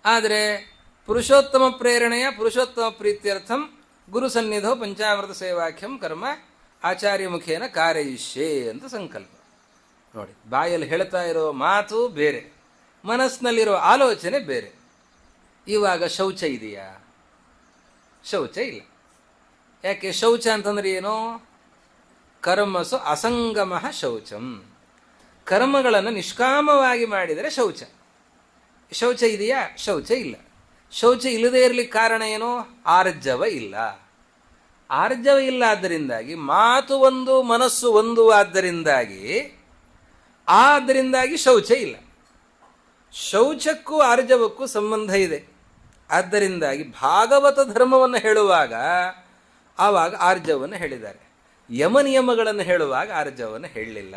ಆದರೆ ಪುರುಷೋತ್ತಮ ಪ್ರೇರಣೆಯ ಪುರುಷೋತ್ತಮ ಪ್ರೀತ್ಯರ್ಥಂ ಗುರು ಸನ್ನಿಧೋ ಪಂಚಾಮೃತ ಸೇವಾಖ್ಯಂ ಕರ್ಮ ಆಚಾರ್ಯ ಮುಖೇನ ಕಾರಯಿಷ್ಯೆ ಅಂತ ಸಂಕಲ್ಪ. ನೋಡಿ, ಬಾಯಲ್ಲಿ ಹೇಳ್ತಾ ಇರೋ ಮಾತು ಬೇರೆ, ಮನಸ್ಸಿನಲ್ಲಿರೋ ಆಲೋಚನೆ ಬೇರೆ. ಇವಾಗ ಶೌಚ ಇದೆಯಾ? ಶೌಚ ಇಲ್ಲ. ಯಾಕೆ? ಶೌಚ ಅಂತಂದ್ರೆ ಏನು? ಕರ್ಮಸು ಅಸಂಗಮ ಶೌಚಂ. ಕರ್ಮಗಳನ್ನು ನಿಷ್ಕಾಮವಾಗಿ ಮಾಡಿದರೆ ಶೌಚ. ಶೌಚ ಇದೆಯಾ? ಶೌಚ ಇಲ್ಲ. ಶೌಚ ಇಲ್ಲದೇ ಇರಲಿಕ್ಕೆ ಕಾರಣ ಏನು? ಆರ್ಜವ ಇಲ್ಲ. ಆರ್ಜವ ಇಲ್ಲ, ಆದ್ದರಿಂದಾಗಿ ಮಾತು ಒಂದು ಮನಸ್ಸು ಒಂದು, ಆದ್ದರಿಂದಾಗಿ ಶೌಚ ಇಲ್ಲ. ಶೌಚಕ್ಕೂ ಆರ್ಜವಕ್ಕೂ ಸಂಬಂಧ ಇದೆ. ಆದ್ದರಿಂದಾಗಿ ಭಾಗವತ ಧರ್ಮವನ್ನು ಹೇಳುವಾಗ ಆವಾಗ ಆರ್ಜವನ್ನು ಹೇಳಿದ್ದಾರೆ, ಯಮ ನಿಯಮಗಳನ್ನು ಹೇಳುವಾಗ ಆರ್ಜವನ್ನು ಹೇಳಲಿಲ್ಲ.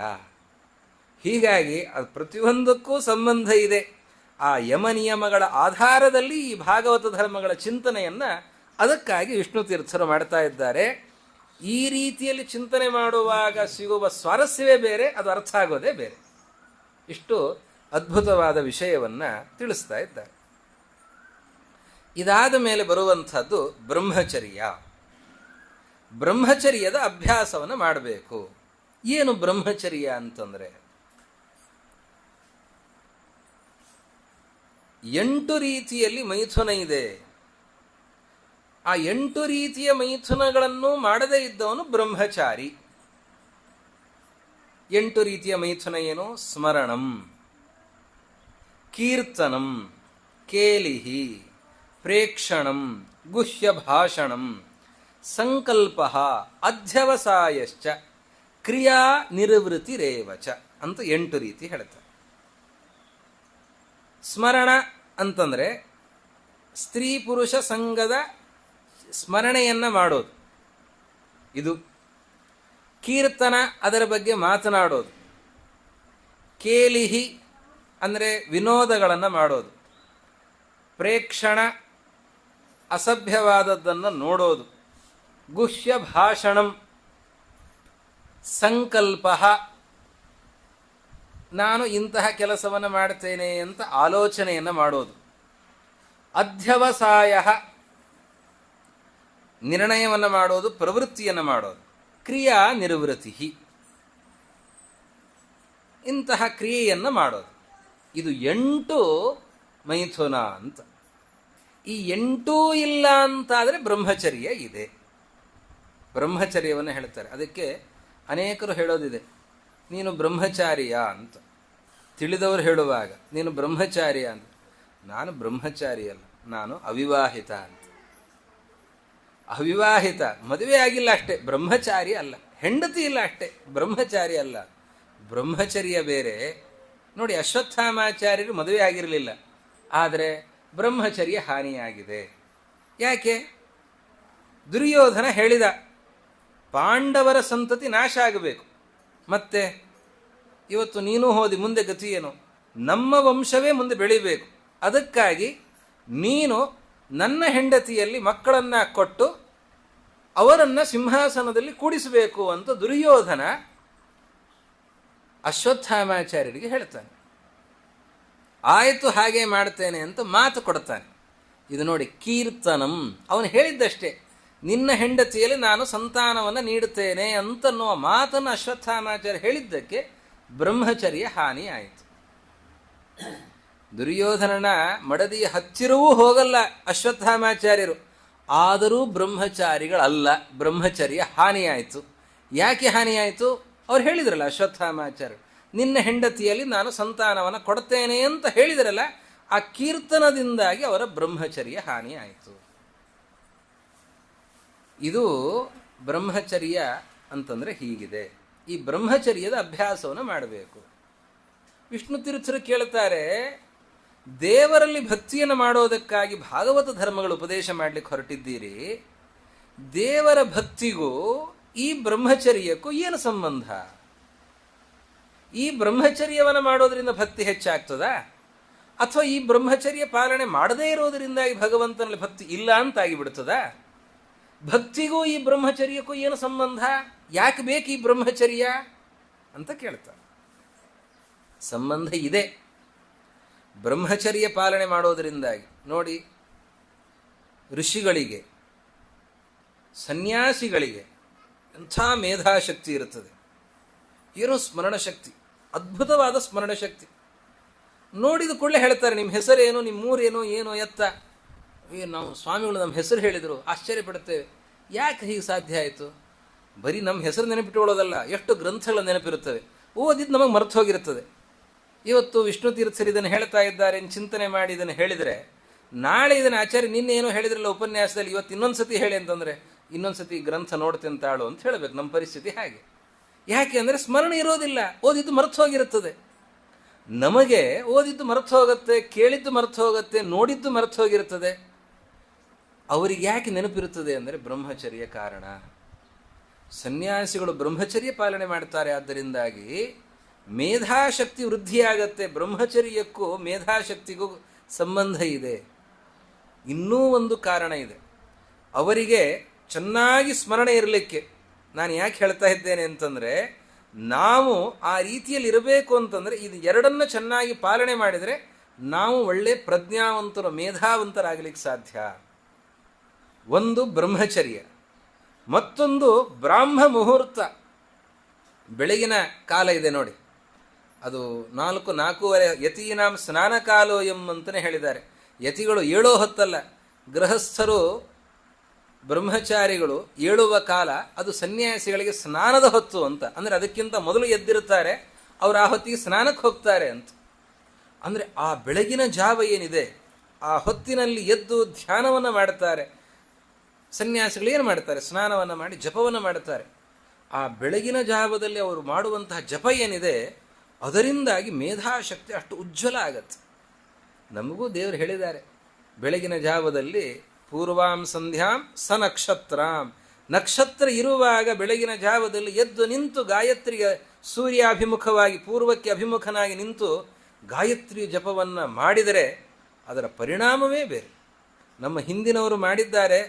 ಹೀಗಾಗಿ ಅದು ಪ್ರತಿಯೊಂದಕ್ಕೂ ಸಂಬಂಧ ಇದೆ. ಆ ಯಮ ನಿಯಮಗಳ ಆಧಾರದಲ್ಲಿ ಈ ಭಾಗವತ ಧರ್ಮಗಳ ಚಿಂತನೆಯನ್ನು ಅದಕ್ಕಾಗಿ ವಿಷ್ಣು ತೀರ್ಥರು ಮಾಡ್ತಾ ಇದ್ದಾರೆ. ಈ ರೀತಿಯಲ್ಲಿ ಚಿಂತನೆ ಮಾಡುವಾಗ ಸಿಗುವ ಸ್ವಾರಸ್ಯವೇ ಬೇರೆ, ಅದು ಅರ್ಥ ಆಗೋದೇ ಬೇರೆ. ಇಷ್ಟು ಅದ್ಭುತವಾದ ವಿಷಯವನ್ನು ತಿಳಿಸ್ತಾ ಇದ್ದಾರೆ. ಇದಾದ ಮೇಲೆ ಬರುವಂಥದ್ದು ಬ್ರಹ್ಮಚರ್ಯ. ಬ್ರಹ್ಮಚರ್ಯದ ಅಭ್ಯಾಸವನ್ನು ಮಾಡಬೇಕು. ಏನು ಬ್ರಹ್ಮಚರ್ಯ ಅಂತಂದರೆ, 8 ರೀತಿಯಲ್ಲಿ ಮೈಥುನ ಇದೆ. ಆ 8 ರೀತಿಯ ಮೈಥುನಗಳನ್ನು ಮಾಡದೇ ಇದ್ದವನು ಬ್ರಹ್ಮಚಾರಿ. 8 ರೀತಿಯ ಮೈಥುನ ಏನು? ಸ್ಮರಣಂ, ಕೀರ್ತನಂ, ಕೇಲಿಹಿ, ಪ್ರೇಕ್ಷಣಂ, ಗುಹ್ಯ ಭಾಷಣಂ, ಸಂಕಲ್ಪ, ಅಧ್ಯವಸಾಯಶ್ಚ, ಕ್ರಿಯಾ ನಿರ್ವೃತಿರೇವಚ ಅಂತ 8 ರೀತಿ ಹೇಳ್ತಾರೆ. ಸ್ಮರಣ ಅಂತಂದರೆ ಸ್ತ್ರೀ ಪುರುಷ ಸಂಘದ ಸ್ಮರಣೆಯನ್ನು ಮಾಡೋದು, ಇದು. ಕೀರ್ತನ, ಅದರ ಬಗ್ಗೆ ಮಾತನಾಡೋದು. ಕೇಲಿಹಿ ಅಂದರೆ ವಿನೋದಗಳನ್ನು ಮಾಡೋದು. ಪ್ರೇಕ್ಷಣ, ಅಸಭ್ಯವಾದದ್ದನ್ನು ನೋಡೋದು. ಗುಹ್ಯ ಭಾಷಣಂ, ಸಂಕಲ್ಪ, ನಾನು ಇಂತಹ ಕೆಲಸವನ್ನು ಮಾಡ್ತೇನೆ ಅಂತ ಆಲೋಚನೆಯನ್ನು ಮಾಡೋದು. ಅಧ್ಯವಸಾಯ, ನಿರ್ಣಯವನ್ನು ಮಾಡೋದು, ಪ್ರವೃತ್ತಿಯನ್ನು ಮಾಡೋದು. ಕ್ರಿಯಾ ನಿರ್ವೃತಿ, ಇಂತಹ ಕ್ರಿಯೆಯನ್ನು ಮಾಡೋದು. ಇದು 8 ಮೈಥುನ ಅಂತ. ಈ 8 ಇಲ್ಲ ಅಂತಾದರೆ ಬ್ರಹ್ಮಚರ್ಯ ಇದೆ. ಬ್ರಹ್ಮಚರ್ಯವನ್ನು ಹೇಳ್ತಾರೆ. ಅದಕ್ಕೆ ಅನೇಕರು ಹೇಳೋದಿದೆ, ನೀನು ಬ್ರಹ್ಮಚಾರಿಯ ಅಂತ. ತಿಳಿದವರು ಹೇಳುವಾಗ ನೀನು ಬ್ರಹ್ಮಚಾರಿಯ ಅಂತ. ನಾನು ಬ್ರಹ್ಮಚಾರಿ ಅಲ್ಲ, ನಾನು ಅವಿವಾಹಿತ ಅಂತ. ಅವಿವಾಹಿತ, ಮದುವೆ ಆಗಿಲ್ಲ ಅಷ್ಟೇ, ಬ್ರಹ್ಮಚಾರಿ ಅಲ್ಲ. ಹೆಂಡತಿ ಇಲ್ಲ ಅಷ್ಟೇ, ಬ್ರಹ್ಮಚಾರಿ ಅಲ್ಲ. ಬ್ರಹ್ಮಚರ್ಯ ಬೇರೆ. ನೋಡಿ, ಅಶ್ವತ್ಥಾಮಾಚಾರ್ಯರು ಮದುವೆ ಆಗಿರಲಿಲ್ಲ, ಆದರೆ ಬ್ರಹ್ಮಚರ್ಯ ಹಾನಿಯಾಗಿದೆ. ಯಾಕೆ? ದುರ್ಯೋಧನ ಹೇಳಿದ, ಪಾಂಡವರ ಸಂತತಿ ನಾಶ ಆಗಬೇಕು, ಮತ್ತೆ ಇವತ್ತು ನೀನು ಹೋದಿ, ಮುಂದೆ ಗತಿ ಏನು? ನಮ್ಮ ವಂಶವೇ ಮುಂದೆ ಬೆಳಿಬೇಕು. ಅದಕ್ಕಾಗಿ ನೀನು ನನ್ನ ಹೆಂಡತಿಯಲ್ಲಿ ಮಕ್ಕಳನ್ನು ಕೊಟ್ಟು ಅವರನ್ನು ಸಿಂಹಾಸನದಲ್ಲಿ ಕೂಡಿಸಬೇಕು ಅಂತ ದುರ್ಯೋಧನ ಅಶ್ವತ್ಥಾಮಾಚಾರ್ಯರಿಗೆ ಹೇಳ್ತಾನೆ. ಆಯಿತು, ಹಾಗೆ ಮಾಡ್ತೇನೆ ಅಂತ ಮಾತು ಕೊಡ್ತಾನೆ. ಇದು ನೋಡಿ, ಕೀರ್ತನಂ. ಅವನು ಹೇಳಿದ್ದಷ್ಟೇ, ನಿನ್ನ ಹೆಂಡತಿಯಲ್ಲಿ ನಾನು ಸಂತಾನವನ್ನು ನೀಡುತ್ತೇನೆ ಅಂತನ್ನುವ ಮಾತನ್ನು ಅಶ್ವತ್ಥಾಮಾಚಾರ್ಯ ಹೇಳಿದ್ದಕ್ಕೆ ಬ್ರಹ್ಮಚರ್ಯ ಹಾನಿ ಆಯಿತು. ದುರ್ಯೋಧನನ ಮಡದಿಯ ಹತ್ತಿರವೂ ಹೋಗಲ್ಲ ಅಶ್ವತ್ಥಾಮಾಚಾರ್ಯರು, ಆದರೂ ಬ್ರಹ್ಮಚಾರಿಗಳಲ್ಲ, ಬ್ರಹ್ಮಚರ್ಯ ಹಾನಿಯಾಯಿತು. ಯಾಕೆ ಹಾನಿಯಾಯಿತು? ಅವ್ರು ಹೇಳಿದ್ರಲ್ಲ ಅಶ್ವತ್ಥಾಮಾಚಾರ್ಯರು, ನಿನ್ನ ಹೆಂಡತಿಯಲ್ಲಿ ನಾನು ಸಂತಾನವನ್ನು ಕೊಡ್ತೇನೆ ಅಂತ ಹೇಳಿದ್ರಲ್ಲ, ಆ ಕೀರ್ತನದಿಂದಾಗಿ ಅವರ ಬ್ರಹ್ಮಚರ್ಯ ಹಾನಿಯಾಯಿತು. ಇದು ಬ್ರಹ್ಮಚರ್ಯ ಅಂತಂದರೆ ಹೀಗಿದೆ. ಈ ಬ್ರಹ್ಮಚರ್ಯದ ಅಭ್ಯಾಸವನ್ನು ಮಾಡಬೇಕು. ವಿಷ್ಣು ತೀರ್ಥರು ಕೇಳ್ತಾರೆ, ದೇವರಲ್ಲಿ ಭಕ್ತಿಯನ್ನು ಮಾಡೋದಕ್ಕಾಗಿ ಭಾಗವತ ಧರ್ಮಗಳು ಉಪದೇಶ ಮಾಡಲಿಕ್ಕೆ ಹೊರಟಿದ್ದೀರಿ, ದೇವರ ಭಕ್ತಿಗೂ ಈ ಬ್ರಹ್ಮಚರ್ಯಕ್ಕೂ ಏನು ಸಂಬಂಧ? ಈ ಬ್ರಹ್ಮಚರ್ಯವನ್ನು ಮಾಡೋದರಿಂದ ಭಕ್ತಿ ಹೆಚ್ಚಾಗ್ತದಾ, ಅಥವಾ ಈ ಬ್ರಹ್ಮಚರ್ಯ ಪಾಲನೆ ಮಾಡದೇ ಇರೋದರಿಂದಾಗಿ ಭಗವಂತನಲ್ಲಿ ಭಕ್ತಿ ಇಲ್ಲ ಅಂತಾಗಿ ಬಿಡ್ತದಾ? ಭಕ್ತಿಗೂ ಈ ಬ್ರಹ್ಮಚರ್ಯಕ್ಕೂ ಏನು ಸಂಬಂಧ? ಯಾಕೆ ಬೇಕು ಈ ಬ್ರಹ್ಮಚರ್ಯ ಅಂತ ಕೇಳ್ತಾರೆ. ಸಂಬಂಧ ಇದೆ. ಬ್ರಹ್ಮಚರ್ಯ ಪಾಲನೆ ಮಾಡೋದರಿಂದಾಗಿ ನೋಡಿ, ಋಷಿಗಳಿಗೆ ಸನ್ಯಾಸಿಗಳಿಗೆ ಎಂಥ ಮೇಧಾಶಕ್ತಿ ಇರುತ್ತದೆ, ಏನೋ ಸ್ಮರಣಶಕ್ತಿ, ಅದ್ಭುತವಾದ ಸ್ಮರಣಶಕ್ತಿ. ನೋಡಿದ ಕೂಡಲೇ ಹೇಳ್ತಾರೆ ನಿಮ್ಮ ಹೆಸರೇನು, ನಿಮ್ಮ ಊರೇನು, ಏನು ಎತ್ತ. ನಾವು ಸ್ವಾಮಿಗಳು ನಮ್ಮ ಹೆಸರು ಹೇಳಿದರು, ಆಶ್ಚರ್ಯಪಡುತ್ತೇವೆ. ಯಾಕೆ ಹೀಗೆ ಸಾಧ್ಯ ಆಯಿತು? ಬರೀ ನಮ್ಮ ಹೆಸರು ನೆನಪಿಟ್ಟುಕೊಳ್ಳೋದಲ್ಲ, ಎಷ್ಟು ಗ್ರಂಥಗಳ ನೆನಪಿರುತ್ತವೆ, ಓದಿದ್ದು ನಮಗೆ ಮರೆತು ಹೋಗಿರುತ್ತದೆ. ಇವತ್ತು ವಿಷ್ಣು ತೀರ್ಥರು ಇದನ್ನು ಹೇಳ್ತಾ ಇದ್ದಾರೆ, ಚಿಂತನೆ ಮಾಡಿ ಇದನ್ನು ಹೇಳಿದರೆ, ನಾಳೆ ಇದನ್ನು ಆಚಾರ್ಯ ನಿನ್ನೆ ಏನೋ ಹೇಳಿದ್ರಲ್ಲ ಉಪನ್ಯಾಸದಲ್ಲಿ, ಇವತ್ತು ಇನ್ನೊಂದು ಸತಿ ಹೇಳಿ ಅಂತಂದರೆ ಇನ್ನೊಂದು ಸತಿ ಗ್ರಂಥ ನೋಡ್ತೇನೆ ತಾಳು ಅಂತ ಹೇಳಬೇಕು. ನಮ್ಮ ಪರಿಸ್ಥಿತಿ ಹಾಗೆ. ಯಾಕೆ ಅಂದರೆ ಸ್ಮರಣೆ ಇರೋದಿಲ್ಲ, ಓದಿದ್ದು ಮರೆತು ಹೋಗಿರುತ್ತದೆ. ನಮಗೆ ಓದಿದ್ದು ಮರೆತು ಹೋಗುತ್ತೆ, ಕೇಳಿದ್ದು ಮರೆತು ಹೋಗುತ್ತೆ, ನೋಡಿದ್ದು ಮರೆತು ಹೋಗಿರುತ್ತದೆ. ಅವರಿಗೆ ಯಾಕೆ ನೆನಪಿರುತ್ತದೆ ಅಂದರೆ ಬ್ರಹ್ಮಚರ್ಯ ಕಾರಣ. ಸನ್ಯಾಸಿಗಳು ಬ್ರಹ್ಮಚರ್ಯ ಪಾಲನೆ ಮಾಡ್ತಾರೆ, ಆದ್ದರಿಂದಾಗಿ ಮೇಧಾಶಕ್ತಿ ವೃದ್ಧಿಯಾಗತ್ತೆ. ಬ್ರಹ್ಮಚರ್ಯಕ್ಕೂ ಮೇಧಾಶಕ್ತಿಗೂ ಸಂಬಂಧ ಇದೆ. ಇನ್ನೂ ಒಂದು ಕಾರಣ ಇದೆ, ಅವರಿಗೆ ಚೆನ್ನಾಗಿ ಸ್ಮರಣೆ ಇರಲಿಕ್ಕೆ. ನಾನು ಯಾಕೆ ಹೇಳ್ತಾ ಇದ್ದೇನೆ ಅಂತಂದರೆ, ನಾವು ಆ ರೀತಿಯಲ್ಲಿ ಇರಬೇಕು ಅಂತಂದರೆ ಇದು ಎರಡನ್ನು ಚೆನ್ನಾಗಿ ಪಾಲನೆ ಮಾಡಿದರೆ ನಾವು ಒಳ್ಳೆ ಪ್ರಜ್ಞಾವಂತರು, ಮೇಧಾವಂತರಾಗಲಿಕ್ಕೆ ಸಾಧ್ಯ. ಒಂದು ಬ್ರಹ್ಮಚರ್ಯ, ಮತ್ತೊಂದು ಬ್ರಾಹ್ಮ ಮುಹೂರ್ತ. ಬೆಳಗಿನ ಕಾಲ ಇದೆ ನೋಡಿ, ಅದು 4-4:15 ಯತೀನಾಂ ಸ್ನಾನ ಕಾಲೋ ಅಂತಲೇ ಹೇಳಿದ್ದಾರೆ. ಯತಿಗಳು ಏಳೋ ಹೊತ್ತಲ್ಲ, ಗೃಹಸ್ಥರು ಬ್ರಹ್ಮಚಾರಿಗಳು ಏಳುವ ಕಾಲ ಅದು ಸನ್ಯಾಸಿಗಳಿಗೆ ಸ್ನಾನದ ಹೊತ್ತು ಅಂತ. ಅಂದರೆ ಅದಕ್ಕಿಂತ ಮೊದಲು ಎದ್ದಿರುತ್ತಾರೆ, ಅವರು ಆ ಹೊತ್ತಿಗೆ ಸ್ನಾನಕ್ಕೆ ಹೋಗ್ತಾರೆ ಅಂತ. ಅಂದರೆ ಆ ಬೆಳಗಿನ ಜಾವ ಏನಿದೆ, ಆ ಹೊತ್ತಿನಲ್ಲಿ ಎದ್ದು ಧ್ಯಾನವನ್ನು ಮಾಡ್ತಾರೆ. ಸನ್ಯಾಸಿಗಳು ಏನು ಮಾಡ್ತಾರೆ? ಸ್ನಾನವನ್ನು ಮಾಡಿ ಜಪವನ್ನು ಮಾಡುತ್ತಾರೆ. ಆ ಬೆಳಗಿನ ಜಾವದಲ್ಲಿ ಅವರು ಮಾಡುವಂತಹ ಜಪ ಏನಿದೆ, ಅದರಿಂದಾಗಿ ಮೇಧಾಶಕ್ತಿ ಅಷ್ಟು ಉಜ್ವಲ ಆಗತ್ತೆ. ನಮಗೂ ದೇವರು ಹೇಳಿದ್ದಾರೆ, ಬೆಳಗಿನ ಜಾವದಲ್ಲಿ ಪೂರ್ವಾಂ ಸಂಧ್ಯಾಂ ಸ ನಕ್ಷತ್ರಾಂ, ನಕ್ಷತ್ರ ಇರುವಾಗ ಬೆಳಗಿನ ಜಾವದಲ್ಲಿ ಎದ್ದು ನಿಂತು ಗಾಯತ್ರಿಗೆ ಸೂರ್ಯಾಭಿಮುಖವಾಗಿ ಪೂರ್ವಕ್ಕೆ ಅಭಿಮುಖನಾಗಿ ನಿಂತು ಗಾಯತ್ರಿ ಜಪವನ್ನು ಮಾಡಿದರೆ ಅದರ ಪರಿಣಾಮವೇ ಬೇರೆ. ನಮ್ಮ ಹಿಂದಿನವರು ಮಾಡಿದ್ದಾರೆ,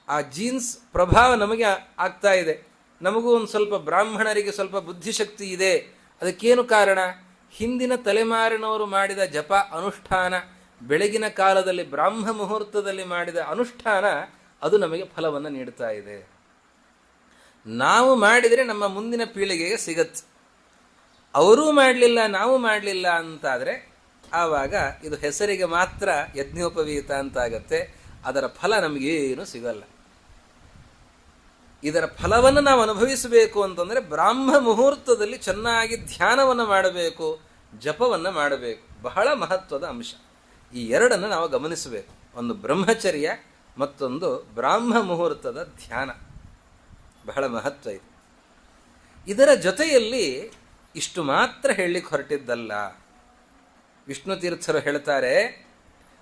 ಆ ಜೀನ್ಸ್ ಪ್ರಭಾವ ನಮಗೆ ಆಗ್ತಾ ಇದೆ. ನಮಗೂ ಒಂದು ಸ್ವಲ್ಪ ಬ್ರಾಹ್ಮಣರಿಗೆ ಸ್ವಲ್ಪ ಬುದ್ಧಿಶಕ್ತಿ ಇದೆ. ಅದಕ್ಕೇನು ಕಾರಣ? ಹಿಂದಿನ ತಲೆಮಾರಿನವರು ಮಾಡಿದ ಜಪ ಅನುಷ್ಠಾನ, ಬೆಳಗಿನ ಕಾಲದಲ್ಲಿ ಬ್ರಾಹ್ಮ ಮುಹೂರ್ತದಲ್ಲಿ ಮಾಡಿದ ಅನುಷ್ಠಾನ, ಅದು ನಮಗೆ ಫಲವನ್ನು ನೀಡ್ತಾ ಇದೆ. ನಾವು ಮಾಡಿದರೆ ನಮ್ಮ ಮುಂದಿನ ಪೀಳಿಗೆಗೆ ಸಿಗತ್ತೆ. ಅವರೂ ಮಾಡಲಿಲ್ಲ, ನಾವು ಮಾಡಲಿಲ್ಲ ಅಂತಾದರೆ ಆವಾಗ ಇದು ಹೆಸರಿಗೆ ಮಾತ್ರ ಯಜ್ಞೋಪವೀತ ಅಂತಾಗತ್ತೆ. ಅದರ ಫಲ ನಮಗೇನು ಸಿಗಲ್ಲ. ಇದರ ಫಲವನ್ನು ನಾವು ಅನುಭವಿಸಬೇಕು ಅಂತಂದರೆ ಬ್ರಾಹ್ಮ ಮುಹೂರ್ತದಲ್ಲಿ ಚೆನ್ನಾಗಿ ಧ್ಯಾನವನ್ನು ಮಾಡಬೇಕು, ಜಪವನ್ನು ಮಾಡಬೇಕು. ಬಹಳ ಮಹತ್ವದ ಅಂಶ. ಈ ಎರಡನ್ನು ನಾವು ಗಮನಿಸಬೇಕು. ಒಂದು ಬ್ರಹ್ಮಚರ್ಯ, ಮತ್ತೊಂದು ಬ್ರಾಹ್ಮ ಮುಹೂರ್ತದ ಧ್ಯಾನ. ಬಹಳ ಮಹತ್ವ ಇದೆ. ಇದರ ಜೊತೆಯಲ್ಲಿ ಇಷ್ಟು ಮಾತ್ರ ಹೇಳಲಿಕ್ಕೆ ಹೊರಟಿದ್ದಲ್ಲ. ವಿಷ್ಣು ತೀರ್ಥರು ಹೇಳ್ತಾರೆ,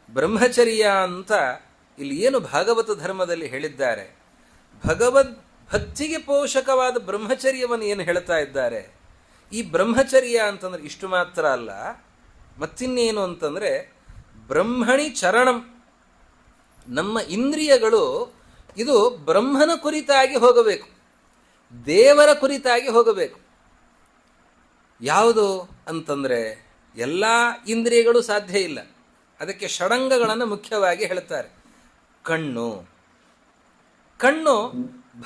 ಬ್ರಹ್ಮಚರ್ಯ ಅಂತ ಇಲ್ಲಿ ಏನು ಭಾಗವತ ಧರ್ಮದಲ್ಲಿ ಹೇಳಿದ್ದಾರೆ, ಭಗವದ್ ಭಕ್ತಿಗೆ ಪೋಷಕವಾದ ಬ್ರಹ್ಮಚರ್ಯವನ್ನು ಏನು ಹೇಳ್ತಾ ಇದ್ದಾರೆ. ಈ ಬ್ರಹ್ಮಚರ್ಯ ಅಂತಂದ್ರೆ ಇಷ್ಟು ಮಾತ್ರ ಅಲ್ಲ, ಮತ್ತಿನ್ನೇನು ಅಂತಂದರೆ ಬ್ರಹ್ಮಣಿ ಚರಣಂ. ನಮ್ಮ ಇಂದ್ರಿಯಗಳು ಇದು ಬ್ರಹ್ಮನ ಕುರಿತಾಗಿ ಹೋಗಬೇಕು, ದೇವರ ಕುರಿತಾಗಿ ಹೋಗಬೇಕು. ಯಾವುದು ಅಂತಂದರೆ ಎಲ್ಲ ಇಂದ್ರಿಯಗಳು ಸಾಧ್ಯ ಇಲ್ಲ. ಅದಕ್ಕೆ ಷಡಂಗಗಳನ್ನು ಮುಖ್ಯವಾಗಿ ಹೇಳ್ತಾರೆ. ಕಣ್ಣು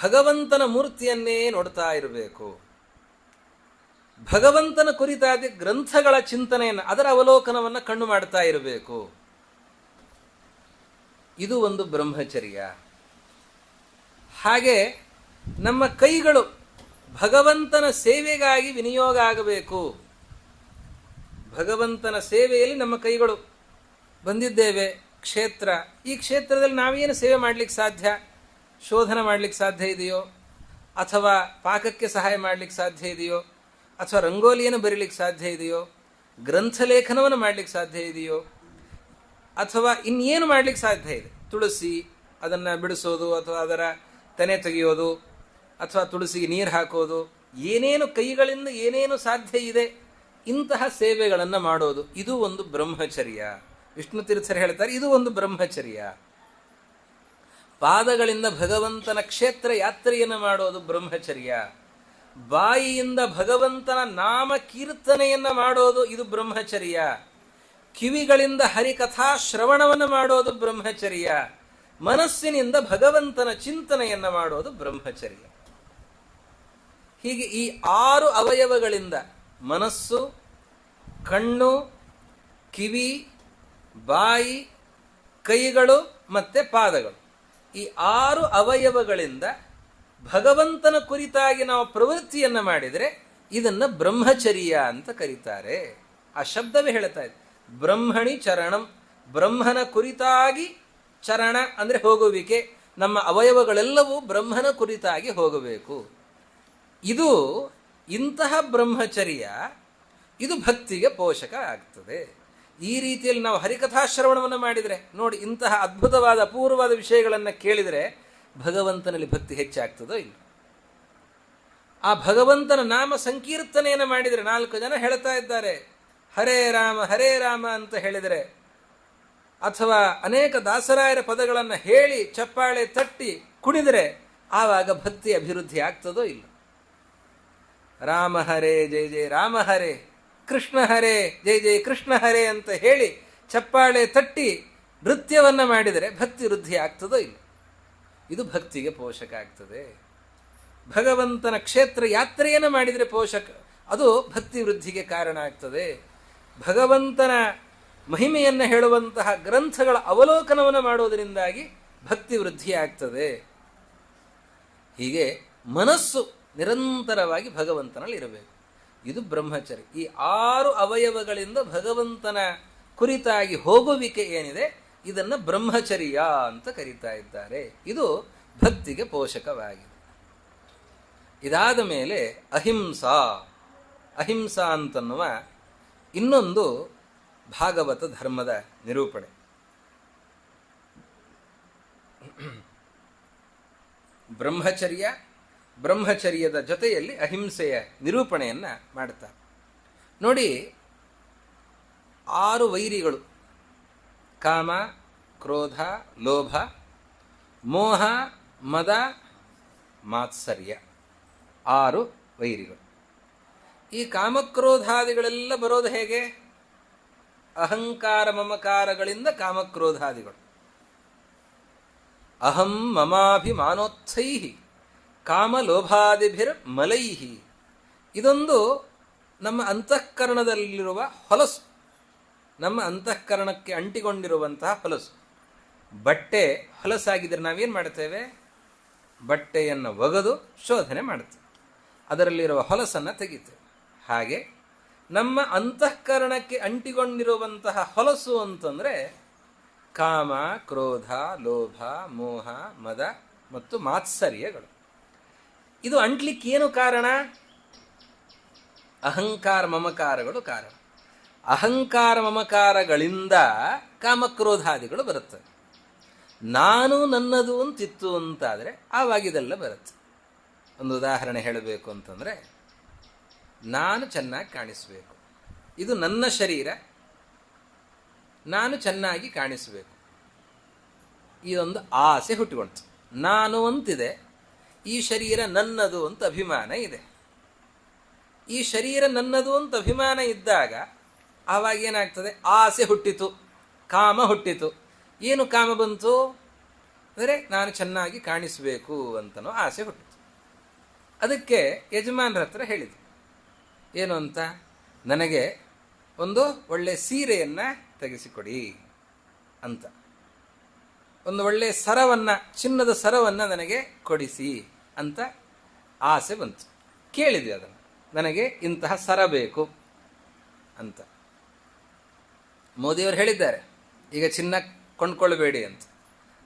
ಭಗವಂತನ ಮೂರ್ತಿಯನ್ನೇ ನೋಡ್ತಾ ಇರಬೇಕು. ಭಗವಂತನ ಕುರಿತಾದ ಗ್ರಂಥಗಳ ಚಿಂತನೆಯನ್ನು, ಅದರ ಅವಲೋಕನವನ್ನು ಕಣ್ಣು ಮಾಡ್ತಾ ಇರಬೇಕು. ಇದು ಒಂದು ಬ್ರಹ್ಮಚರ್ಯ. ಹಾಗೆ ನಮ್ಮ ಕೈಗಳು ಭಗವಂತನ ಸೇವೆಗಾಗಿ ವಿನಿಯೋಗ ಆಗಬೇಕು. ಭಗವಂತನ ಸೇವೆಯಲ್ಲಿ ನಮ್ಮ ಕೈಗಳು ಬಂದಿದ್ದೇವೆ. ಕ್ಷೇತ್ರ, ಈ ಕ್ಷೇತ್ರದಲ್ಲಿ ನಾವೇನು ಸೇವೆ ಮಾಡಲಿಕ್ಕೆ ಸಾಧ್ಯ? ಶೋಧನ ಮಾಡಲಿಕ್ಕೆ ಸಾಧ್ಯ ಇದೆಯೋ, ಅಥವಾ ಪಾಕಕ್ಕೆ ಸಹಾಯ ಮಾಡಲಿಕ್ಕೆ ಸಾಧ್ಯ ಇದೆಯೋ, ಅಥವಾ ರಂಗೋಲಿಯನ್ನು ಬರೀಲಿಕ್ಕೆ ಸಾಧ್ಯ ಇದೆಯೋ, ಗ್ರಂಥಲೇಖನವನ್ನು ಮಾಡಲಿಕ್ಕೆ ಸಾಧ್ಯ ಇದೆಯೋ, ಅಥವಾ ಇನ್ನೇನು ಮಾಡಲಿಕ್ಕೆ ಸಾಧ್ಯ ಇದೆ? ತುಳಸಿ ಅದನ್ನು ಬಿಡಿಸೋದು, ಅಥವಾ ಅದರ ತೆನೆ ತೆಗೆಯೋದು, ಅಥವಾ ತುಳಸಿಗೆ ನೀರು ಹಾಕೋದು, ಏನೇನು ಕೈಗಳಿಂದ ಏನೇನು ಸಾಧ್ಯ ಇದೆ ಇಂತಹ ಸೇವೆಗಳನ್ನು ಮಾಡೋದು, ಇದು ಒಂದು ಬ್ರಹ್ಮಚರ್ಯ. ವಿಷ್ಣು ತೀರ್ಥರು ಹೇಳ್ತಾರೆ, ಇದು ಒಂದು ಬ್ರಹ್ಮಚರ್ಯ. ಪಾದಗಳಿಂದ ಭಗವಂತನ ಕ್ಷೇತ್ರ ಯಾತ್ರೆಯನ್ನು ಮಾಡೋದು ಬ್ರಹ್ಮಚರ್ಯ. ಬಾಯಿಯಿಂದ ಭಗವಂತನ ನಾಮ ಕೀರ್ತನೆಯನ್ನು ಮಾಡೋದು ಇದು ಬ್ರಹ್ಮಚರ್ಯ. ಕಿವಿಗಳಿಂದ ಹರಿಕಥಾ ಶ್ರವಣವನ್ನು ಮಾಡೋದು ಬ್ರಹ್ಮಚರ್ಯ. ಮನಸ್ಸಿನಿಂದ ಭಗವಂತನ ಚಿಂತನೆಯನ್ನ ಮಾಡೋದು ಬ್ರಹ್ಮಚರ್ಯ. ಹೀಗೆ ಈ 6 ಅವಯವಗಳಿಂದ ಮನಸ್ಸು, ಕಣ್ಣು, ಕಿವಿ, ಬಾಯಿ, ಕೈಗಳು ಮತ್ತೆ ಪಾದಗಳು, ಈ 6 ಅವಯವಗಳಿಂದ ಭಗವಂತನ ಕುರಿತಾಗಿ ನಾವು ಪ್ರವೃತ್ತಿಯನ್ನ ಮಾಡಿದರೆ ಇದನ್ನ ಬ್ರಹ್ಮಚರ್ಯ ಅಂತ ಕರೀತಾರೆ. ಆ ಶಬ್ದವೇ ಹೇಳ್ತಾ ಇದೆ, ಬ್ರಹ್ಮಣಿ ಚರಣಂ, ಬ್ರಹ್ಮನ ಕುರಿತಾಗಿ ಚರಣ ಅಂದ್ರೆ ಹೋಗುವಿಕೆ. ನಮ್ಮ ಅವಯವಗಳೆಲ್ಲವೂ ಬ್ರಹ್ಮನ ಕುರಿತಾಗಿ ಹೋಗಬೇಕು. ಇದು ಇಂತಹ ಬ್ರಹ್ಮಚರ್ಯ, ಇದು ಭಕ್ತಿಗೆ ಪೋಷಕ ಆಗ್ತದೆ. ಈ ರೀತಿಯಲ್ಲಿ ನಾವು ಹರಿಕಥಾಶ್ರವಣವನ್ನು ಮಾಡಿದರೆ ನೋಡಿ, ಇಂತಹ ಅದ್ಭುತವಾದ ಅಪೂರ್ವವಾದ ವಿಷಯಗಳನ್ನು ಕೇಳಿದರೆ ಭಗವಂತನಲ್ಲಿ ಭಕ್ತಿ ಹೆಚ್ಚಾಗ್ತದೋ ಇಲ್ಲ. ಆ ಭಗವಂತನ ನಾಮ ಸಂಕೀರ್ತನೆಯನ್ನು ಮಾಡಿದರೆ 4 ಜನ ಹೇಳ್ತಾ ಇದ್ದಾರೆ ಹರೇ ರಾಮ ಅಂತ ಹೇಳಿದರೆ, ಅಥವಾ ಅನೇಕ ದಾಸರಾಯರ ಪದಗಳನ್ನು ಹೇಳಿ ಚಪ್ಪಾಳೆ ತಟ್ಟಿ ಕುಣಿದರೆ ಆವಾಗ ಭಕ್ತಿ ಅಭಿವೃದ್ಧಿ ಆಗ್ತದೋ ಇಲ್ಲ. ರಾಮ ಹರೇ ಜಯ ಜಯ ರಾಮ ಹರೇ, ಕೃಷ್ಣ ಹರೇ ಜಯ ಜಯ ಕೃಷ್ಣ ಹರೇ ಅಂತ ಹೇಳಿ ಚಪ್ಪಾಳೆ ತಟ್ಟಿ ನೃತ್ಯವನ್ನ ಮಾಡಿದರೆ ಭಕ್ತಿ ವೃದ್ಧಿ ಆಗ್ತದೋ ಇಲ್ಲ. ಇದು ಭಕ್ತಿಗೆ ಪೋಷಕ ಆಗ್ತದೆ. ಭಗವಂತನ ಕ್ಷೇತ್ರ ಯಾತ್ರೆಯನ್ನು ಮಾಡಿದರೆ ಪೋಷಕ, ಅದು ಭಕ್ತಿ ವೃದ್ಧಿಗೆ ಕಾರಣ ಆಗ್ತದೆ. ಭಗವಂತನ ಮಹಿಮೆಯನ್ನು ಹೇಳುವಂತಹ ಗ್ರಂಥಗಳ ಅವಲೋಕನವನ್ನು ಮಾಡುವುದರಿಂದಾಗಿ ಭಕ್ತಿ ವೃದ್ಧಿ ಆಗ್ತದೆ. ಹೀಗೆ ಮನಸ್ಸು ನಿರಂತರವಾಗಿ ಭಗವಂತನಲ್ಲಿ ಇರಬೇಕು. ಇದು ಬ್ರಹ್ಮಚರ್ಯ. ಈ 6 ಅವಯವಗಳಿಂದ ಭಗವಂತನ ಕುರಿತಾಗಿ ಹೋಗುವಿಕೆ ಏನಿದೆ ಇದನ್ನು ಬ್ರಹ್ಮಚರ್ಯ ಅಂತ ಕರೀತಾ ಇದ್ದಾರೆ. ಇದು ಭಕ್ತಿಗೆ ಪೋಷಕವಾಗಿದೆ. ಇದಾದ ಮೇಲೆ ಅಹಿಂಸಾ, ಅಹಿಂಸಾ ಅಂತನ್ನುವ ಇನ್ನೊಂದು ಭಾಗವತ ಧರ್ಮದ ನಿರೂಪಣೆ. ಬ್ರಹ್ಮಚರ್ಯ, ಬ್ರಹ್ಮಚರ್ಯದ ಜೊತೆಯಲ್ಲಿ ಅಹಿಂಸೆಯ ನಿರೂಪಣೆಯನ್ನ ಮಾಡ್ತಾರೆ. ನೋಡಿ, 6 ವೈರಿಗಳು: ಕಾಮ, ಕ್ರೋಧ, ಲೋಭ, ಮೋಹ, ಮದ, ಮಾತ್ಸರ್ಯ. 6 ವೈರಿಗಳು. ಈ ಕಾಮಕ್ರೋಧಾದಿಗಳೆಲ್ಲ ಬರೋದು ಹೇಗೆ? ಅಹಂಕಾರ ಮಮಕಾರಗಳಿಂದ ಕಾಮಕ್ರೋಧಾದಿಗಳು. ಅಹಂ ಮಮಾಭಿಮಾನೋತ್ಥೈ ಕಾಮಲೋಭಾದಿಭಿರ್ ಮಲೈಹಿ. ಇದೊಂದು ನಮ್ಮ ಅಂತಃಕರಣದಲ್ಲಿರುವ ಹೊಲಸು, ನಮ್ಮ ಅಂತಃಕರಣಕ್ಕೆ ಅಂಟಿಕೊಂಡಿರುವಂತಹ ಹೊಲಸು. ಬಟ್ಟೆ ಹೊಲಸಾಗಿದ್ದರೆ ನಾವೇನು ಮಾಡ್ತೇವೆ? ಬಟ್ಟೆಯನ್ನು ಒಗೆದು ಶೋಧನೆ ಮಾಡ್ತೇವೆ, ಅದರಲ್ಲಿರುವ ಹೊಲಸನ್ನು ತೆಗಿತೇವೆ. ಹಾಗೆ ನಮ್ಮ ಅಂತಃಕರಣಕ್ಕೆ ಅಂಟಿಕೊಂಡಿರುವಂತಹ ಹೊಲಸು ಅಂತಂದರೆ ಕಾಮ, ಕ್ರೋಧ, ಲೋಭ, ಮೋಹ, ಮದ ಮತ್ತು ಮಾತ್ಸರ್ಯಗಳು. ಇದು ಅಂಟ್ಲಿಕ್ಕೆ ಏನು ಕಾರಣ? ಅಹಂಕಾರ ಮಮಕಾರಗಳು ಕಾರಣ. ಅಹಂಕಾರ ಮಮಕಾರಗಳಿಂದ ಕಾಮಕ್ರೋಧಾದಿಗಳು ಬರುತ್ತವೆ. ನಾನು ನನ್ನದು ಅಂತಿತ್ತು ಅಂತಾದರೆ ಆವಾಗ ಇದೆಲ್ಲ ಬರುತ್ತೆ. ಒಂದು ಉದಾಹರಣೆ ಹೇಳಬೇಕು ಅಂತಂದರೆ, ನಾನು ಚೆನ್ನಾಗಿ ಕಾಣಿಸಬೇಕು, ಇದು ನನ್ನ ಶರೀರ, ನಾನು ಚೆನ್ನಾಗಿ ಕಾಣಿಸಬೇಕು, ಇದೊಂದು ಆಸೆ ಹುಟ್ಟಿಕೊಳ್ತು. ನಾನು ಅಂತಿದೆ, ಈ ಶರೀರ ನನ್ನದು ಅಂತ ಅಭಿಮಾನ ಇದೆ. ಈ ಶರೀರ ನನ್ನದು ಅಂತ ಅಭಿಮಾನ ಇದ್ದಾಗ ಆವಾಗ ಏನಾಗ್ತದೆ? ಆಸೆ ಹುಟ್ಟಿತು, ಕಾಮ ಹುಟ್ಟಿತು. ಏನು ಕಾಮ ಬಂತು ಅಂದರೆ ನಾನು ಚೆನ್ನಾಗಿ ಕಾಣಿಸಬೇಕು ಅಂತನೋ ಆಸೆ ಹುಟ್ಟಿತು. ಅದಕ್ಕೆ ಯಜಮಾನರ ಹತ್ರ ಹೇಳಿದ್ರು, ಏನು ಅಂತ, ನನಗೆ ಒಂದು ಒಳ್ಳೆ ಸೀರೆಯನ್ನು ತೆಗೆಸಿಕೊಡಿ ಅಂತ, ಒಂದು ಒಳ್ಳೆ ಸರವನ್ನು, ಚಿನ್ನದ ಸರವನ್ನು ನನಗೆ ಕೊಡಿಸಿ ಅಂತ ಆಸೆ ಬಂತು. ಕೇಳಿದ್ವಿ ಅದನ್ನು, ನನಗೆ ಇಂತಹ ಸರ ಬೇಕು ಅಂತ. ಮೋದಿಯವರು ಹೇಳಿದ್ದಾರೆ ಈಗ ಚಿನ್ನ ಕೊಂಡ್ಕೊಳ್ಬೇಡಿ ಅಂತ,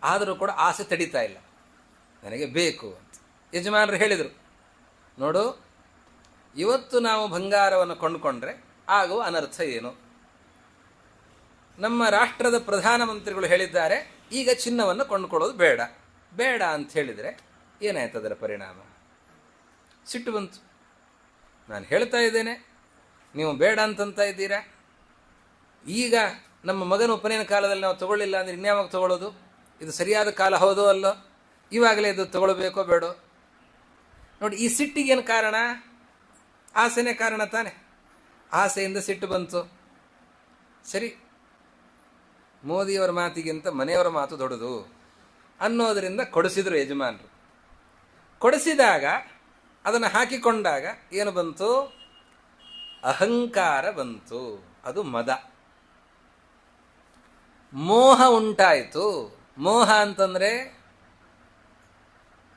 ಆದರೂ ಕೂಡ ಆಸೆ ತಡೀತಾ ಇಲ್ಲ, ನನಗೆ ಬೇಕು ಅಂತ. ಯಜಮಾನರು ಹೇಳಿದರು, ನೋಡು, ಇವತ್ತು ನಾವು ಬಂಗಾರವನ್ನು ಕೊಂಡ್ಕೊಂಡ್ರೆ ಆಗುವ ಅನರ್ಥ ಏನು? ನಮ್ಮ ರಾಷ್ಟ್ರದ ಪ್ರಧಾನಮಂತ್ರಿಗಳು ಹೇಳಿದ್ದಾರೆ ಈಗ ಚಿನ್ನವನ್ನು ಕೊಂಡ್ಕೊಳ್ಳೋದು ಬೇಡ ಬೇಡ ಅಂತ ಹೇಳಿದರೆ ಏನಾಯ್ತು ಅದರ ಪರಿಣಾಮ? ಸಿಟ್ಟು ಬಂತು. ನಾನು ಹೇಳ್ತಾ ಇದ್ದೇನೆ, ನೀವು ಬೇಡ ಅಂತಂತ ಇದ್ದೀರಾ. ಈಗ ನಮ್ಮ ಮಗನ ಉಪನಯನ ಕಾಲದಲ್ಲಿ ನಾವು ತಗೊಳ್ಳಿಲ್ಲ ಅಂದರೆ ಇನ್ಯಾವಾಗ ತಗೊಳ್ಳೋದು? ಇದು ಸರಿಯಾದ ಕಾಲ ಹೌದೋ ಅಲ್ಲೋ? ಇವಾಗಲೇ ಇದು ತಗೊಳ್ಬೇಕೋ ಬೇಡೋ? ನೋಡಿ, ಈ ಸಿಟ್ಟಿಗೇನು ಕಾರಣ? ಆಸೆನೇ ಕಾರಣ ತಾನೆ. ಆಸೆಯಿಂದ ಸಿಟ್ಟು ಬಂತು. ಸರಿ, ಮೋದಿಯವರ ಮಾತಿಗಿಂತ ಮನೆಯವರ ಮಾತು ದೊಡ್ಡದು. ಅನ್ನೋದರಿಂದ ಕೊಡಿಸಿದ್ರು ಯಜಮಾನರು. ಕೊಡಿಸಿದಾಗ ಅದನ್ನು ಹಾಕಿಕೊಂಡಾಗ ಏನು ಬಂತು? ಅಹಂಕಾರ ಬಂತು. ಅದು ಮದ. ಮೋಹ ಉಂಟಾಯಿತು. ಮೋಹ ಅಂತಂದ್ರೆ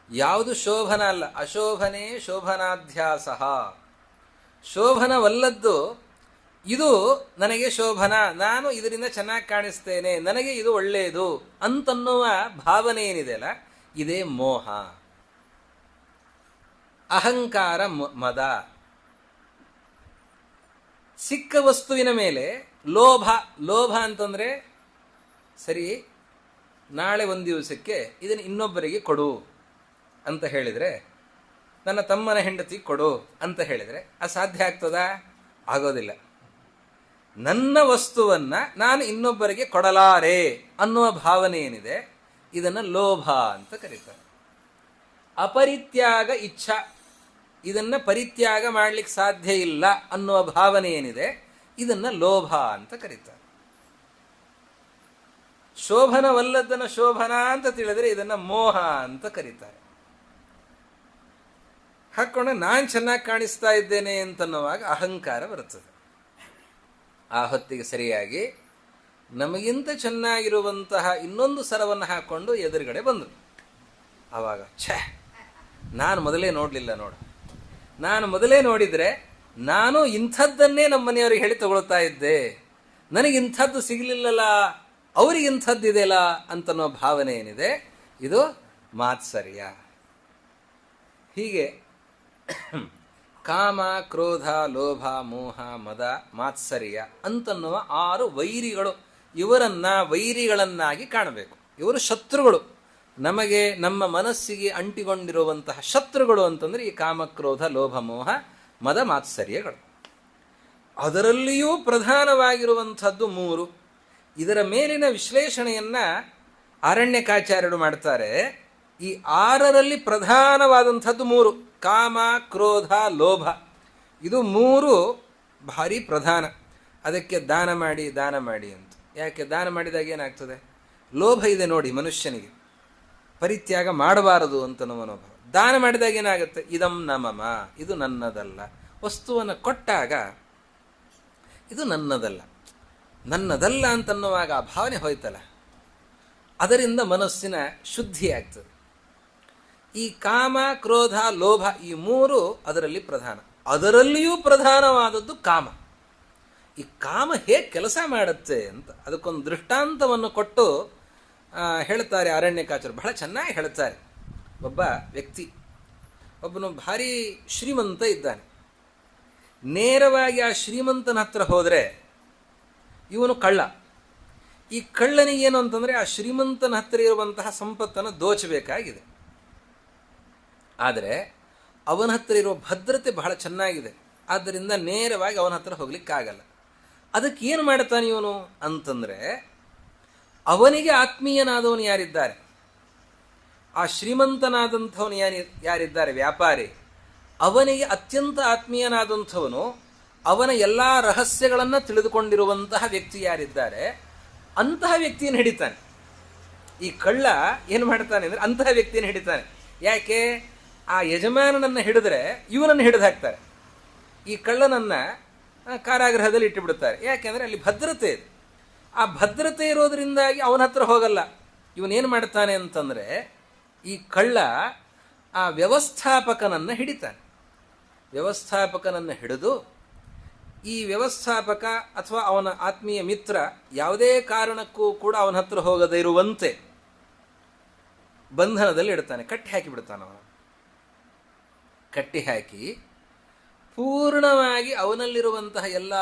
ಯಾವುದು ಶೋಭನ ಅಲ್ಲ, ಅಶೋಭನೆ ಶೋಭನಾಧ್ಯಾಸ. ಶೋಭನವಲ್ಲದ್ದು ಇದು ನನಗೆ ಶೋಭನ, ನಾನು ಇದರಿಂದ ಚೆನ್ನಾಗಿ ಕಾಣಿಸ್ತೇನೆ, ನನಗೆ ಇದು ಒಳ್ಳೆಯದು ಅಂತನ್ನುವ ಭಾವನೆ ಏನಿದೆ ಅಲ್ಲ, ಇದೇ ಮೋಹ. ಅಹಂಕಾರ ಮದ. ಸಿಕ್ಕ ವಸ್ತುವಿನ ಮೇಲೆ ಲೋಭ. ಲೋಭ ಅಂತಂದ್ರೆ ಸರಿ, ನಾಳೆ ಒಂದು ದಿವಸಕ್ಕೆ ಇದನ್ನು ಇನ್ನೊಬ್ಬರಿಗೆ ಕೊಡು ಅಂತ ಹೇಳಿದರೆ, ನನ್ನ ತಮ್ಮನ ಹೆಂಡತಿ ಕೊಡು ಅಂತ ಹೇಳಿದರೆ ಅದು ಸಾಧ್ಯ ಆಗ್ತದಾ? ಆಗೋದಿಲ್ಲ. ನನ್ನ ವಸ್ತುವನ್ನ ನಾನು ಇನ್ನೊಬ್ಬರಿಗೆ ಕೊಡಲಾರೆ ಅನ್ನುವ ಭಾವನೆ ಏನಿದೆ, ಇದನ್ನು ಲೋಭ ಅಂತ ಕರೀತಾರೆ. ಅಪರಿತ್ಯಾಗ ಇಚ್ಛಾ, ಇದನ್ನ ಪರಿತ್ಯಾಗ ಮಾಡ್ಲಿಕ್ಕೆ ಸಾಧ್ಯ ಇಲ್ಲ ಅನ್ನುವ ಭಾವನೆ ಏನಿದೆ, ಇದನ್ನ ಲೋಭ ಅಂತ ಕರೀತಾರೆ. ಶೋಭನವಲ್ಲದನ್ನ ಶೋಭನ ಅಂತ ತಿಳಿದ್ರೆ ಇದನ್ನ ಮೋಹ ಅಂತ ಕರೀತಾರೆ. ಹಾಕೊಂಡ ನಾನು ಚೆನ್ನಾಗಿ ಕಾಣಿಸ್ತಾ ಇದ್ದೇನೆ ಅಂತನ್ನುವಾಗ ಅಹಂಕಾರ ಬರುತ್ತದೆ. ಆ ಹೊತ್ತಿಗೆ ಸರಿಯಾಗಿ ನಮಗಿಂತ ಚೆನ್ನಾಗಿರುವಂತಹ ಇನ್ನೊಂದು ಸರವನ್ನು ಹಾಕೊಂಡು ಎದುರುಗಡೆ ಬಂದರು. ಆವಾಗ ನಾನು ಮೊದಲೇ ನೋಡಲಿಲ್ಲ ನೋಡು, ನಾನು ಮೊದಲೇ ನೋಡಿದರೆ ನಾನು ಇಂಥದ್ದನ್ನೇ ನಮ್ಮ ಮನೆಯವರಿಗೆ ಹೇಳಿ ತಗೊಳ್ತಾ ಇದ್ದೆ, ನನಗೆ ಇಂಥದ್ದು ಸಿಗಲಿಲ್ಲಲ್ಲ, ಅವ್ರಿಗೆ ಇಂಥದ್ದಿದೆಯಲ್ಲ ಅಂತನ್ನೋ ಭಾವನೆ ಏನಿದೆ, ಇದು ಮಾತ್ಸರ್ಯ. ಹೀಗೆ ಕಾಮ, ಕ್ರೋಧ, ಲೋಭ, ಮೋಹ, ಮದ, ಮಾತ್ಸರ್ಯ ಅಂತನ್ನುವ 6 ವೈರಿಗಳು. ಇವರನ್ನ ವೈರಿಗಳನ್ನಾಗಿ ಕಾಣಬೇಕು. ಇವರು ಶತ್ರುಗಳು, ನಮಗೆ ನಮ್ಮ ಮನಸ್ಸಿಗೆ ಅಂಟಿಕೊಂಡಿರುವಂತಹ ಶತ್ರುಗಳು ಅಂತಂದ್ರೆ ಈ ಕಾಮ, ಕ್ರೋಧ, ಲೋಭ, ಮೋಹ, ಮದ, ಮಾತ್ಸರ್ಯಗಳು. ಅದರಲ್ಲಿಯೂ ಪ್ರಧಾನವಾಗಿರುವಂಥದ್ದು 3. ಇದರ ಮೇಲಿನ ವಿಶ್ಲೇಷಣೆಯನ್ನ ಆರಣ್ಯಕಾಚಾರ್ಯರು ಮಾಡ್ತಾರೆ. ಈ 6ರಲ್ಲಿ ಪ್ರಧಾನವಾದಂಥದ್ದು 3: ಕಾಮ, ಕ್ರೋಧ, ಲೋಭ. ಇದು 3 ಭಾರಿ ಪ್ರಧಾನ. ಅದಕ್ಕೆ ದಾನ ಮಾಡಿ ದಾನ ಮಾಡಿ ಅಂತ. ಯಾಕೆ ದಾನ ಮಾಡಿದಾಗ ಏನಾಗ್ತದೆ? ಲೋಭ ಇದೆ ನೋಡಿ ಮನುಷ್ಯನಿಗೆ, ಪರಿತ್ಯಾಗ ಮಾಡಬಾರದು ಅಂತ ಮನೋಭಾವ. ದಾನ ಮಾಡಿದಾಗ ಏನಾಗುತ್ತೆ? ಇದಂ ನಮಮ, ಇದು ನನ್ನದಲ್ಲ. ವಸ್ತುವನ್ನು ಕೊಟ್ಟಾಗ ಇದು ನನ್ನದಲ್ಲ, ನನ್ನದಲ್ಲ ಅಂತನ್ನುವಾಗ ಆ ಭಾವನೆ ಹೋಯ್ತಲ್ಲ, ಅದರಿಂದ ಮನಸ್ಸಿನ ಶುದ್ಧಿ ಆಗ್ತದೆ. ಈ ಕಾಮ, ಕ್ರೋಧ, ಲೋಭ ಈ 3 ಅದರಲ್ಲಿ ಪ್ರಧಾನ. ಅದರಲ್ಲಿಯೂ ಪ್ರಧಾನವಾದದ್ದು ಕಾಮ. ಈ ಕಾಮ ಹೇಗೆ ಕೆಲಸ ಮಾಡುತ್ತೆ ಅಂತ ಅದಕ್ಕೊಂದು ದೃಷ್ಟಾಂತವನ್ನು ಕೊಟ್ಟು ಹೇಳ್ತಾರೆ ಅರಣ್ಯಕಾಚಾರ್ಯರು. ಬಹಳ ಚೆನ್ನಾಗಿ ಹೇಳ್ತಾರೆ. ಒಬ್ಬ ವ್ಯಕ್ತಿ, ಒಬ್ಬನು ಭಾರಿ ಶ್ರೀಮಂತ ಇದ್ದಾನೆ. ನೇರವಾಗಿ ಆ ಶ್ರೀಮಂತನ ಹತ್ರ ಹೋದರೆ ಇವನು ಕಳ್ಳ. ಈ ಕಳ್ಳನಿಗೇನು ಅಂತಂದರೆ ಆ ಶ್ರೀಮಂತನ ಹತ್ತಿರ ಇರುವಂತಹ ಸಂಪತ್ತನ್ನು ದೋಚಬೇಕಾಗಿದೆ. ಆದರೆ ಅವನ ಹತ್ರ ಇರುವ ಭದ್ರತೆ ಬಹಳ ಚೆನ್ನಾಗಿದೆ. ಆದ್ದರಿಂದ ನೇರವಾಗಿ ಅವನ ಹತ್ರ ಹೋಗ್ಲಿಕ್ಕಾಗಲ್ಲ. ಅದಕ್ಕೆ ಏನು ಮಾಡ್ತಾನೆ ಇವನು ಅಂತಂದರೆ, ಅವನಿಗೆ ಆತ್ಮೀಯನಾದವನು ಯಾರಿದ್ದಾರೆ, ಆ ಶ್ರೀಮಂತನಾದಂಥವನು ಯಾರಿದ್ದಾರೆ ವ್ಯಾಪಾರಿ, ಅವನಿಗೆ ಅತ್ಯಂತ ಆತ್ಮೀಯನಾದಂಥವನು, ಅವನ ಎಲ್ಲ ರಹಸ್ಯಗಳನ್ನು ತಿಳಿದುಕೊಂಡಿರುವಂತಹ ವ್ಯಕ್ತಿ ಯಾರಿದ್ದಾರೆ ಅಂತಹ ವ್ಯಕ್ತಿಯನ್ನು ಹಿಡಿತಾನೆ. ಈ ಕಳ್ಳ ಏನು ಮಾಡ್ತಾನೆ ಅಂದರೆ ಅಂತಹ ವ್ಯಕ್ತಿಯನ್ನು ಹಿಡಿತಾನೆ. ಯಾಕೆ? ಆ ಯಜಮಾನನನ್ನು ಹಿಡಿದ್ರೆ ಇವನನ್ನು ಹಿಡಿದು ಹಾಕ್ತಾರೆ, ಈ ಕಳ್ಳನನ್ನು ಕಾರಾಗೃಹದಲ್ಲಿ ಇಟ್ಟುಬಿಡುತ್ತಾರೆ. ಯಾಕೆಂದರೆ ಅಲ್ಲಿ ಭದ್ರತೆ ಇದೆ. ಆ ಭದ್ರತೆ ಇರೋದ್ರಿಂದಾಗಿ ಅವನ ಹತ್ರ ಹೋಗಲ್ಲ. ಇವನೇನು ಮಾಡ್ತಾನೆ ಅಂತಂದರೆ, ಈ ಕಳ್ಳ ಆ ವ್ಯವಸ್ಥಾಪಕನನ್ನು ಹಿಡಿತಾನೆ. ವ್ಯವಸ್ಥಾಪಕನನ್ನು ಹಿಡಿದು ಈ ವ್ಯವಸ್ಥಾಪಕ ಅಥವಾ ಅವನ ಆತ್ಮೀಯ ಮಿತ್ರ ಯಾವುದೇ ಕಾರಣಕ್ಕೂ ಕೂಡ ಅವನ ಹತ್ರ ಹೋಗದೇ ಇರುವಂತೆ ಬಂಧನದಲ್ಲಿ ಇಡ್ತಾನೆ, ಕಟ್ಟಿ ಹಾಕಿ ಬಿಡ್ತಾನೆ. ಅವನು ಕಟ್ಟಿ ಹಾಕಿ ಪೂರ್ಣವಾಗಿ ಅವನಲ್ಲಿರುವಂತಹ ಎಲ್ಲ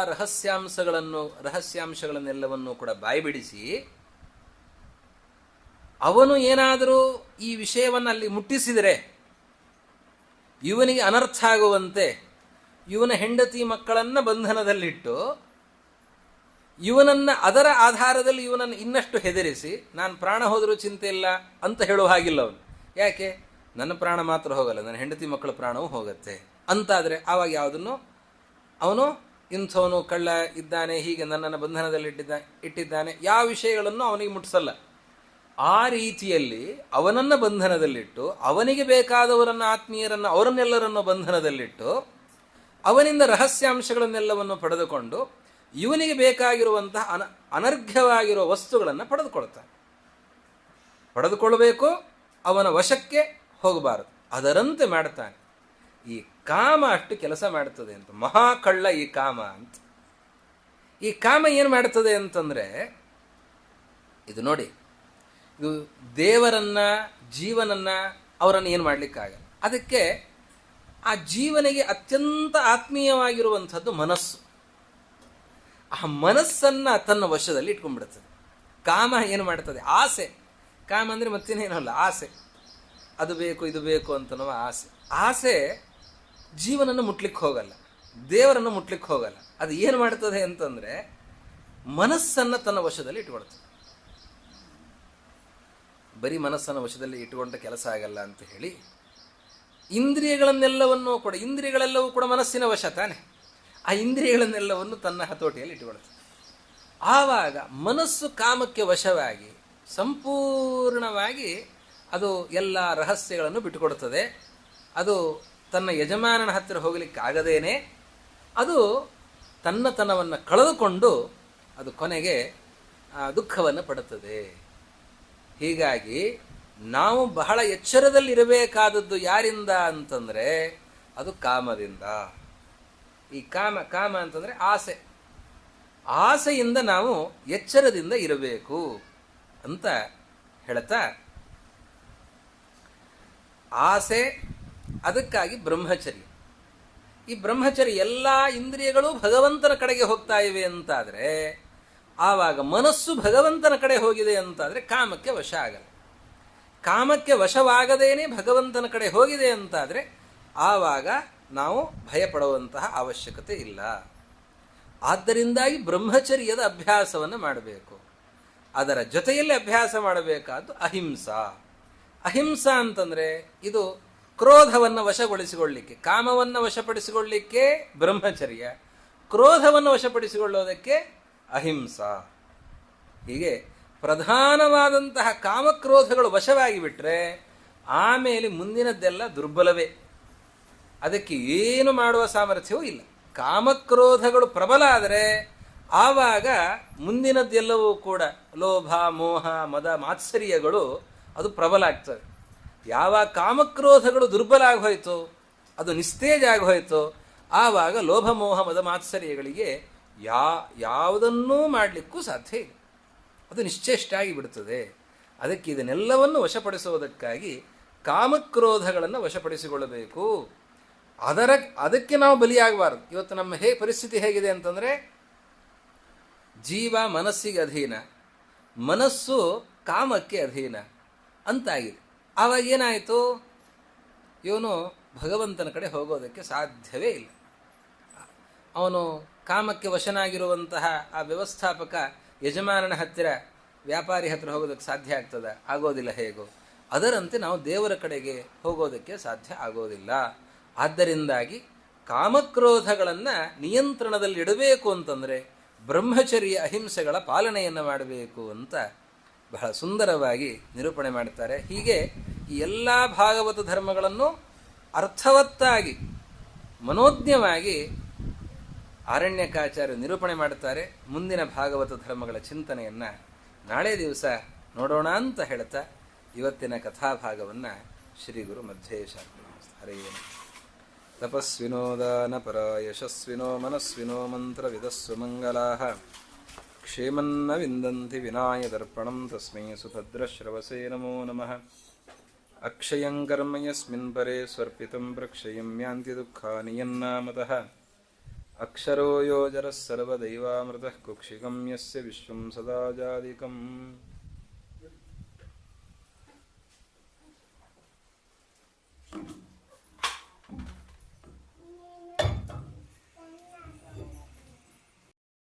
ರಹಸ್ಯಾಂಶಗಳನ್ನೆಲ್ಲವನ್ನೂ ಕೂಡ ಬಾಯ್ಬಿಡಿಸಿ, ಅವನು ಏನಾದರೂ ಈ ವಿಷಯವನ್ನು ಅಲ್ಲಿ ಮುಟ್ಟಿಸಿದರೆ ಇವನಿಗೆ ಅನರ್ಥ ಆಗುವಂತೆ ಇವನ ಹೆಂಡತಿ ಮಕ್ಕಳನ್ನ ಬಂಧನದಲ್ಲಿಟ್ಟು ಇವನನ್ನ ಅದರ ಆಧಾರದಲ್ಲಿ ಇವನನ್ನು ಇನ್ನಷ್ಟು ಹೆದರಿಸಿ, ನಾನು ಪ್ರಾಣ ಹೋದರೂ ಚಿಂತೆ ಇಲ್ಲ ಅಂತ ಹೇಳುವ ಹಾಗಿಲ್ಲ ಅವನು. ಯಾಕೆ? ನನ್ನ ಪ್ರಾಣ ಮಾತ್ರ ಹೋಗಲ್ಲ, ನನ್ನ ಹೆಂಡತಿ ಮಕ್ಕಳ ಪ್ರಾಣವೂ ಹೋಗುತ್ತೆ ಅಂತಾದರೆ ಆವಾಗ ಯಾವುದನ್ನು ಅವನು ಇಂಥವನು ಕಳ್ಳ ಇದ್ದಾನೆ, ಹೀಗೆ ನನ್ನನ್ನು ಬಂಧನದಲ್ಲಿ ಇಟ್ಟಿದ್ದಾನೆ, ಯಾವ ವಿಷಯಗಳನ್ನು ಅವನಿಗೆ ಮುಟ್ಟಿಸಲ್ಲ. ಆ ರೀತಿಯಲ್ಲಿ ಅವನನ್ನ ಬಂಧನದಲ್ಲಿಟ್ಟು, ಅವನಿಗೆ ಬೇಕಾದವರನ್ನ, ಆತ್ಮೀಯರನ್ನ, ಅವರನ್ನೆಲ್ಲರನ್ನು ಬಂಧನದಲ್ಲಿಟ್ಟು, ಅವನಿಂದ ರಹಸ್ಯಾಂಶಗಳನ್ನೆಲ್ಲವನ್ನು ಪಡೆದುಕೊಂಡು ಇವನಿಗೆ ಬೇಕಾಗಿರುವಂತಹ ಅನರ್ಘ್ಯವಾಗಿರುವ ವಸ್ತುಗಳನ್ನು ಪಡೆದುಕೊಳ್ಳಬೇಕು. ಅವನ ವಶಕ್ಕೆ ಹೋಗಬಾರದು. ಅದರಂತೆ ಮಾಡ್ತಾನೆ. ಈ ಕಾಮ ಅಷ್ಟು ಕೆಲಸ ಮಾಡ್ತದೆ ಅಂತ. ಮಹಾಕಳ್ಳ ಈ ಕಾಮ ಅಂತ. ಈ ಕಾಮ ಏನು ಮಾಡ್ತದೆ ಅಂತಂದ್ರೆ, ಇದು ನೋಡಿ, ಇದು ದೇವರನ್ನ, ಜೀವನನ್ನ, ಅವರನ್ನು ಏನು ಮಾಡ್ಲಿಕ್ಕಾಗಲ್ಲ. ಅದಕ್ಕೆ ಆ ಜೀವನಿಗೆ ಅತ್ಯಂತ ಆತ್ಮೀಯವಾಗಿರುವಂಥದ್ದು ಮನಸ್ಸು. ಆ ಮನಸ್ಸನ್ನ ತನ್ನ ವಶದಲ್ಲಿ ಇಟ್ಕೊಂಡ್ಬಿಡ್ತದೆ. ಕಾಮ ಏನು ಮಾಡ್ತದೆ? ಆಸೆ. ಕಾಮ ಅಂದ್ರೆ ಮತ್ತೇನೇನಲ್ಲ, ಆಸೆ. ಅದು ಬೇಕು, ಇದು ಬೇಕು ಅಂತನೋ ಆಸೆ. ಆಸೆ ಜೀವನನ್ನು ಮುಟ್ಲಿಕ್ಕೆ ಹೋಗಲ್ಲ, ದೇವರನ್ನು ಮುಟ್ಲಿಕ್ಕೆ ಹೋಗಲ್ಲ. ಅದು ಏನು ಮಾಡ್ತದೆ ಅಂತಂದ್ರೆ ಮನಸ್ಸನ್ನ ತನ್ನ ವಶದಲ್ಲಿ ಇಟ್ಕೊಳ್ತದೆ. ಬರೀ ಮನಸ್ಸನ್ನು ವಶದಲ್ಲಿ ಇಟ್ಟುಕೊಂಡ ಕೆಲಸ ಆಗಲ್ಲ ಅಂತ ಹೇಳಿ ಇಂದ್ರಿಯಗಳನ್ನೆಲ್ಲವನ್ನೂ ಕೂಡ, ಇಂದ್ರಿಯಗಳೆಲ್ಲವೂ ಕೂಡ ಮನಸ್ಸಿನ ವಶ ತಾನೆ. ಆ ಇಂದ್ರಿಯಗಳನ್ನೆಲ್ಲವನ್ನು ತನ್ನ ಹತೋಟಿಯಲ್ಲಿ ಇಟ್ಟುಕೊಳ್ತದೆ. ಆವಾಗ ಮನಸ್ಸು ಕಾಮಕ್ಕೆ ವಶವಾಗಿ ಸಂಪೂರ್ಣವಾಗಿ ಅದು ಎಲ್ಲ ರಹಸ್ಯಗಳನ್ನು ಬಿಟ್ಟುಕೊಡುತ್ತದೆ. ಅದು ತನ್ನ ಯಜಮಾನನ ಹತ್ತಿರ ಹೋಗಲಿಕ್ಕೆ ಆಗದೇನೆ ಅದು ತನ್ನತನವನ್ನು ಕಳೆದುಕೊಂಡು ಅದು ಕೊನೆಗೆ ದುಃಖವನ್ನು ಪಡುತ್ತದೆ. ಹೀಗಾಗಿ ನಾವು ಬಹಳ ಎಚ್ಚರದಲ್ಲಿರಬೇಕಾದದ್ದು ಯಾರಿಂದ ಅಂತಂದ್ರೆ ಅದು ಕಾಮದಿಂದ. ಈ ಕಾಮ ಅಂತಂದ್ರೆ ಆಸೆ. ಆಸೆಯಿಂದ ನಾವು ಎಚ್ಚರದಿಂದ ಇರಬೇಕು ಅಂತ ಹೇಳ್ತಾ, ಆಸೆ, ಅದಕ್ಕಾಗಿ ಬ್ರಹ್ಮಚರ್ಯ. ಈ ಬ್ರಹ್ಮಚರ್ಯ ಎಲ್ಲ ಇಂದ್ರಿಯಗಳು ಭಗವಂತನ ಕಡೆಗೆ ಹೋಗ್ತಾ ಇವೆ ಅಂತಾದ್ರೆ, ಆವಾಗ ಮನಸ್ಸು ಭಗವಂತನ ಕಡೆ ಹೋಗಿದೆ ಅಂತಾದ್ರೆ ಕಾಮಕ್ಕೆ ವಶ ಆಗಲ್ಲ. ಕಾಮಕ್ಕೆ ವಶವಾಗದೇನೆ ಭಗವಂತನ ಕಡೆ ಹೋಗಿದೆ ಅಂತಾದ್ರೆ ಆವಾಗ ನಾವು ಭಯಪಡುವಂತಹ ಅವಶ್ಯಕತೆ ಇಲ್ಲ. ಆದ್ದರಿಂದಾಗಿ ಬ್ರಹ್ಮಚರ್ಯದ ಅಭ್ಯಾಸವನ್ನು ಮಾಡಬೇಕು. ಅದರ ಜೊತೆಯಲ್ಲಿ ಅಭ್ಯಾಸ ಮಾಡಬೇಕಾದ್ದು ಅಹಿಂಸಾ. ಅಹಿಂಸಾ ಅಂತಂದ್ರೆ ಇದು ಕ್ರೋಧವನ್ನು ವಶಗೊಳಿಸಿಕೊಳ್ಳಿಕ್ಕೆ, ಕಾಮವನ್ನು ವಶಪಡಿಸಿಕೊಳ್ಳಿಕ್ಕೆ ಬ್ರಹ್ಮಚರ್ಯ, ಕ್ರೋಧವನ್ನು ವಶಪಡಿಸಿಕೊಳ್ಳೋದಕ್ಕೆ ಅಹಿಂಸಾ. ಹೀಗೆ ಪ್ರಧಾನವಾದಂತಹ ಕಾಮಕ್ರೋಧಗಳು ವಶವಾಗಿ ಬಿಟ್ರೆ ಆಮೇಲೆ ಮುಂದಿನದ್ದೆಲ್ಲ ದುರ್ಬಲವೇ. ಅದಕ್ಕೆ ಏನು ಮಾಡುವ ಸಾಮರ್ಥ್ಯವೂ ಇಲ್ಲ. ಕಾಮಕ್ರೋಧಗಳು ಪ್ರಬಲ ಆದರೆ ಆವಾಗ ಮುಂದಿನದ್ದೆಲ್ಲವೂ ಕೂಡ ಲೋಭ, ಮೋಹ, ಮದ, ಮಾತ್ಸರ್ಯಗಳು ಅದು ಪ್ರಬಲ ಆಗ್ತವೆ. ಯಾವಾಗ ಕಾಮಕ್ರೋಧಗಳು ದುರ್ಬಲ ಆಗೋಯ್ತು, ಅದು ನಿಸ್ತೇಜ ಆಗೋಯ್ತು, ಆವಾಗ ಲೋಭ, ಮೋಹ, ಮದ, ಮಾತ್ಸರ್ಯಗಳಿಗೆ ಯಾವುದನ್ನೂ ಮಾಡಲಿಕ್ಕೂ ಸಾಧ್ಯ ಇಲ್ಲ. ಅದು ನಿಶ್ಚೇಷ್ಟ ಆಗಿ ಬಿಡುತ್ತದೆ. ಅದಕ್ಕೆ ಇದನ್ನೆಲ್ಲವನ್ನು ವಶಪಡಿಸುವುದಕ್ಕಾಗಿ ಕಾಮಕ್ರೋಧಗಳನ್ನು ವಶಪಡಿಸಿಕೊಳ್ಳಬೇಕು. ಅದಕ್ಕೆ ನಾವು ಬಲಿಯಾಗಬಾರದು. ಇವತ್ತು ನಮ್ಮ ಪರಿಸ್ಥಿತಿ ಹೇಗಿದೆ ಅಂತಂದ್ರೆ, ಜೀವ ಮನಸ್ಸಿಗೆ ಅಧೀನ, ಮನಸ್ಸು ಕಾಮಕ್ಕೆ ಅಧೀನ ಅಂತಾಗಿದೆ. ಆವಾಗ ಏನಾಯಿತು? ಇವನು ಭಗವಂತನ ಕಡೆ ಹೋಗೋದಕ್ಕೆ ಸಾಧ್ಯವೇ ಇಲ್ಲ. ಅವನು ಕಾಮಕ್ಕೆ ವಶನಾಗಿರುವಂತಹ ಆ ವ್ಯವಸ್ಥಾಪಕ ಯಜಮಾನನ ಹತ್ತಿರ, ವ್ಯಾಪಾರಿ ಹತ್ತಿರ ಹೋಗೋದಕ್ಕೆ ಸಾಧ್ಯ ಆಗ್ತದ? ಆಗೋದಿಲ್ಲ. ಹೇಗೋ ಅದರಂತೆ ನಾವು ದೇವರ ಕಡೆಗೆ ಹೋಗೋದಕ್ಕೆ ಸಾಧ್ಯ ಆಗೋದಿಲ್ಲ. ಆದ್ದರಿಂದಾಗಿ ಕಾಮಕ್ರೋಧಗಳನ್ನು ನಿಯಂತ್ರಣದಲ್ಲಿಡಬೇಕು ಅಂತಂದರೆ ಬ್ರಹ್ಮಚರ್ಯ, ಅಹಿಂಸೆಗಳ ಪಾಲನೆಯನ್ನು ಮಾಡಬೇಕು ಅಂತ ಬಹಳ ಸುಂದರವಾಗಿ ನಿರೂಪಣೆ ಮಾಡ್ತಾರೆ. ಹೀಗೆ ಈ ಎಲ್ಲ ಭಾಗವತ ಧರ್ಮಗಳನ್ನು ಅರ್ಥವತ್ತಾಗಿ, ಮನೋಜ್ಞವಾಗಿ ಆರಣ್ಯಕಾಚಾರ್ಯ ನಿರೂಪಣೆ ಮಾಡುತ್ತಾರೆ. ಮುಂದಿನ ಭಾಗವತ ಧರ್ಮಗಳ ಚಿಂತನೆಯನ್ನು ನಾಳೆ ದಿವಸ ನೋಡೋಣ ಅಂತ ಹೇಳ್ತಾ ಇವತ್ತಿನ ಕಥಾಭಾಗವನ್ನು ಶ್ರೀ ಗುರು ಮಧ್ವೇಶ ಹರೆಯ. ತಪಸ್ವಿನೋ ದಾನಪರ ಯಶಸ್ವಿನೋ ಮನಸ್ವಿನೋ ಮಂತ್ರವಿದಸ್ಸು ಮಂಗಲಾಃ ಕ್ಷೇಮನ್ನ ವಿಂದಂತಿ ವಿನಾಯ ದರ್ಪಣಂ ತಸ್ಮೈ ಸುಭದ್ರಶ್ರವಸೇ ನಮೋ ನಮಃ. ಅಕ್ಷಯಂ ಕರ್ಮ ಯಸ್ಮಿನ್ ಪರೇ ಸ್ವರ್ಪಿತಂ ಪ್ರಕ್ಷಯಂ ಯಾಂತಿ ದುಃಖಾನಿ ಯನ್ನಾಮತಃ. ಅಕ್ಷರೋ ಯೋಜರಃ ಸರ್ವದೈವಾಮೃತಃ ಕುಕ್ಷಿಕಂ ಯಸ್ಯ ವಿಶ್ವಂ ಸದಾ ಜಾದಿಕಂ.